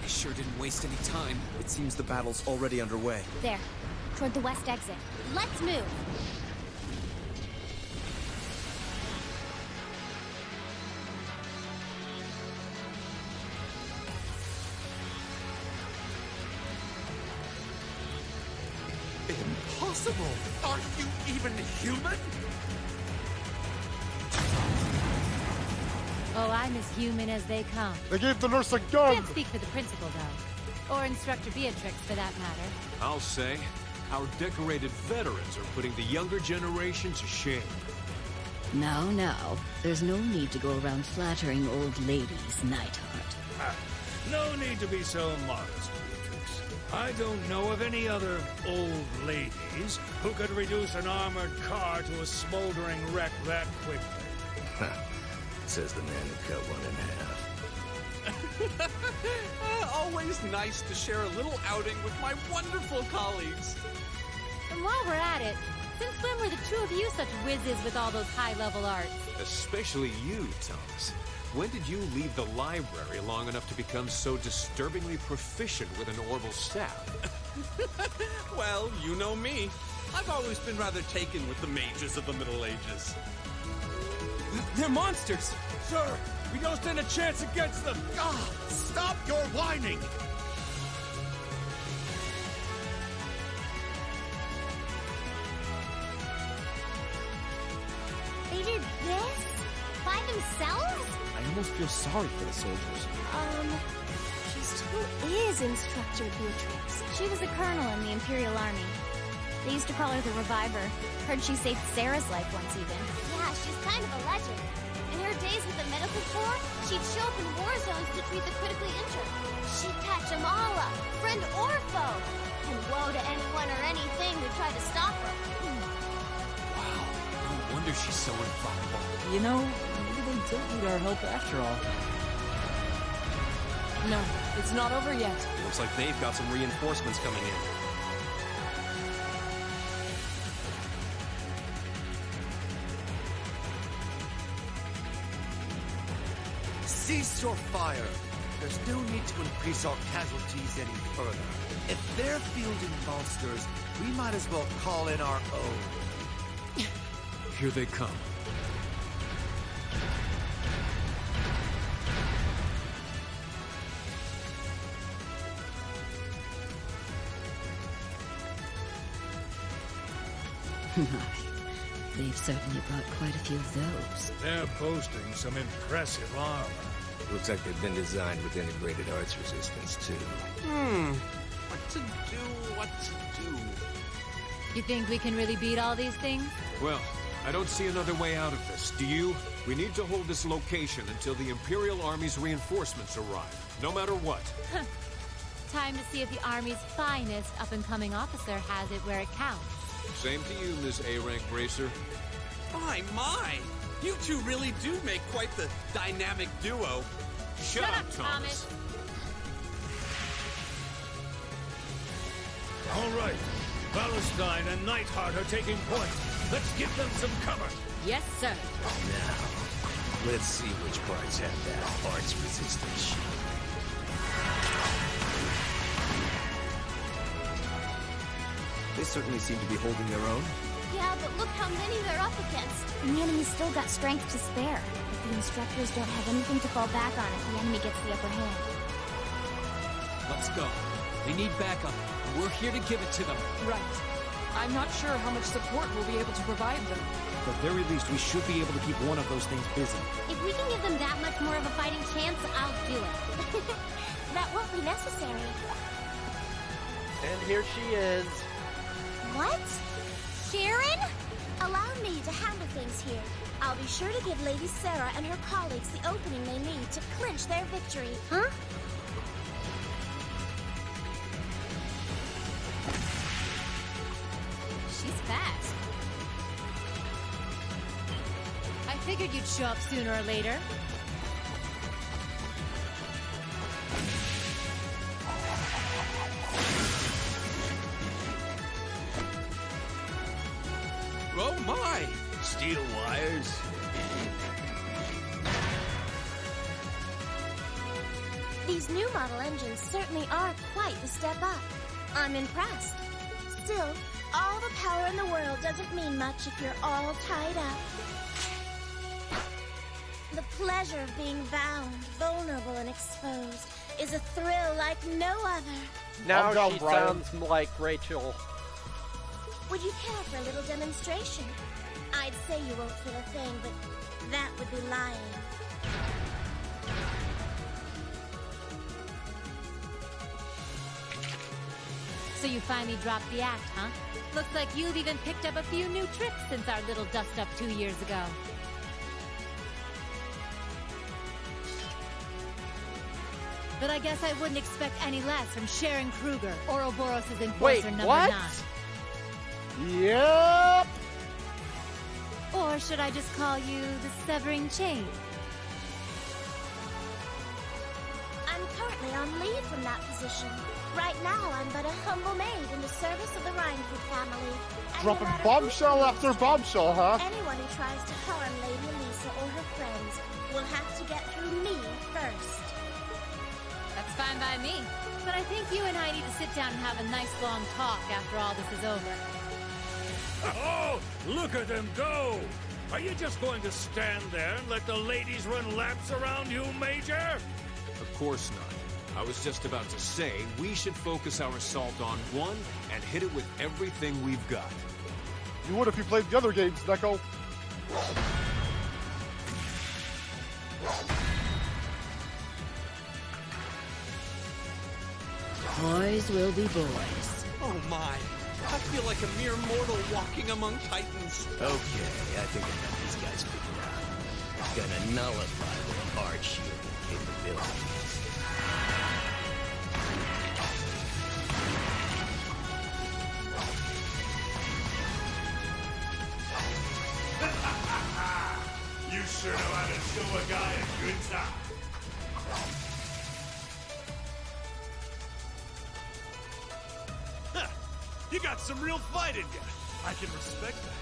I sure didn't waste any time. It seems the battle's already underway. There, toward the west exit. Let's move. Impossible! Are you even human? Oh, I'm as human as they come. They gave the nurse a gun! Can't speak for the principal, though. Or Instructor Beatrix, for that matter. I'll say, our decorated veterans are putting the younger generation to shame. Now, there's no need to go around flattering old ladies, Nightheart. No need to be so modest, Beatrix. I don't know of any other old ladies who could reduce an armored car to a smoldering wreck that quickly. Says the man who cut one in half. Always nice to share a little outing with my wonderful colleagues. And while we're at it, since when were the two of you such whizzes with all those high-level arts? Especially you, Thomas. When did you leave the library long enough to become so disturbingly proficient with an orbital staff? Well, you know me. I've always been rather taken with the mages of the Middle Ages. They're monsters! Sir, we don't stand a chance against them! Ah, stop your whining! They did this? By themselves? I almost feel sorry for the soldiers. Just who is Instructor Beatrix? She was a colonel in the Imperial Army. They used to call her the Reviver. Heard she saved Sarah's life once even. Yeah, she's kind of a legend. In her days with the medical corps, she'd show up in war zones to treat the critically injured. She'd patch them all up, friend or foe. And woe to anyone or anything who tried to stop her. Wow, no wonder she's so infallible. You know, maybe they don't need our help after all. No, it's not over yet. Looks like they've got some reinforcements coming in. Cease your fire. There's no need to increase our casualties any further. If they're fielding monsters, we might as well call in our own. Here they come. They've certainly brought quite a few of those. They're boasting some impressive armor. Looks like they've been designed with integrated arts resistance, too. What to do? You think we can really beat all these things? Well, I don't see another way out of this. Do you? We need to hold this location until the Imperial Army's reinforcements arrive. No matter what. Time to see if the Army's finest up-and-coming officer has it where it counts. Same to you, Ms. A-Rank Bracer. My! You two really do make quite the dynamic duo. Shut up, Thomas. All right. Palestine and Nightheart are taking point. Let's give them some cover. Yes, sir. Now, let's see which parts have that arts resistance shit. They certainly seem to be holding their own. Yeah, but look how many they're up against. And the enemy's still got strength to spare. But the instructors don't have anything to fall back on if the enemy gets the upper hand. Let's go. They need backup, and we're here to give it to them. Right. I'm not sure how much support we'll be able to provide them. At the very least, we should be able to keep one of those things busy. If we can give them that much more of a fighting chance, I'll do it. That won't be necessary. And here she is. What? Sharon? Allow me to handle things here. I'll be sure to give Lady Sarah and her colleagues the opening they need to clinch their victory. Huh? She's fast. I figured you'd show up sooner or later. Oh my! Steel wires. These new model engines certainly are quite the step up. I'm impressed. Still, all the power in the world doesn't mean much if you're all tied up. The pleasure of being bound, vulnerable, and exposed is a thrill like no other. Now Calm she down, Brian. sounds like Rachel. Would you care for a little demonstration? I'd say you won't feel a thing, but that would be lying. So you finally dropped the act, huh? Looks like you've even picked up a few new tricks since our little dust-up 2 years ago. But I guess I wouldn't expect any less from Sharon Kruger, Ouroboros' enforcer number 9. Yep. Or should I just call you the Severing Chain? I'm currently on leave from that position. Right now, I'm but a humble maid in the service of the Rhineford family. And Dropping no matter bombshell who after bombshell, huh? Anyone who tries to harm Lady Elisa or her friends will have to get through me first. That's fine by me. But I think you and I need to sit down and have a nice long talk after all this is over. Oh, look at them go! Are you just going to stand there and let the ladies run laps around you, Major? Of course not. I was just about to say, we should focus our assault on one and hit it with everything we've got. You would if you played the other games, Neko. Boys will be boys. Oh my. I feel like a mere mortal walking among titans. Okay, I think I got these guys figured out. Gonna nullify their hard shielding capabilities. You sure know how to show a guy a good time. You got some real fight in you. I can respect that.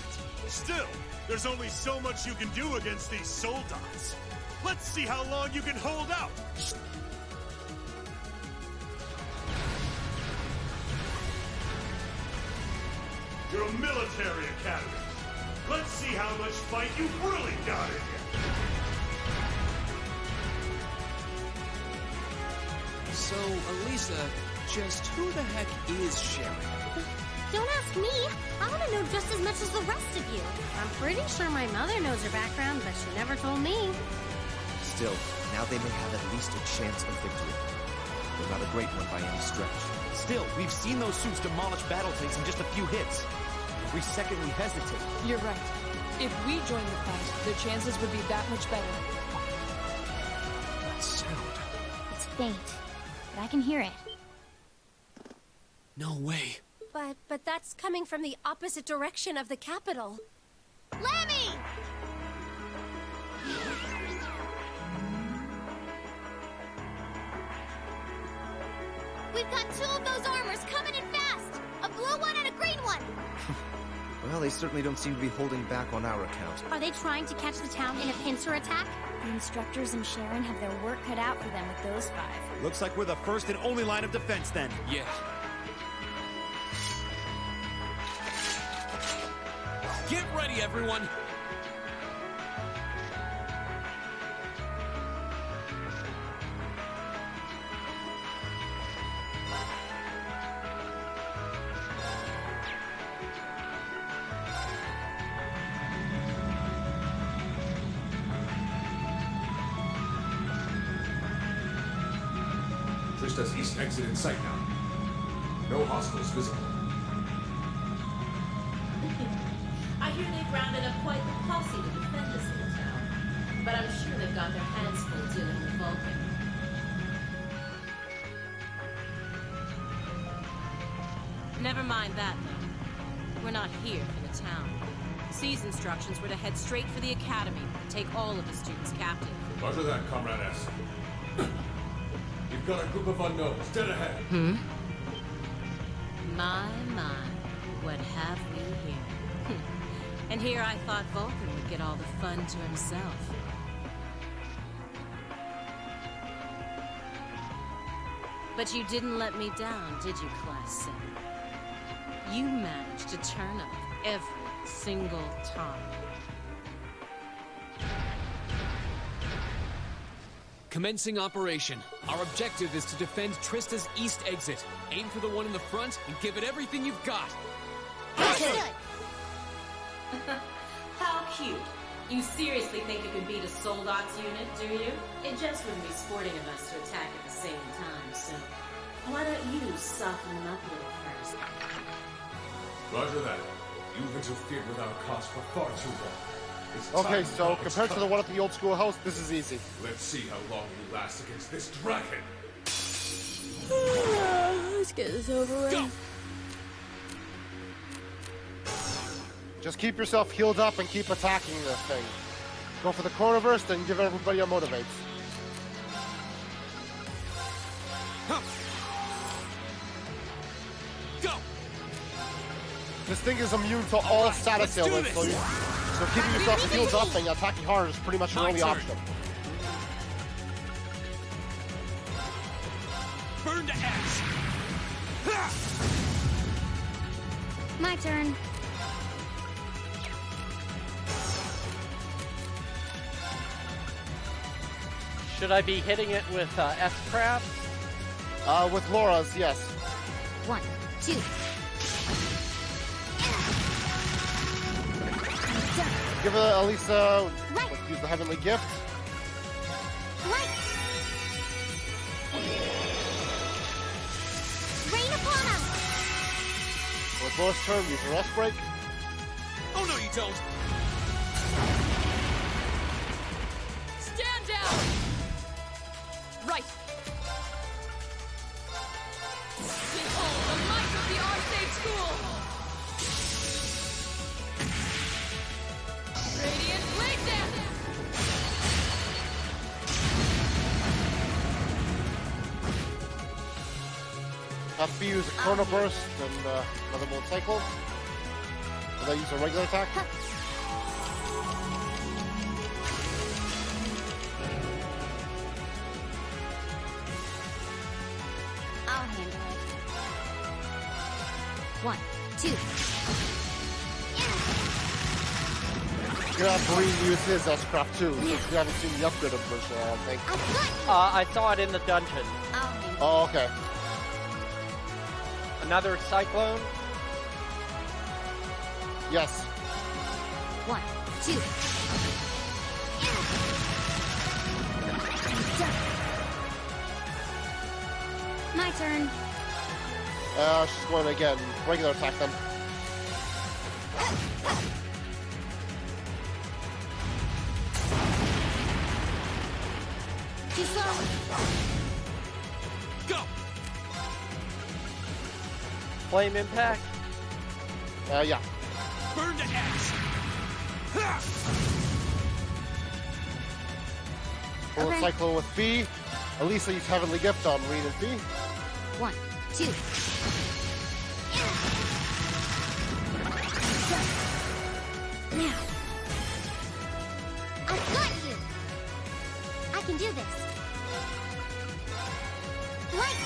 Still, there's only so much you can do against these soldats. Let's see how long you can hold out. You're a military academy. Let's see how much fight you've really got in you. So, Elisa, just who the heck is Sharon? Don't ask me. I want to know just as much as the rest of you. I'm pretty sure my mother knows her background, but she never told me. Still, now they may have at least a chance of victory. Though not a great one by any stretch. Still, we've seen those suits demolish battle tanks in just a few hits. Every second we hesitate. You're right. If we join the fight, their chances would be that much better. That sound. It's faint, but I can hear it. No way. But that's coming from the opposite direction of the capital. Lemmy! We've got two of those armors coming in fast! A blue one and a green one! Well, they certainly don't seem to be holding back on our account. Are they trying to catch the town in a pincer attack? The instructors and Sharon have their work cut out for them with those 5. Looks like we're the first and only line of defense then. Yeah. Get ready, everyone! Trista's east exit in sight now. No hostiles visible. I hear they've rounded up quite the posse to defend this little town. But I'm sure they've got their hands full dealing with Vulcan. Never mind that, though. We're not here for the town. C's instructions were to head straight for the academy, take all of the students captive. Roger that, Comrade S. You've got a group of unknowns dead ahead. My, what have we here? And here I thought Vulcan would get all the fun to himself. But you didn't let me down, did you, Class 7? You managed to turn up every single time. Commencing operation. Our objective is to defend Trista's east exit. Aim for the one in the front and give it everything you've got. How cute. You seriously think you can beat a Soldot's unit, do you? It just wouldn't be sporting of us to attack at the same time, so why don't you soften them up a little first? Roger that. You've interfered with our cause for far too long. It's Okay, time so compared to the one at the old schoolhouse, this is easy. Let's see how long you last against this dragon. Let's get this over with. Go. Just keep yourself healed up and keep attacking this thing. Go for the corner burst and give everybody a motivate. Go. This thing is immune to all status ailments, so keeping yourself healed up and attacking hard is pretty much your only option. Burn to ash. My turn. Should I be hitting it with S-Craft? With Laura's, yes. 1, 2. Give Elisa, let's use the Heavenly Gift. Light! Rain upon us! With Laura's turn, use the Rest Break. Oh no, you don't! Stand down! Right! Behold the might of the Arcade School! Radiant Blade Dance! Have to use a Chrono Burst and another Moon Cycle. And then use a regular attack. I'll handle it. 1, 2. You're gonna have Breen use his S-Craft too, since we haven't seen the upgraded version, I don't think. I saw it in the dungeon. Oh, okay. Another Cyclone? Yes. 1, 2. My turn. She's going to again, regular attack them. Too slow. Go! Flame Impact? Yeah. Burn to ash! Bullet Cycle with Fee. Elisa use Heavenly Gift on Reed and Fee. 1, 2. Now. I've got you! I can do this. Light!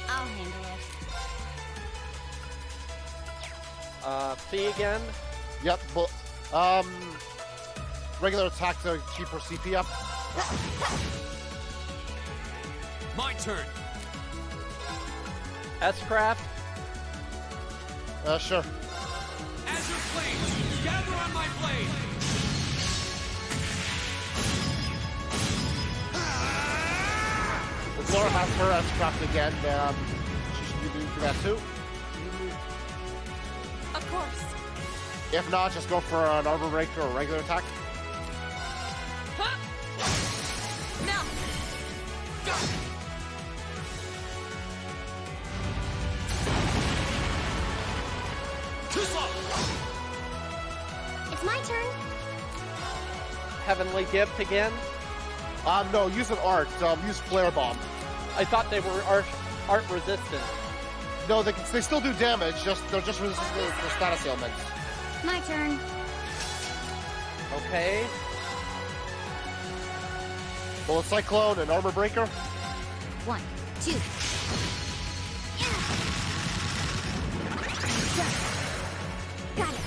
I'll handle it. Fee again? Yep, but regular attack to keep her CP up. My turn! S-Craft? Sure. Azure Flames! Gather on my blade! If Laura has her S-Craft again, she should be doing that too. Of course. If not, just go for an Armor Breaker or regular attack. Huh? Now. Go. Too slow! It's my turn. Heavenly Gift again? No, use an art. Use Flare Bomb. I thought they were art resistant. No, they still do damage, they're just resistant to status ailments. My turn. Okay. Bullet Cyclone and Armor Breaker. 1, 2. Got it.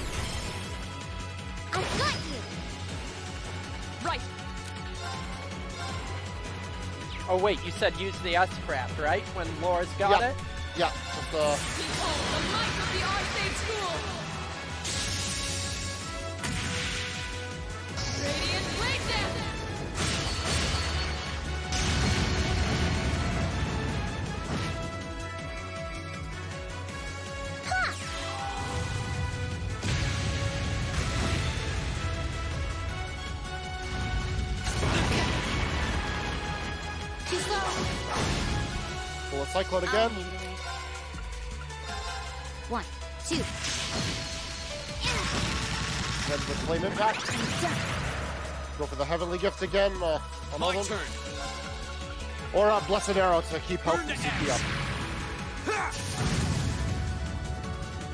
I've got you! Right. Oh wait, you said use the S-Craft, right? When Laura's got it? Yeah, just Behold the might of the Arcade School! Radiant Blade Dance! Too slow. Bullet Cyclone again. 1, 2. Then with Flame Impact. Go for the Heavenly Gift again. On My all of them. turn! Or a Blessed Arrow to keep health and CP up.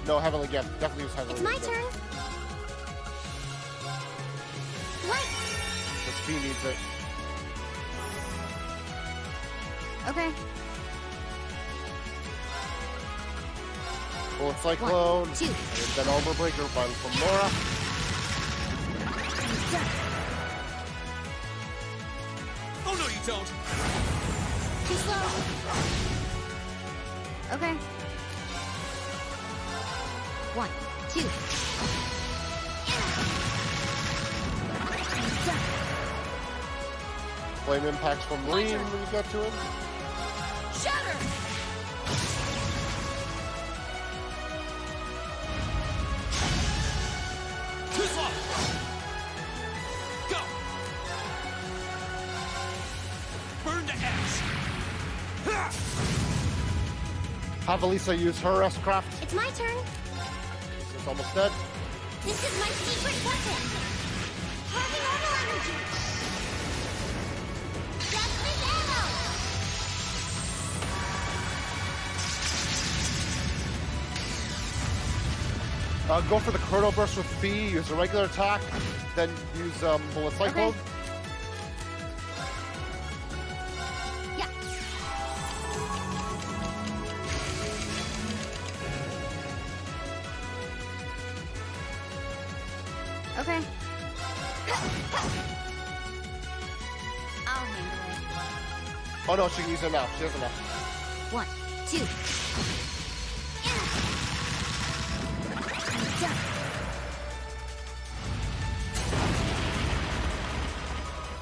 No, Heavenly Gift. Definitely use Heavenly It's my Gift. turn. Light! Because Fee needs it. Okay. Bullet Cyclone. 1, 2. And then Armor Breaker from Laura. Oh no, you don't. Too slow. Okay. 1, 2. Flame Impacts from Marine when you get to him. Shatter! Too slow. Go. Burn to ash. Have Elisa use her S-Craft. It's my turn. It's almost dead. This is my secret weapon. Heavy orbital energy. Deathly arrow. Go for the Chrono Burst with Fee, use a regular attack, then use Bullet Cyclone. Okay. Yeah. Okay. I'll handle it. Oh no, she can use it now. She has enough. 1, 2. Done.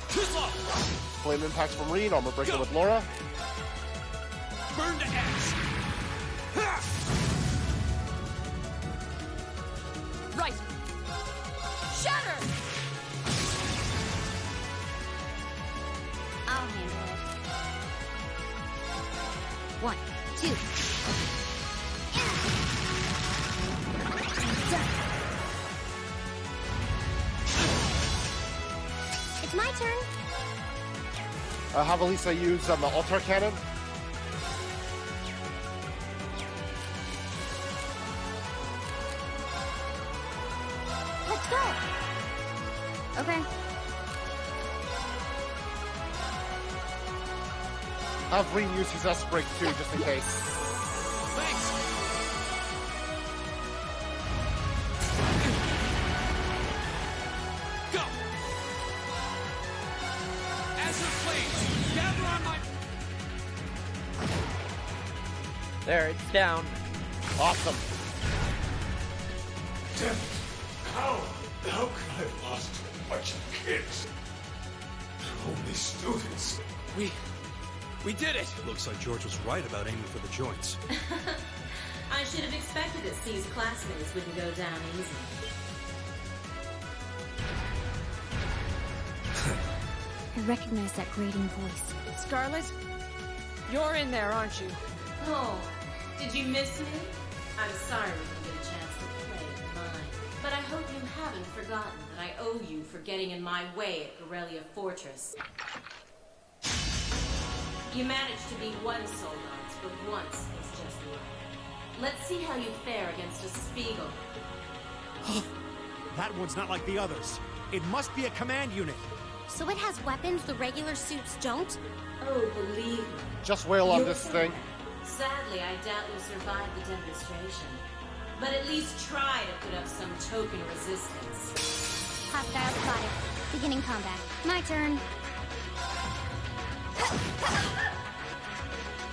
Too slow. Flame Impacts from Marine, Armor Breaker with Laura. Burn to ash. Right. Shatter! I'll handle it. 1, 2. Done. It's my turn. Have Elisa use the Altar Cannon. Let's go. Okay. Have Rean use his S-Break too, just in case. Thanks. Go. Azure Flames, gather on my. There, it's down. Awesome. Damn it. How could I have lost a bunch of kids? They're only students. We did it. Looks like George was right about aiming for the joints. I should have expected that C's classmates wouldn't go down easy. I recognize that grating voice. Scarlet? You're in there, aren't you? Oh, did you miss me? I'm sorry we didn't get a chance to play at mine. But I hope you haven't forgotten that I owe you for getting in my way at Corellia Fortress. You managed to beat one Soldats, but once is just luck. Let's see how you fare against a Spiegel. That one's not like the others. It must be a command unit. So it has weapons the regular suits don't? Oh, believe me. Just wail on You'll this fail. thing. Sadly, I doubt you'll survive the demonstration. But at least try to put up some token resistance. Hostile spotted. Beginning combat. My turn.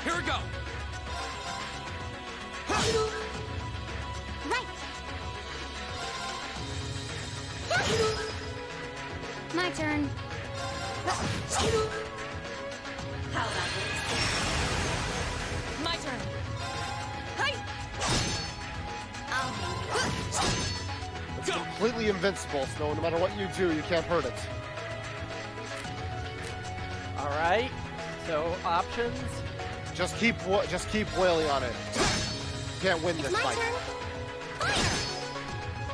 Here we go. Right. My turn. How about this? My turn. Hey! I'll It's completely invincible, so no matter what you do, you can't hurt it. All right. So options. Just keep wailing on it. You can't win this My fight. turn. Fire.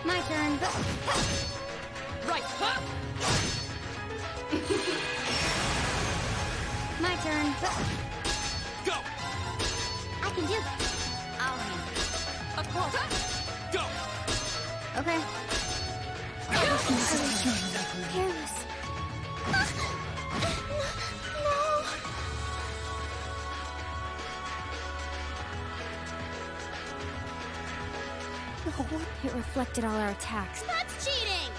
My turn. Right. Huh? My turn. Go. I can do this. I'll handle it. Of course. Go. Okay. Careless. No. It reflected all our attacks. That's cheating!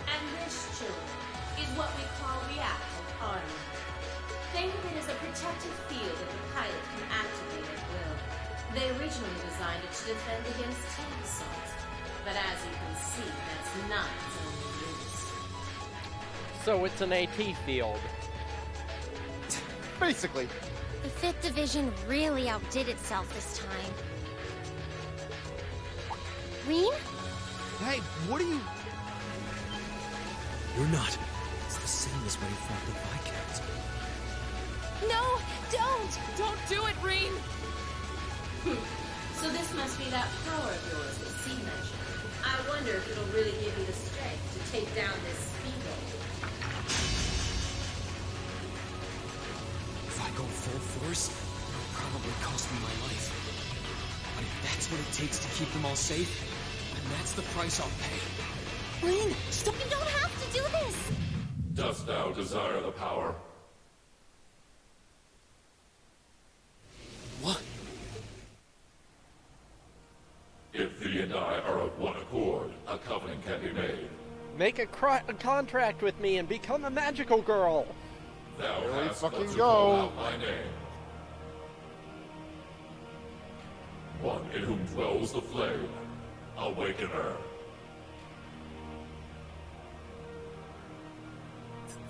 And this, children, is what we call reactive armor. Think of it as a protective field that the pilot can activate at will. They originally designed it to defend against tank assault, but as you can see, that's not its only use. So it's an AT field. Basically. The 5th Division really outdid itself this time. Reen? Hey, what are you... You're not. It's the same as when you fought the Viscount. No, don't! Don't do it, Reen! So this must be that power of yours that C mentioned. I wonder if it'll really give you the strength to take down this speedball. If I go full force, it'll probably cost me my life. But if that's what it takes to keep them all safe, then that's the price I'll pay. Reen, stop! You don't have to do this! Dost thou desire the power? What? If thee and I are of one accord, a covenant can be made. Make a contract with me and become a magical girl. Thou Here we hast fucking but to go. call out my name. One in whom dwells the flame. Awaken her.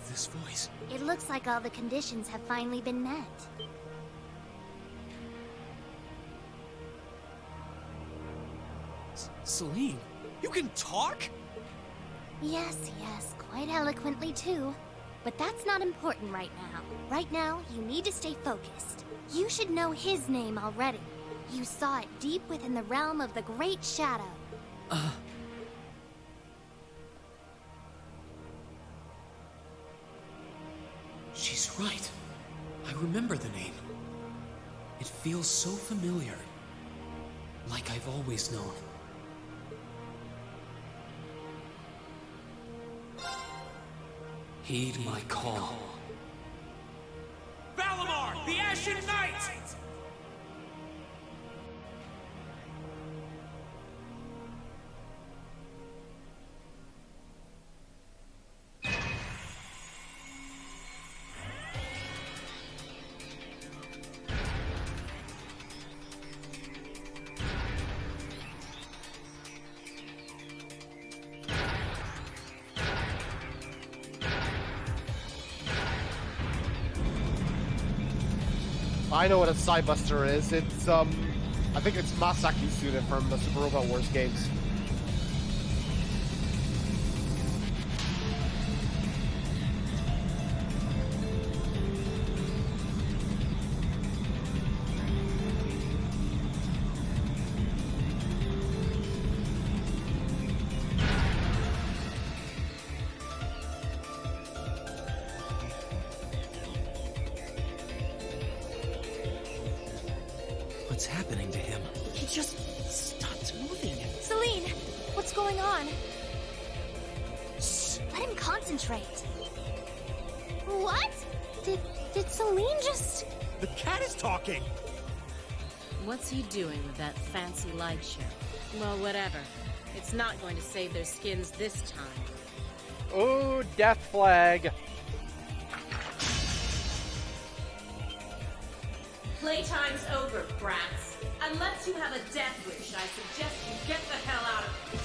This voice. It looks like all the conditions have finally been met. Celine, you can talk? Yes, quite eloquently too. But that's not important right now. Right now, you need to stay focused. You should know his name already. You saw it deep within the realm of the Great Shadow. She's right. I remember the name. It feels so familiar. Like I've always known. Heed my call. Valimar, the Ashen Knight! I know what a Psybuster is. It's, I think it's Masaki's unit from the Super Robot Wars games. What's happening to him? He just stopped moving. Celine, what's going on? Shh, let him concentrate. What? Did Celine just... The cat is talking! What's he doing with that fancy light show? Well, whatever. It's not going to save their skins this time. Ooh, death flag. Playtime's over, brats. Unless you have a death wish, I suggest you get the hell out of here.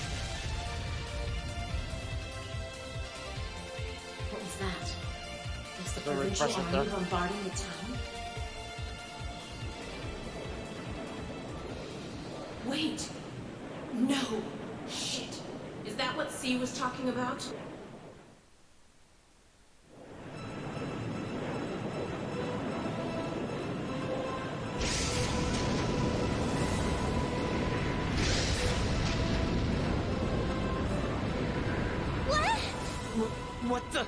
What was that? Is the provincial army bombarding the town? Wait! No! Shit! Is that what C was talking about? What the?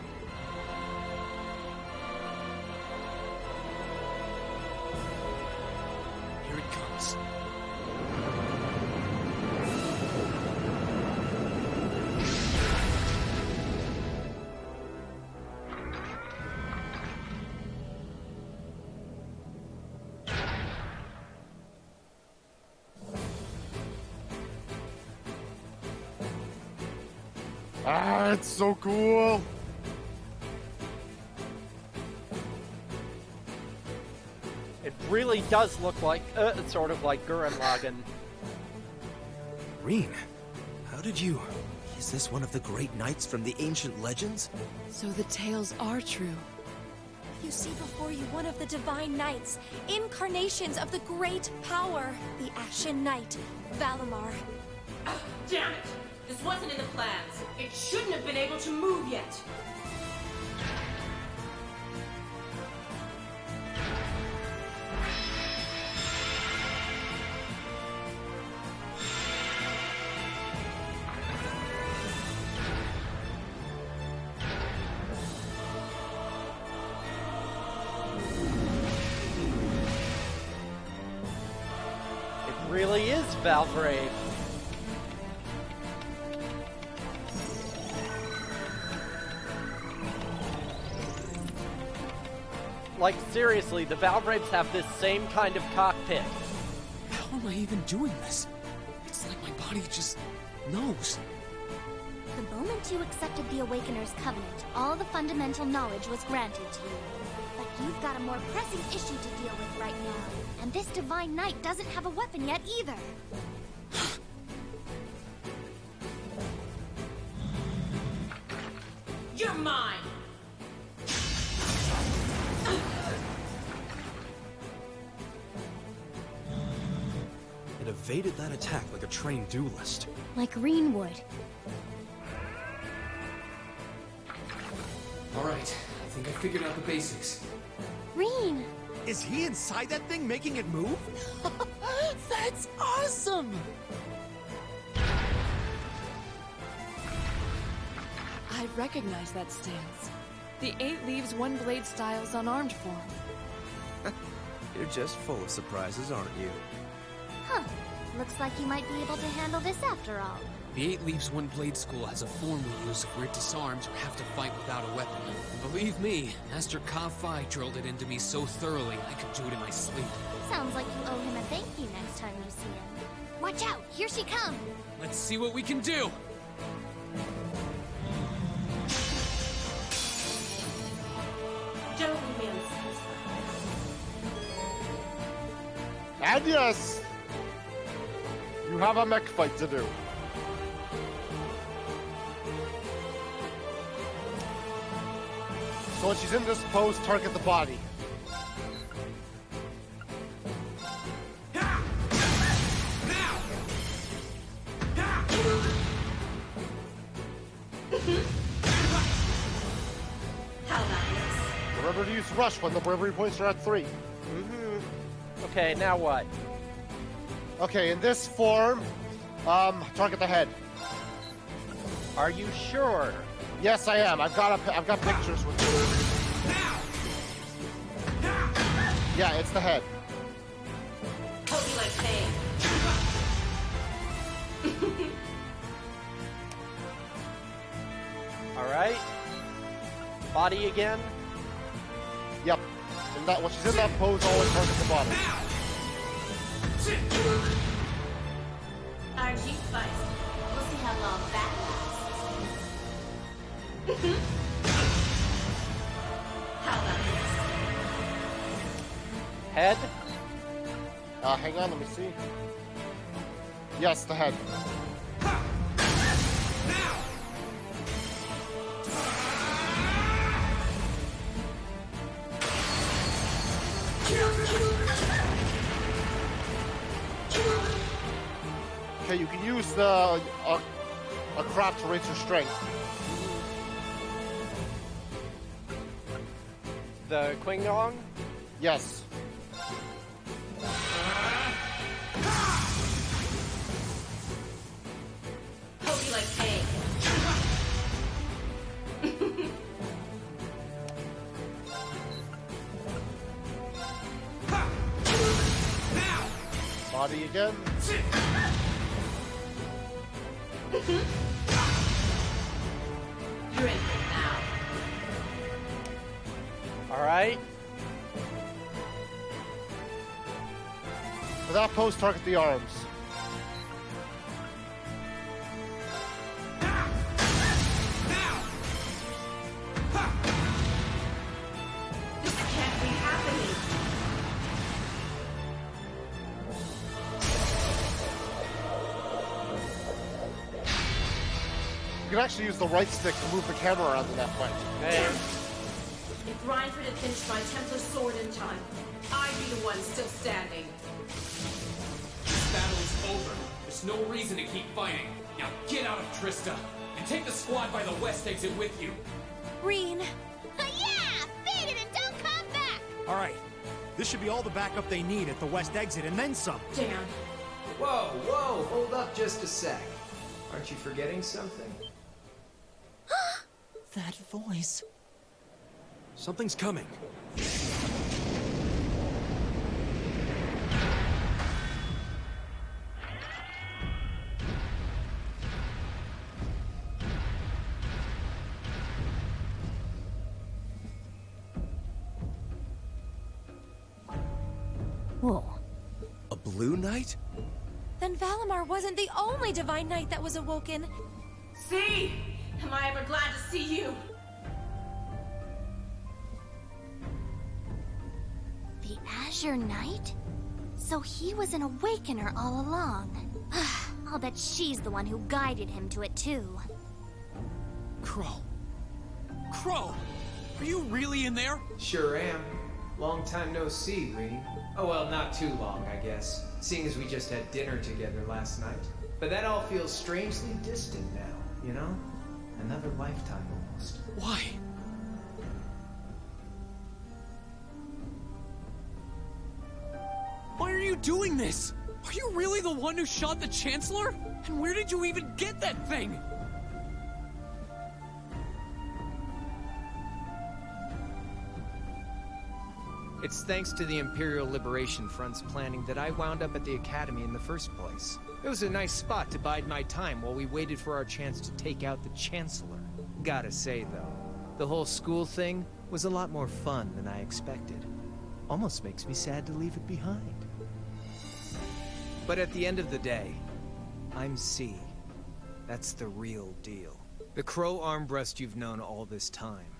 Here it comes. Ah, it's so cool. It really does look like, sort of like Gurren Lagann. Reen, how did you... Is this one of the great knights from the ancient legends? So the tales are true. You see before you one of the divine knights, incarnations of the great power, the Ashen Knight, Valimar. Damn it! This wasn't in the plans. It shouldn't have been able to move yet. Really is Valbrave. Like, seriously, the Valbraves have this same kind of cockpit. How am I even doing this? It's like my body just knows. The moment you accepted the Awakener's Covenant, all the fundamental knowledge was granted to you. But you've got a more pressing issue to deal with right now. And this Divine Knight doesn't have a weapon yet either. You're mine! It evaded that attack like a trained duelist. Like Reen would. Alright, I think I figured out the basics. Reen! Is he inside that thing making it move? That's awesome! I recognize that stance. The 8 leaves 1 blade style's unarmed form. You're just full of surprises, aren't you? Huh. Looks like you might be able to handle this after all. The 8 Leaves 1 Blade School has a form we use if we're disarmed or have to fight without a weapon. And believe me, Master Ka-Fi drilled it into me so thoroughly I could do it in my sleep. Sounds like you owe him a thank you next time you see him. Watch out! Here she comes! Let's see what we can do! Don't leave me unsatisfied. And yes, you have a mech fight to do. So when she's in this pose, target the body. How about this? Remember to use rush when the bravery points are at 3. Okay, now what? Okay, in this form, target the head. Are you sure? Yes, I am. I've got pictures with me. Yeah, it's the head. Hope you like pain. Alright. Body again? Yep. And that when she's in that pose, always target the body. RG fight. We'll see how long that lasts. How about this? Head? Hang on, let me see. Yes, the head. Okay, you can use a crap to raise your strength. The Qingong? Yes. Hope you like pain. Body again. You're in for it now. Alright. For that pose, target the arms. You can actually use the right stick to move the camera around in that way. If Reinford had finished my Templar sword in time, I'd be the one still standing. This battle is over. There's no reason to keep fighting. Now get out of Trista, and take the squad by the west exit with you. Reen. Yeah! Beat it and don't come back! All right. This should be all the backup they need at the west exit, and then some. Damn. Whoa, whoa, hold up just a sec. Aren't you forgetting something? That voice. Something's coming. Whoa. A blue knight? Then Valimar wasn't the only divine knight that was awoken. See? Am I ever glad to see you? The Azure Knight? So he was an awakener all along. I'll bet she's the one who guided him to it too. Crow. Crow! Are you really in there? Sure am. Long time no see, Reen. Oh well, not too long, I guess. Seeing as we just had dinner together last night. But that all feels strangely distant now, you know? Another lifetime almost. Why? Why are you doing this? Are you really the one who shot the Chancellor? And where did you even get that thing? It's thanks to the Imperial Liberation Front's planning that I wound up at the Academy in the first place. It was a nice spot to bide my time while we waited for our chance to take out the Chancellor. Gotta say, though, the whole school thing was a lot more fun than I expected. Almost makes me sad to leave it behind. But at the end of the day, I'm C. That's the real deal. The Crow Armbrust you've known all this time,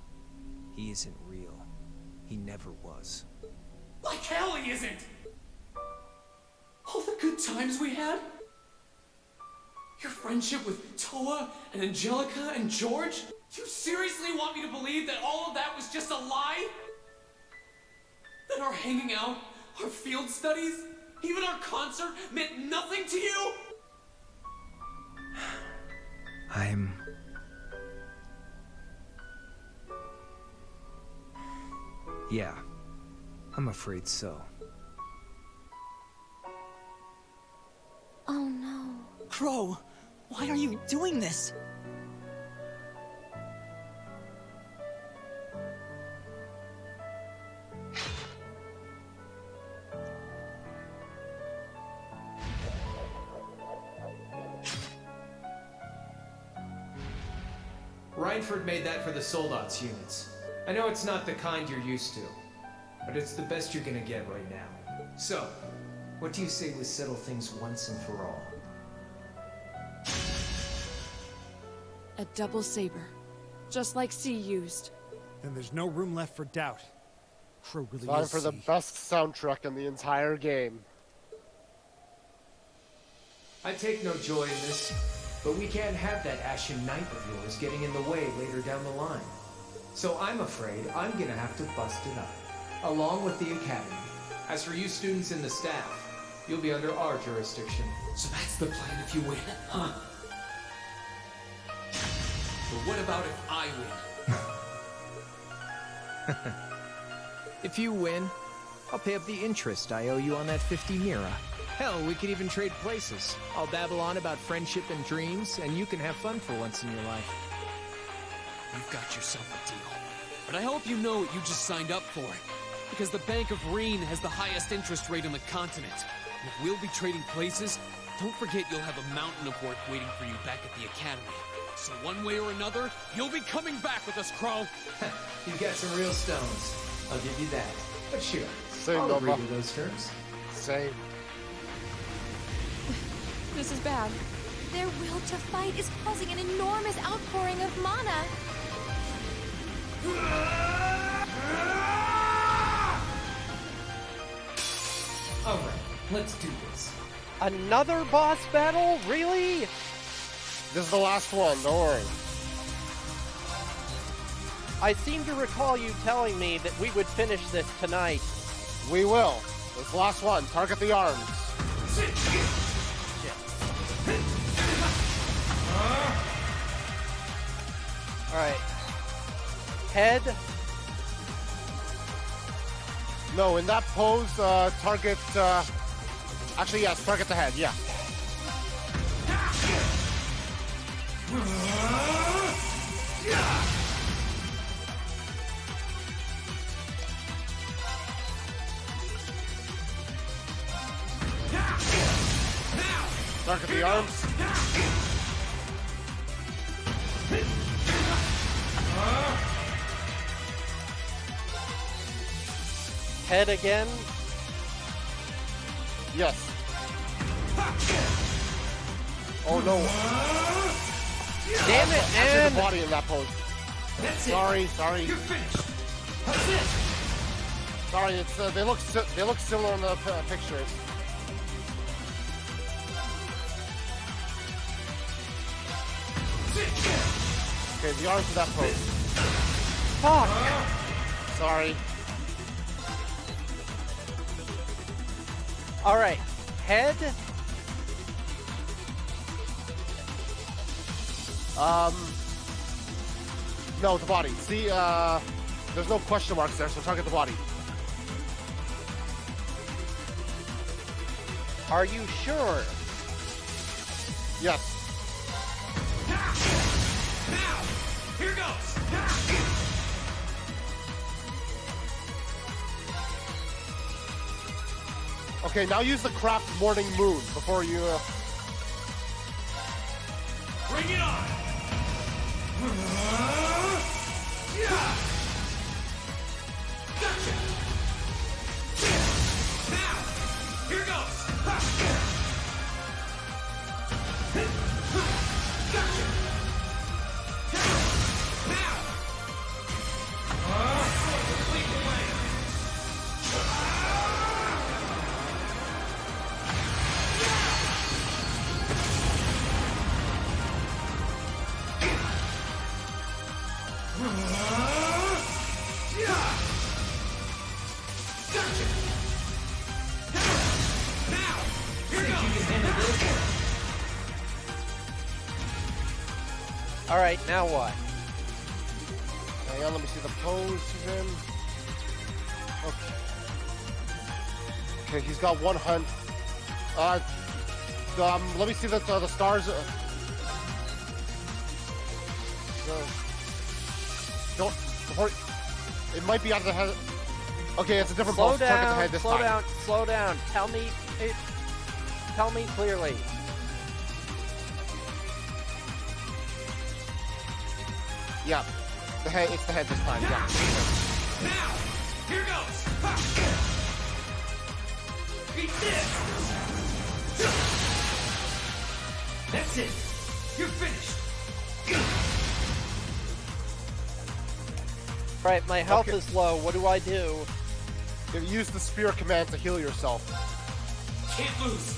he isn't real. He never was. Like hell he isn't! All the good times we had? Your friendship with Toa and Angelica and George? You seriously want me to believe that all of that was just a lie? That our hanging out, our field studies, even our concert meant nothing to you? Yeah, I'm afraid so. Oh no. Crow, why are you doing this? Reinford made that for the Soldats units. I know it's not the kind you're used to, but it's the best you're gonna get right now. So, what do you say we settle things once and for all? A double saber. Just like C used. Then there's no room left for doubt. Crow really Time is for the C. best soundtrack in the entire game. I take no joy in this, but we can't have that Ashen Knight of yours getting in the way later down the line. So I'm afraid I'm gonna have to bust it up, along with the Academy. As for you students and the staff, you'll be under our jurisdiction. So that's the plan if you win, huh? But what about if I win? If you win, I'll pay up the interest I owe you on that 50 Mira. Hell, we could even trade places. I'll babble on about friendship and dreams, and you can have fun for once in your life. You've got yourself a deal. But I hope you know what you just signed up for. Because the Bank of Reen has the highest interest rate on the continent. And if we'll be trading places, don't forget you'll have a mountain of work waiting for you back at the Academy. So one way or another, you'll be coming back with us, Crow. You've got some real stones. I'll give you that. But sure, Same, I'll agree Nova. to those terms. Same. This is bad. Their will to fight is causing an enormous outpouring of mana. Alright, let's do this. Another boss battle? Really? This is the last one, don't worry. I seem to recall you telling me that we would finish this tonight. We will. This is the last one. Target the arms. Alright. Head. No, in that pose, target... Actually, yes, target the head, yeah. Target the arms. Head again. Yes. Oh no. Damn it, Actually, man. the body in that pose. Sorry. You're finished. That's it. Sorry, it's they look similar in the pictures. Okay, the arms of that pose. Fuck. Sorry. Alright. Head. No, the body. See, there's no question marks there, so target the body. Are you sure? Yes. Now, here goes. Okay, now use the craft Morning Moon before you... Bring it on. Gotcha. Now, here goes. Gotcha. Now. Complete the way. Alright, now what? Hang on, let me see the pose he's in. Okay, he's got one hunt. Let me see the stars. Don't. Before, it might be out of the head. Okay, it's a different pose. Target the head this time. Slow down. Tell me clearly. Yeah, the head. It's the head this time. Yeah. Now, here goes. Beat this. That's it. You're finished. Right, my health is low. What do I do? You use the spear command to heal yourself. Can't lose.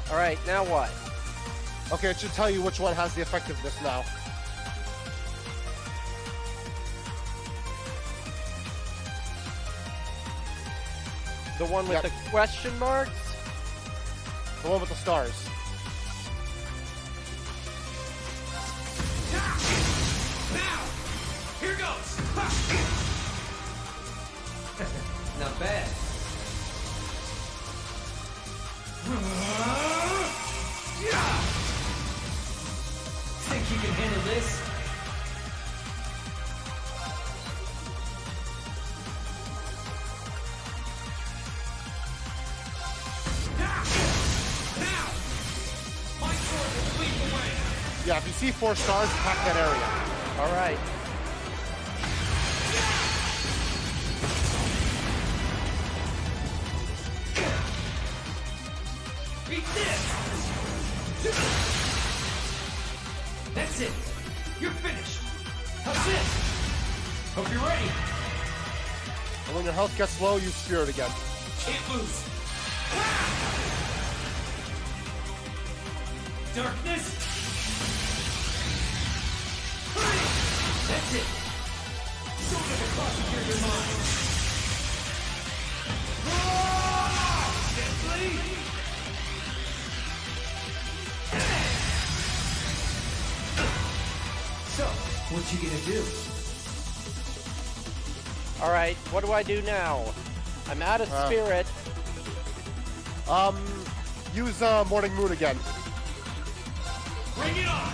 Alright, now what? Okay, it should tell you which one has the effectiveness now. The one with the question marks? The one with the stars. Now, here goes. Not bad. Think you can handle this? Yeah, if you see 4 stars, attack that area. Alright. Beat this! That's it! You're finished! How's this? Hope you're ready. And when your health gets low, you spear it again. Can't lose. Darkness. That's it. Sword of across your mind. Gently. So, what you gonna do? Alright, what do I do now? I'm out of spirit. Use Morning Moon again. Bring it on!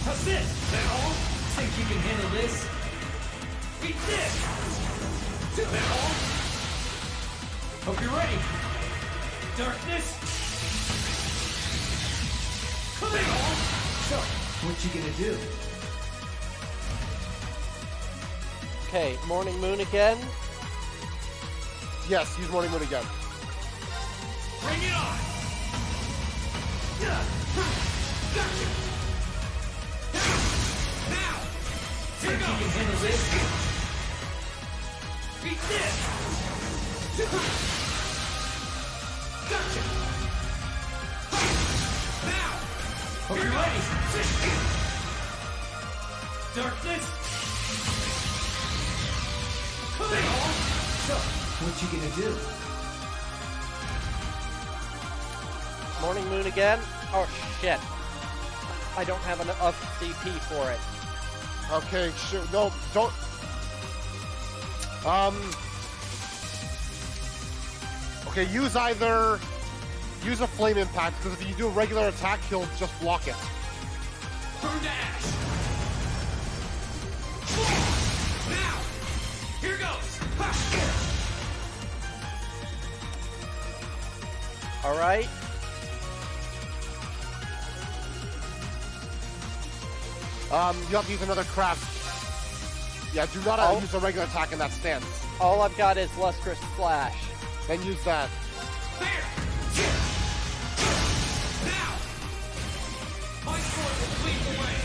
How's this? That all? Think you can handle this? Beat this! That all? Hope you're ready. Darkness. Come on! So, what you gonna do? Okay, Morning Moon again. Yes, use Morning Moon again. Bring it on! Gotcha! Now! Think you can handle this? Beat this! Gotcha! Now! Hope you're ready! Darkness! Come on! So, what you gonna do? Morning Moon again. Oh shit. I don't have enough CP for it. Okay, sure. No, don't. Okay, use a flame impact, because if you do a regular attack, he'll just block it. Burn to ash! Now! Here goes! Alright. You have to use another craft. Yeah, do not use a regular attack in that stance. All I've got is Lustrous Splash. Then use that. There! Now! My sword will lead the way!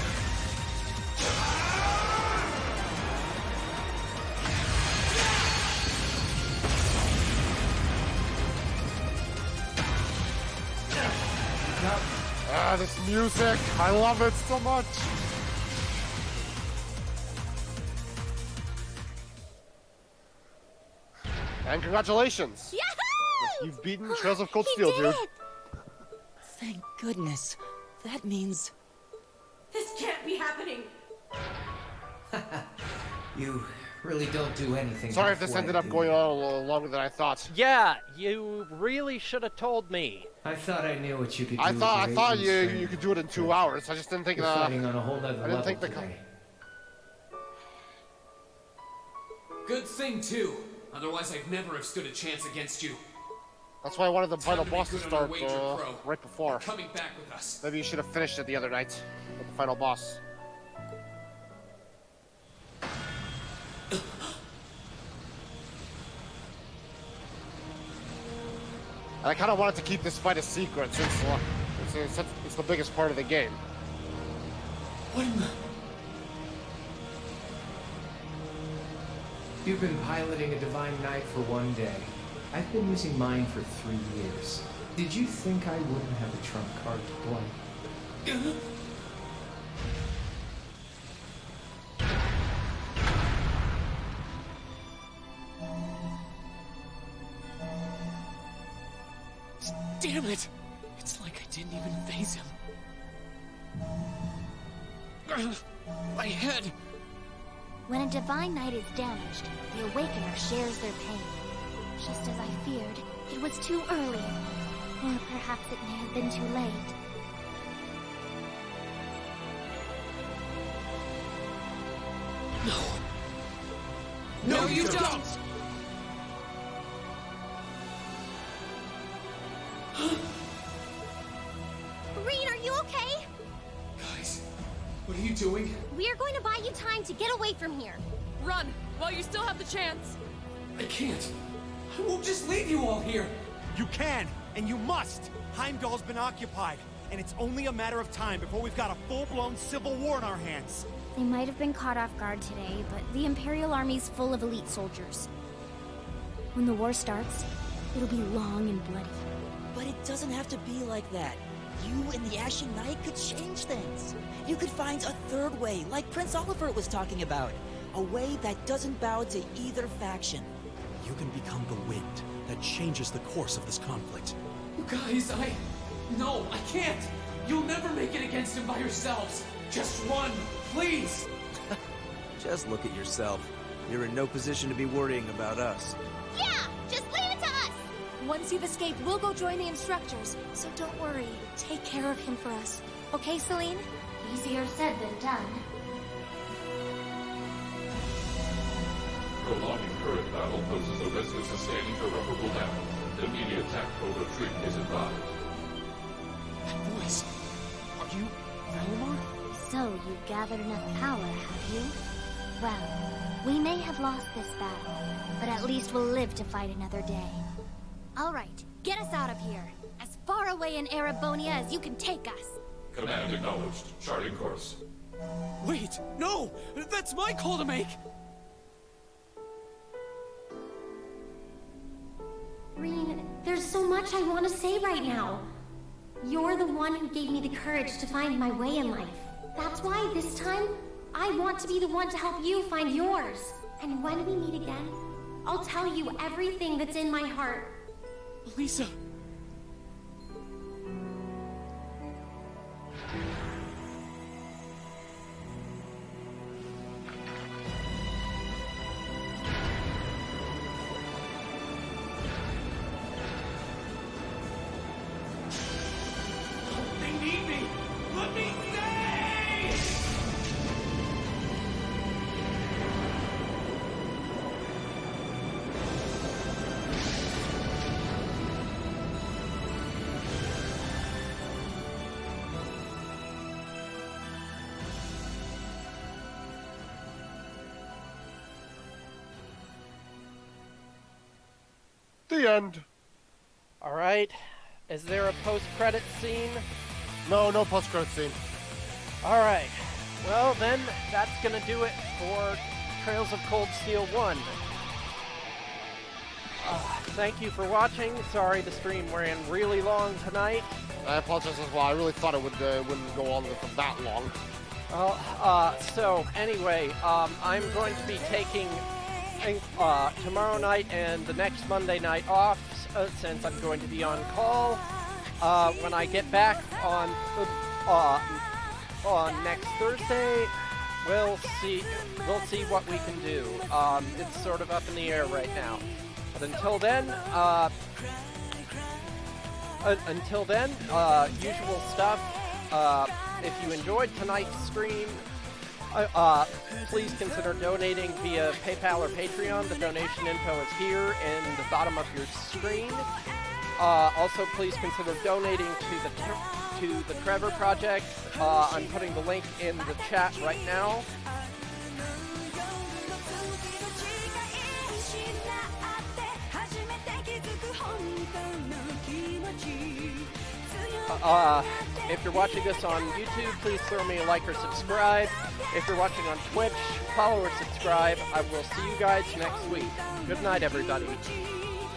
This music! I love it so much! And congratulations! Yahoo! You've beaten Trails of Cold Steel, dude. Thank goodness. That means... This can't be happening! You really don't do anything. Sorry if this halfway, ended up do going you? on a little longer than I thought. Yeah, you really should have told me. I thought I knew what you could do. I thought with your you agent could do it in 2 hours. I just didn't think You're fighting on a whole nother I didn't level think the today. Good thing, too. Otherwise, I'd never have stood a chance against you. That's why I wanted the final Time to boss to make good on our start wager, Crow. right before. You're coming back with us. Maybe you should have finished it the other night with the final boss. And I kind of wanted to keep this fight a secret since it's the biggest part of the game. What in the... You've been piloting a Divine Knight for 1 day. I've been using mine for 3 years. Did you think I wouldn't have a trump card to play? Damn it! It's like I didn't even phase him. My head! When a Divine Knight is damaged, the Awakener shares their pain. Just as I feared, it was too early. Or perhaps it may have been too late. No, you don't! Rean, are you okay? Guys, what are you doing? We are going to buy you time to get away from here. Run, while you still have the chance. I can't. I won't just leave you all here. You can, and you must. Heimdall's been occupied, and it's only a matter of time before we've got a full-blown civil war in our hands. They might have been caught off guard today, but the Imperial Army's full of elite soldiers. When the war starts, it'll be long and bloody. But it doesn't have to be like that. You and the Ashen Knight could change things. You could find a third way, like Prince Oliver was talking about. A way that doesn't bow to either faction. You can become the wind that changes the course of this conflict. You guys, No, I can't! You'll never make it against him by yourselves! Just run, please! Just look at yourself. You're in no position to be worrying about us. Yeah! Just leave it to us! Once you've escaped, we'll go join the instructors. So don't worry. Take care of him for us. Okay, Celine? Easier said than done. Prolonging current battle poses a risk of sustaining irreparable damage. Immediate tactical retreat is advised. That voice... Are you... Valimar? So you've gathered enough power, have you? Well, we may have lost this battle, but at least we'll live to fight another day. All right, get us out of here. As far away in Erebonia as you can take us. Command acknowledged. Charting course. Wait! No! That's my call to make! Reen, there's so much I want to say right now. You're the one who gave me the courage to find my way in life. That's why this time, I want to be the one to help you find yours. And when we meet again, I'll tell you everything that's in my heart. Lisa... The end. Alright. Is there a post-credit scene? No post-credit scene. Alright. Well, then, that's gonna do it for Trails of Cold Steel 1. Thank you for watching. Sorry the stream ran really long tonight. I apologize as well. I really thought it wouldn't go on for that long. So, anyway, I'm going to be taking tomorrow night and the next Monday night off since I'm going to be on call. When I get back on next Thursday, we'll see what we can do. It's sort of up in the air right now. But until then, usual stuff. If you enjoyed tonight's stream, please consider donating via PayPal or Patreon. The donation info is here in the bottom of your screen. Also, please consider donating to the Trevor Project. I'm putting the link in the chat right now. If you're watching this on YouTube, please throw me a like or subscribe. If you're watching on Twitch, follow or subscribe. I will see you guys next week. Good night, everybody.